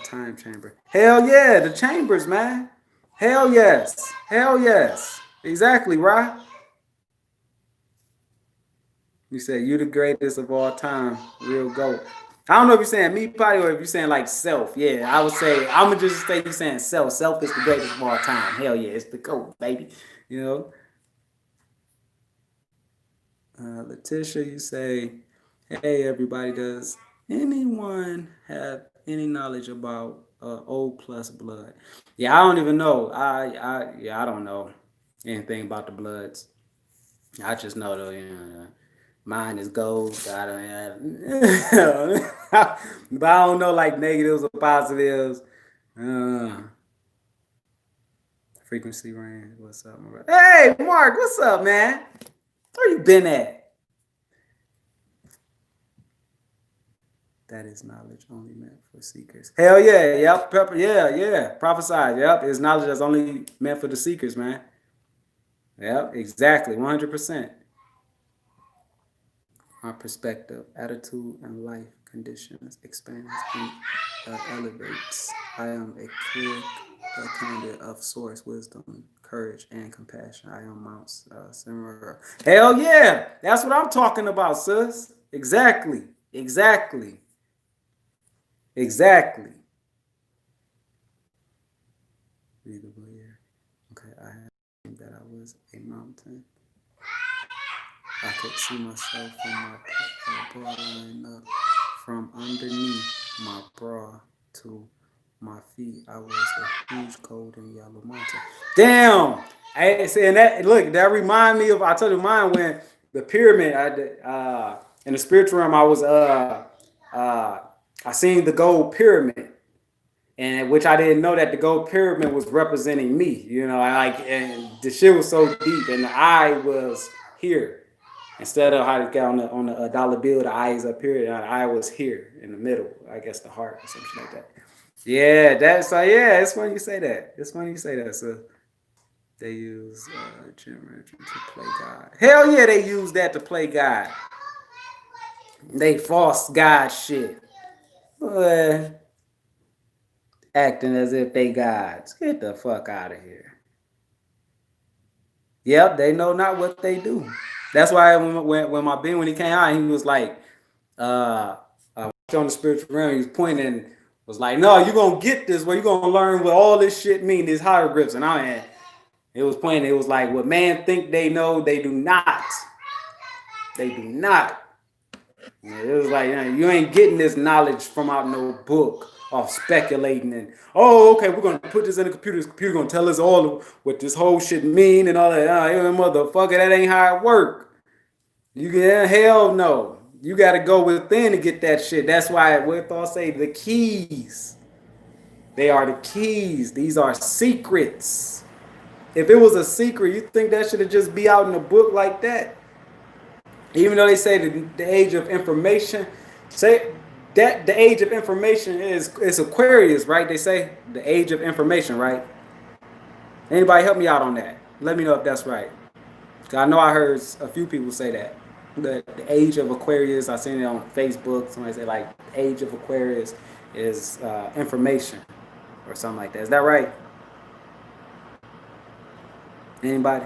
time chamber. Hell yeah, the chambers, man. Hell yes. Hell yes. Exactly, right? You said you the greatest of all time, real GOAT. I don't know if you're saying me, probably, or if you're saying like self. Yeah, I would say I'm gonna just say you saying self. Self is the greatest of all time. Hell yeah, it's the GOAT, baby. You know. Letitia, you say, hey everybody, does anyone have any knowledge about O plus blood? Yeah, I don't even know. I don't know anything about the bloods. I just know though, mine is gold. So I don't have, but I don't know like negatives or positives. Uh, frequency range. What's up, my brother? Hey, Mark. What's up, man? Where you been at? That is knowledge only meant for seekers. Hell yeah, yep, Pepper, yeah. Prophesied, yep. It's knowledge that's only meant for the seekers, man. Yep, exactly, 100%. Our perspective, attitude, and life conditions expands and elevates. I am a clear candidate of source, wisdom, courage, and compassion. I am Mount Simmer. Hell yeah, that's what I'm talking about, sis. Exactly. Readable here. Okay, I had that I was a mountain. I could see myself from my bra line up from underneath my bra to my feet. I was a huge golden yellow mountain. Damn! I saying that. Look, that remind me of. I told you mine when the pyramid. In the spiritual realm, I was I seen the gold pyramid, and which I didn't know that the gold pyramid was representing me. And the shit was so deep, and the eye was here. Instead of how it got on the dollar bill, the eye is up here, the eye was here in the middle. I guess the heart or something like that. Yeah, it's funny you say that. It's funny you say that. So they use geometry to play God. Hell yeah, they use that to play God. They false God shit. Boy, acting as if they gods. Get the fuck out of here. Yep, they know not what they do. That's why when my Ben, when he came out, he was like, on the spiritual realm, he was pointing, was like, no, you're going to get this, where you're going to learn what all this shit mean, these hieroglyphs. And it was pointing, it was like, what man think they know, they do not. They do not. It was like, you ain't getting this knowledge from out no book or speculating and, okay, we're going to put this in the computer. This computer going to tell us all what this whole shit mean and all that. Motherfucker, that ain't how it work. Hell no. You got to go within to get that shit. That's why what I say, the keys. They are the keys. These are secrets. If it was a secret, you think that should have just be out in a book like that? Even though they say the age of information, say that the age of information is Aquarius, right? They say the age of information, right? Anybody help me out on that? Let me know if that's right. I know I heard a few people say that. The age of Aquarius, I seen it on Facebook. Somebody say like the age of Aquarius is information or something like that. Is that right? Anybody?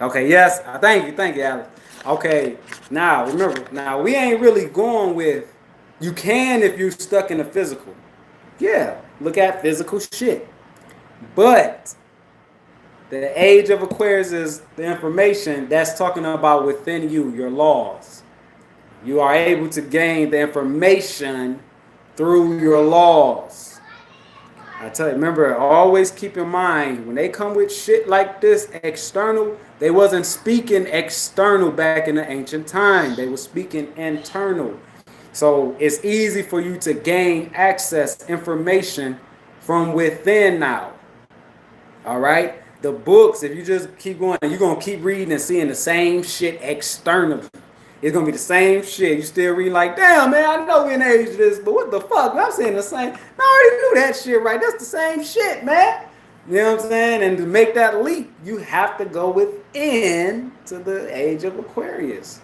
Okay, yes. Thank you, Alex. Okay, now remember, we ain't really going with, you can if you're stuck in the physical. Yeah, look at physical shit. But the age of Aquarius is the information that's talking about within you, your laws. You are able to gain the information through your laws. I tell you, remember, always keep in mind, when they come with shit like this, external, they wasn't speaking external back in the ancient time. They were speaking internal. So it's easy for you to gain access information from within now. All right? The books, if you just keep going, you're going to keep reading and seeing the same shit externally. It's going to be the same shit. You still read like, damn, man, I know we in age this, but what the fuck? I'm saying the same. I already knew that shit, right? That's the same shit, man. You know what I'm saying? And to make that leap, you have to go within to the age of Aquarius.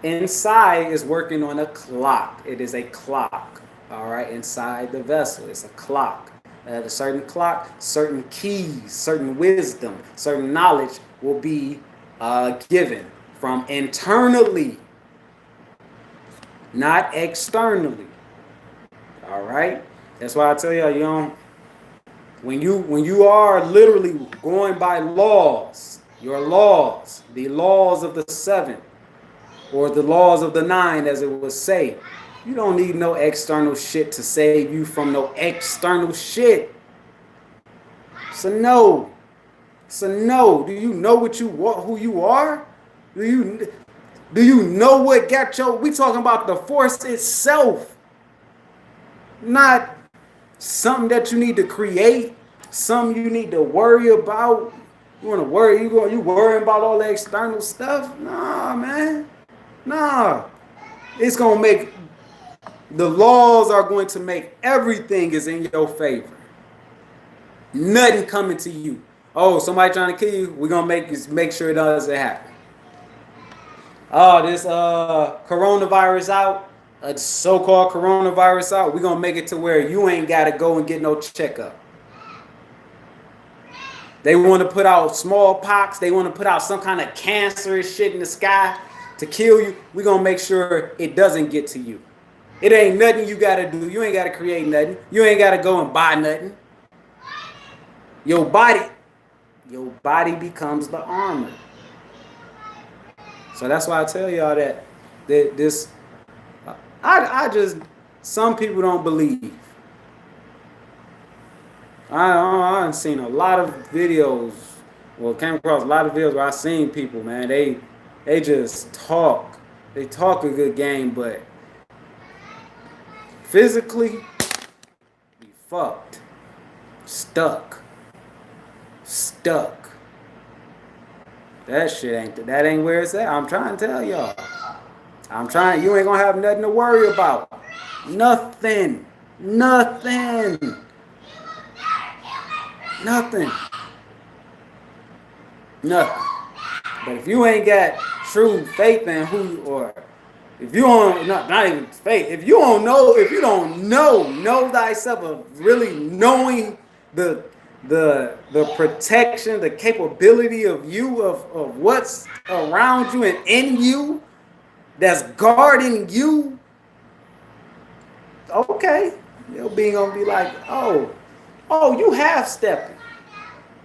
inside is working on a clock. It is a clock. All right, inside the vessel, it's a clock. At a certain clock, certain keys, certain wisdom, certain knowledge will be given from internally, not externally. All right, that's why I tell y'all, you know, when you are literally going by laws, your laws, the laws of the seven, or the laws of the nine, as it would say, you don't need no external shit to save you from no external shit. It's a no. It's a no. Do you know what you want, who you are? Do you know what got your? We talking about the force itself, not something that you need to create, something you need to worry about. You want to worry? You worrying about all the external stuff? Nah, man. Nah. It's gonna make. The laws are going to make everything is in your favor. Nothing coming to you. Oh, somebody trying to kill you, we're going to make sure it doesn't happen. Oh, this coronavirus out, a so-called coronavirus out, we're going to make it to where you ain't got to go and get no checkup. They want to put out smallpox. They want to put out some kind of cancerous shit in the sky to kill you. We're going to make sure it doesn't get to you. It ain't nothing you got to do. You ain't got to create nothing. You ain't got to go and buy nothing. Your body becomes the armor. So that's why I tell y'all that this, I just, some people don't believe. I've seen a lot of videos, came across a lot of videos where I seen people, man, they just talk. They talk a good game, but physically, be fucked. Stuck. That shit ain't where it's at. I'm trying to tell y'all. You ain't gonna have nothing to worry about. Nothing. But if you ain't got true faith in who you are, if you don't, not even faith, if you don't know thyself of really knowing the protection, the capability of you, of what's around you and in you, that's guarding you, okay, your being gonna be like, oh, you half stepping.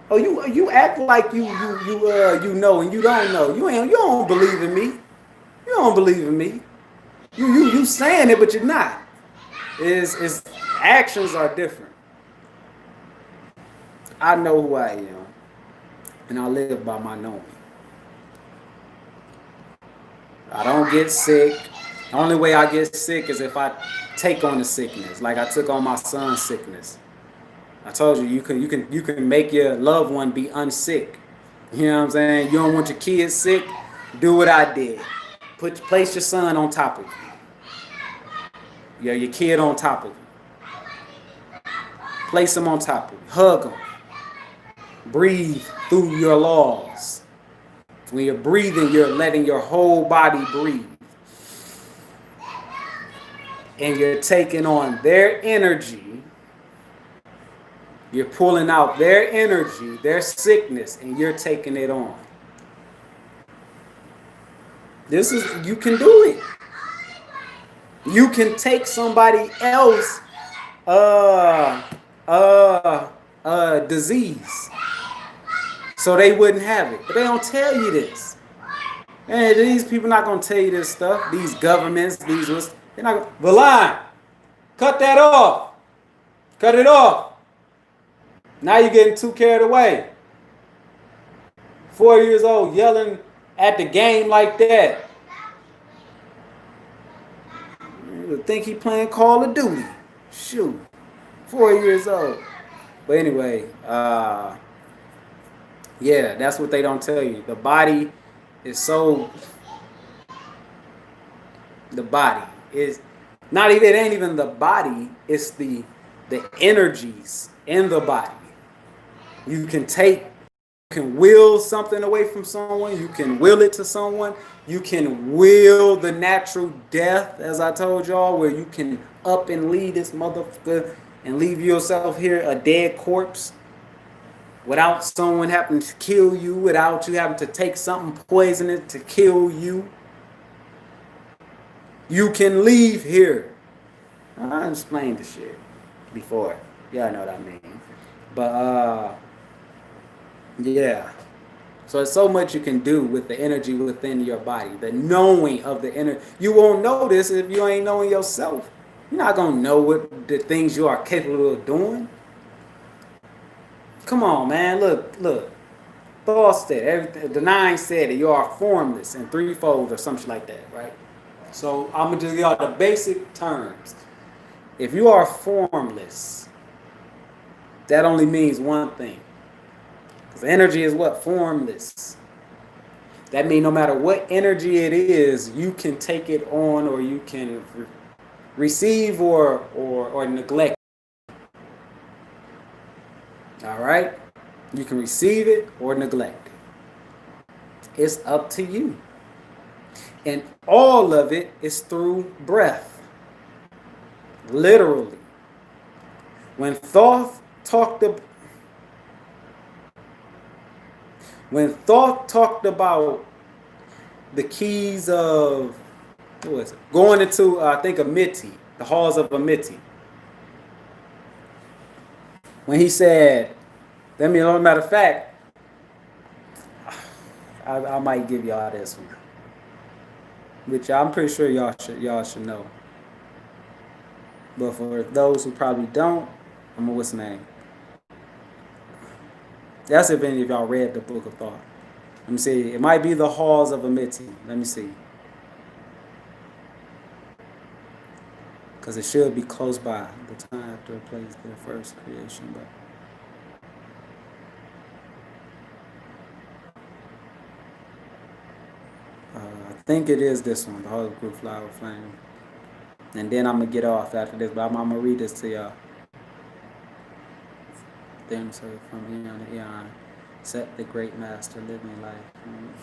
Oh, you act like you know and you don't know. You don't believe in me. You don't believe in me. You saying it, but you're not. Is actions are different. I know who I am, and I live by my knowing. I don't get sick. The only way I get sick is if I take on the sickness, like I took on my son's sickness. I told you, you can make your loved one be unsick. You know what I'm saying? You don't want your kids sick? Do what I did. Place your son on top of you. Your kid on top of you. Place him on top of you. Hug him. Breathe through your laws. When you're breathing, you're letting your whole body breathe. And you're taking on their energy. You're pulling out their energy, their sickness, and you're taking it on. You can do it. You can take somebody else's disease so they wouldn't have it. But they don't tell you this. And these people not going to tell you this stuff. These governments, they're not going to. Valon, cut that off. Cut it off. Now you're getting too carried away. 4 years old yelling at the game like that. You think he playing Call of Duty. Shoot. 4 years old. But anyway, yeah, that's what they don't tell you. The body is so... The body is... Not even, it ain't even the body. It's the energies in the body. You can take can will something away from someone. You can will it to someone. You can will the natural death, as I told y'all, where you can up and leave this motherfucker and leave yourself here a dead corpse without someone having to kill you, without you having to take something poisonous to kill you. You can leave here. I explained the shit before. Y'all know what I mean. But yeah. So there's so much you can do with the energy within your body, the knowing of the energy. You won't know this if you ain't knowing yourself. You're not gonna know what the things you are capable of doing. Come on, man. Look. Thor said everything. The nine said that you are formless and threefold or something like that, right? So I'm gonna just give y'all the basic terms. If you are formless, that only means one thing. Because energy is what? Formless. That means no matter what energy it is, you can take it on or you can receive or neglect. All right? You can receive it or neglect it. It's up to you. And all of it is through breath. Literally. When Thoth talked about the keys of, what was it? Going into, I think, Amiti, the halls of Amiti. When he said, let me, as a matter of fact, I might give y'all this one, which I'm pretty sure y'all should know. But for those who probably don't, I'm gonna, what's the name? That's if any of y'all read the Book of Thought. Let me see. It might be the halls of Amiti. Let me see. Because it should be close by the time after it plays their first creation. But I think it is this one, the Hall of Group Flower Flame. And then I'm going to get off after this, but I'm going to read this to y'all. Then, so from eon to eon, set the great master living life from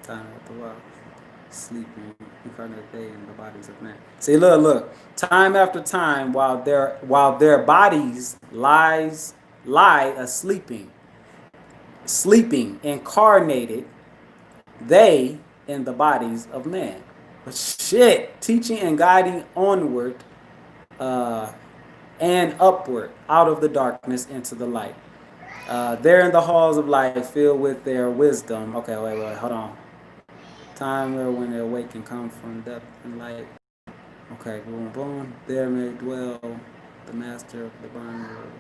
time after while, sleeping in front of the day in the bodies of men. See, look. Time after time, while their bodies lie sleeping, incarnated, they in the bodies of men. But shit, teaching and guiding onward and upward out of the darkness into the light. They're in the halls of life filled with their wisdom. Okay, wait, hold on. Time where when they awake and come from depth and light. Okay, boom. There may dwell the master of the divine world.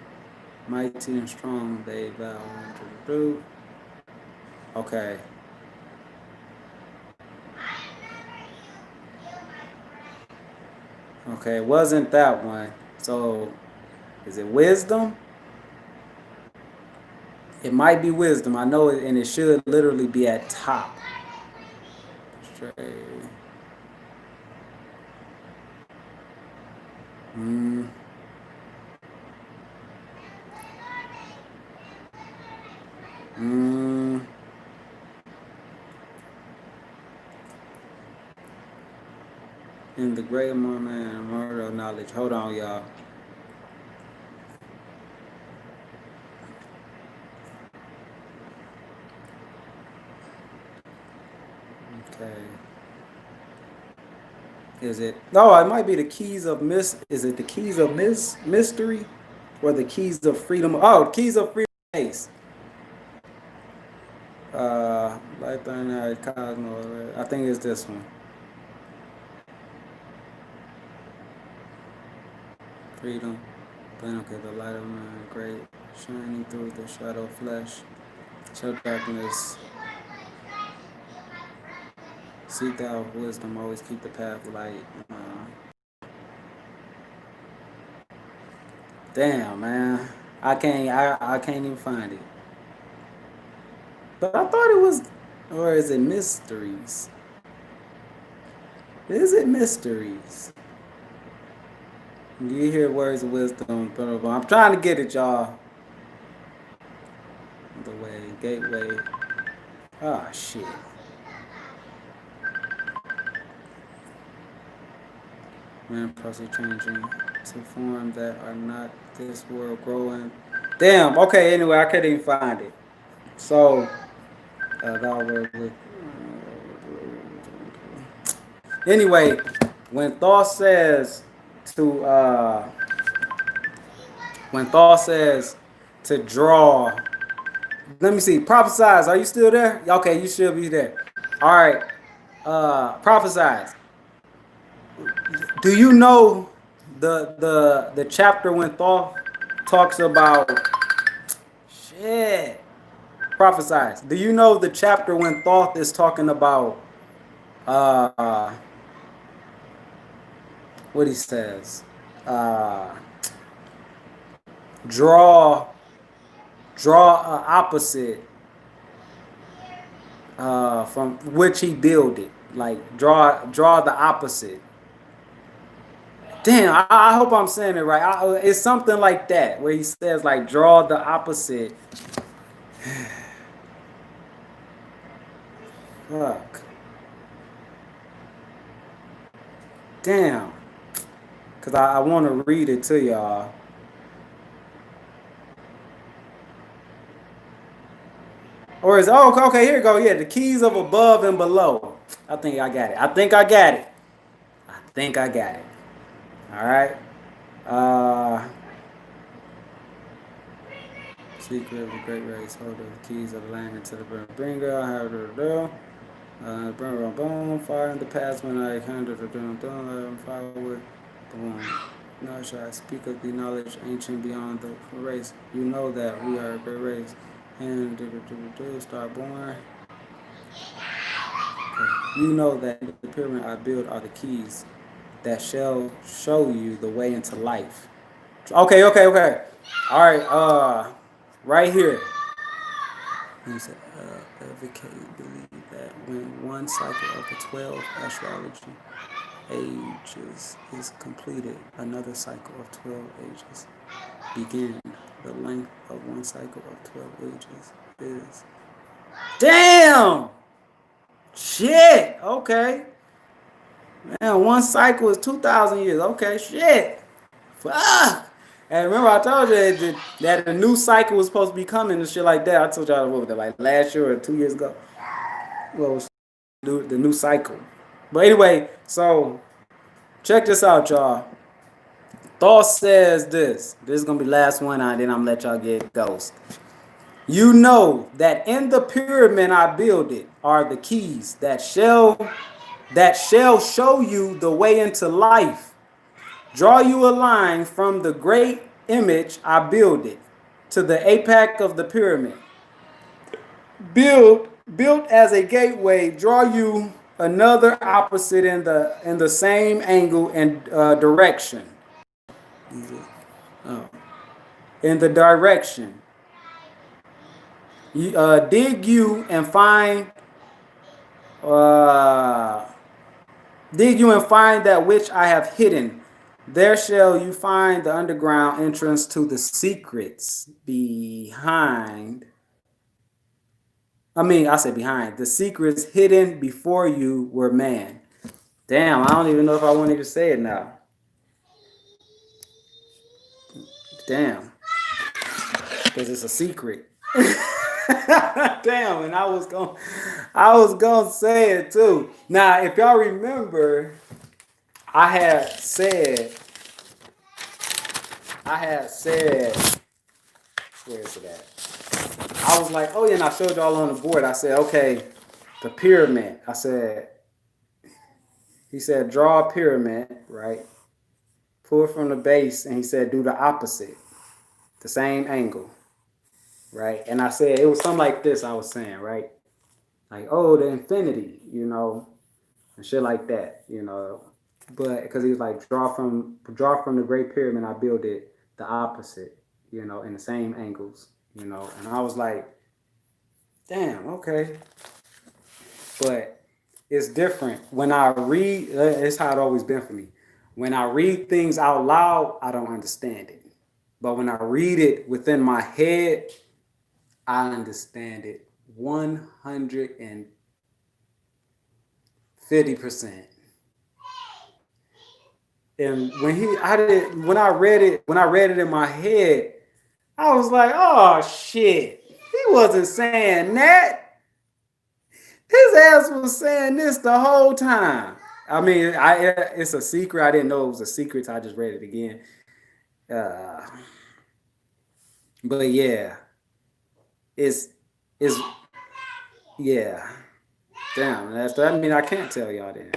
Mighty and strong they vow unto the truth. Okay. Okay, it wasn't that one. So, is it wisdom? It might be wisdom. I know it, and it should literally be at top. Straight. In the great moment and murder of knowledge. Hold on, y'all. Okay. Is it? No, it might be the keys of Is it the keys of mystery, or the keys of freedom? Oh, keys of freedom. Ace. Life binary cosmos. I think it's this one. Freedom. Okay, the light of man, great, shining through the shadow of flesh. Show darkness. Seek thou wisdom, always keep the path light. Damn, man. I can't even find it. But I thought it was, or is it mysteries? Is it mysteries? You hear words of wisdom, I'm trying to get it, y'all. the way, gateway. Ah, shit. Man, process changing to form that are not this world growing. Damn. Okay. Anyway, I couldn't even find it. So, thou were with. Anyway, when Thor says to when Thor says to draw, let me see. Prophesize. Are you still there? Okay, you should be there. All right. Prophesize. Do you know the chapter when Thor talks about shit? Prophesize. Do you know the chapter when Thoth is talking about uh what he says? Uh draw a opposite from which he builded. Like draw the opposite. Damn, I hope I'm saying it right. It's something like that where he says like draw the opposite. Fuck. Damn. Cause I want to read it to y'all. Or is okay, here you go. Yeah, the keys of above and below. I think I got it. I think I got it. I think I got it. All right. Uh Secret of the great race, hold the keys of the land into the bringer. I have to do. Burn boom, fire in the past when I handled the fire with the one. Now shall I speak of the knowledge ancient beyond the race. You know that we are a great race. And start born. Okay. You know that the pyramid I build are the keys that shall show you the way into life. Okay. All right, right here. He said, advocate believe that when one cycle of the 12 astrology ages is completed, another cycle of 12 ages begin. The length of one cycle of 12 ages is. Damn! Shit! Okay. Man, one cycle is 2,000 years. Okay, shit. Fuck! And remember, I told you that a new cycle was supposed to be coming and shit like that. I told y'all what was that, like last year or 2 years ago. Well, was the new cycle. But anyway, so check this out, y'all. Thor says this. This is gonna be the last one, and then I'm gonna let y'all get ghost. You know that in the pyramid I build it are the keys that shall show you the way into life. Draw you a line from the great image I build it to the apex of the pyramid. Built as a gateway, draw you another opposite in the same angle and direction. Oh. In the direction. Dig you and find that which I have hidden. There shall you find the underground entrance to the secrets behind. I said behind. The secrets hidden before you were man. Damn, I don't even know if I wanted to say it now. Damn. Because it's a secret. Damn, and I was gonna say it too. Now, if y'all remember, I had said, where is it at? I was like, oh yeah, and I showed y'all on the board. I said, okay, the pyramid. He said, draw a pyramid, right? Pull it from the base, and he said, do the opposite, the same angle, right? And I said, it was something like this I was saying, right? Like, oh, the infinity, and shit like that, But because he was like, draw from the Great Pyramid, I build it the opposite, in the same angles, And I was like, damn, okay. But it's different when I read. It's how it always been for me. When I read things out loud, I don't understand it. But when I read it within my head, I understand it 150%. And when I read it in my head, I was like, oh shit, he wasn't saying that. His ass was saying this the whole time. I mean, it's a secret. I didn't know it was a secret. So I just read it again. Uh, but yeah, it's it's yeah. Damn, I mean, I can't tell y'all then.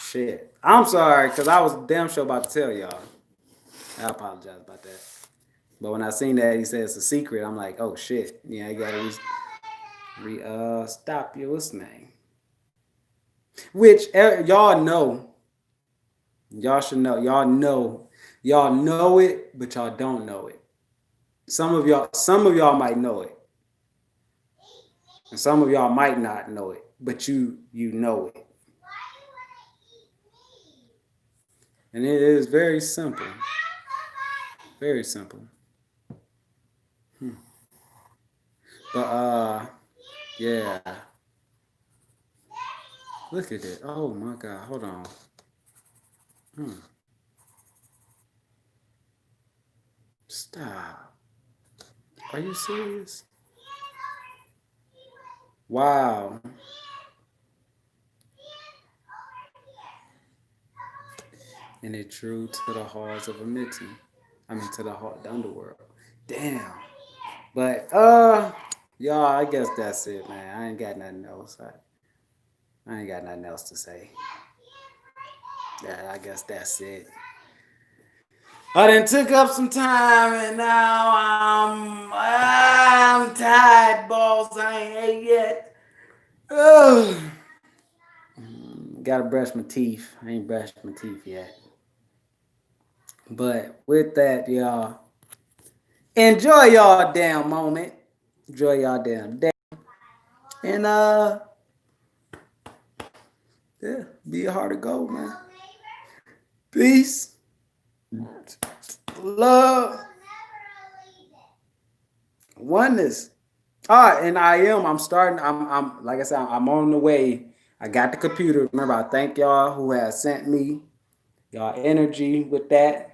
Shit, I'm sorry because I was damn sure about to tell y'all. I apologize about that. But when I seen that he said it's a secret, I'm like, oh shit. Yeah, you gotta stop your name. Which y'all know. Y'all should know. Y'all know it, but y'all don't know it. Some of y'all might know it. And some of y'all might not know it, but you know it. And it is very simple. Very simple. But yeah. Look at it. Oh my god, hold on. Stop. Are you serious? Wow. And it drew to the halls of Amity. I mean, to the underworld. Damn. But y'all, I guess that's it, man. I ain't got nothing else. I ain't got nothing else to say. Yeah, I guess that's it. I done took up some time and now I'm tired, boss. I ain't ate yet. Ugh. Gotta brush my teeth. I ain't brushed my teeth yet. But with that, y'all, enjoy y'all damn moment. Enjoy y'all damn day. And yeah, be a hard to go, man. Peace. Love. Oneness. And I'm starting, I'm like I said, I'm on the way. I got the computer. Remember, I thank y'all who has sent me y'all energy with that.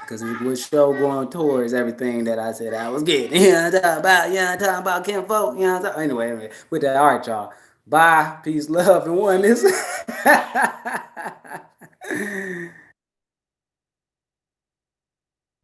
Because it was show going towards everything that I said I was getting. Talking about Kim Folk. Anyway, with that, all right, y'all. Bye. Peace, love, and oneness.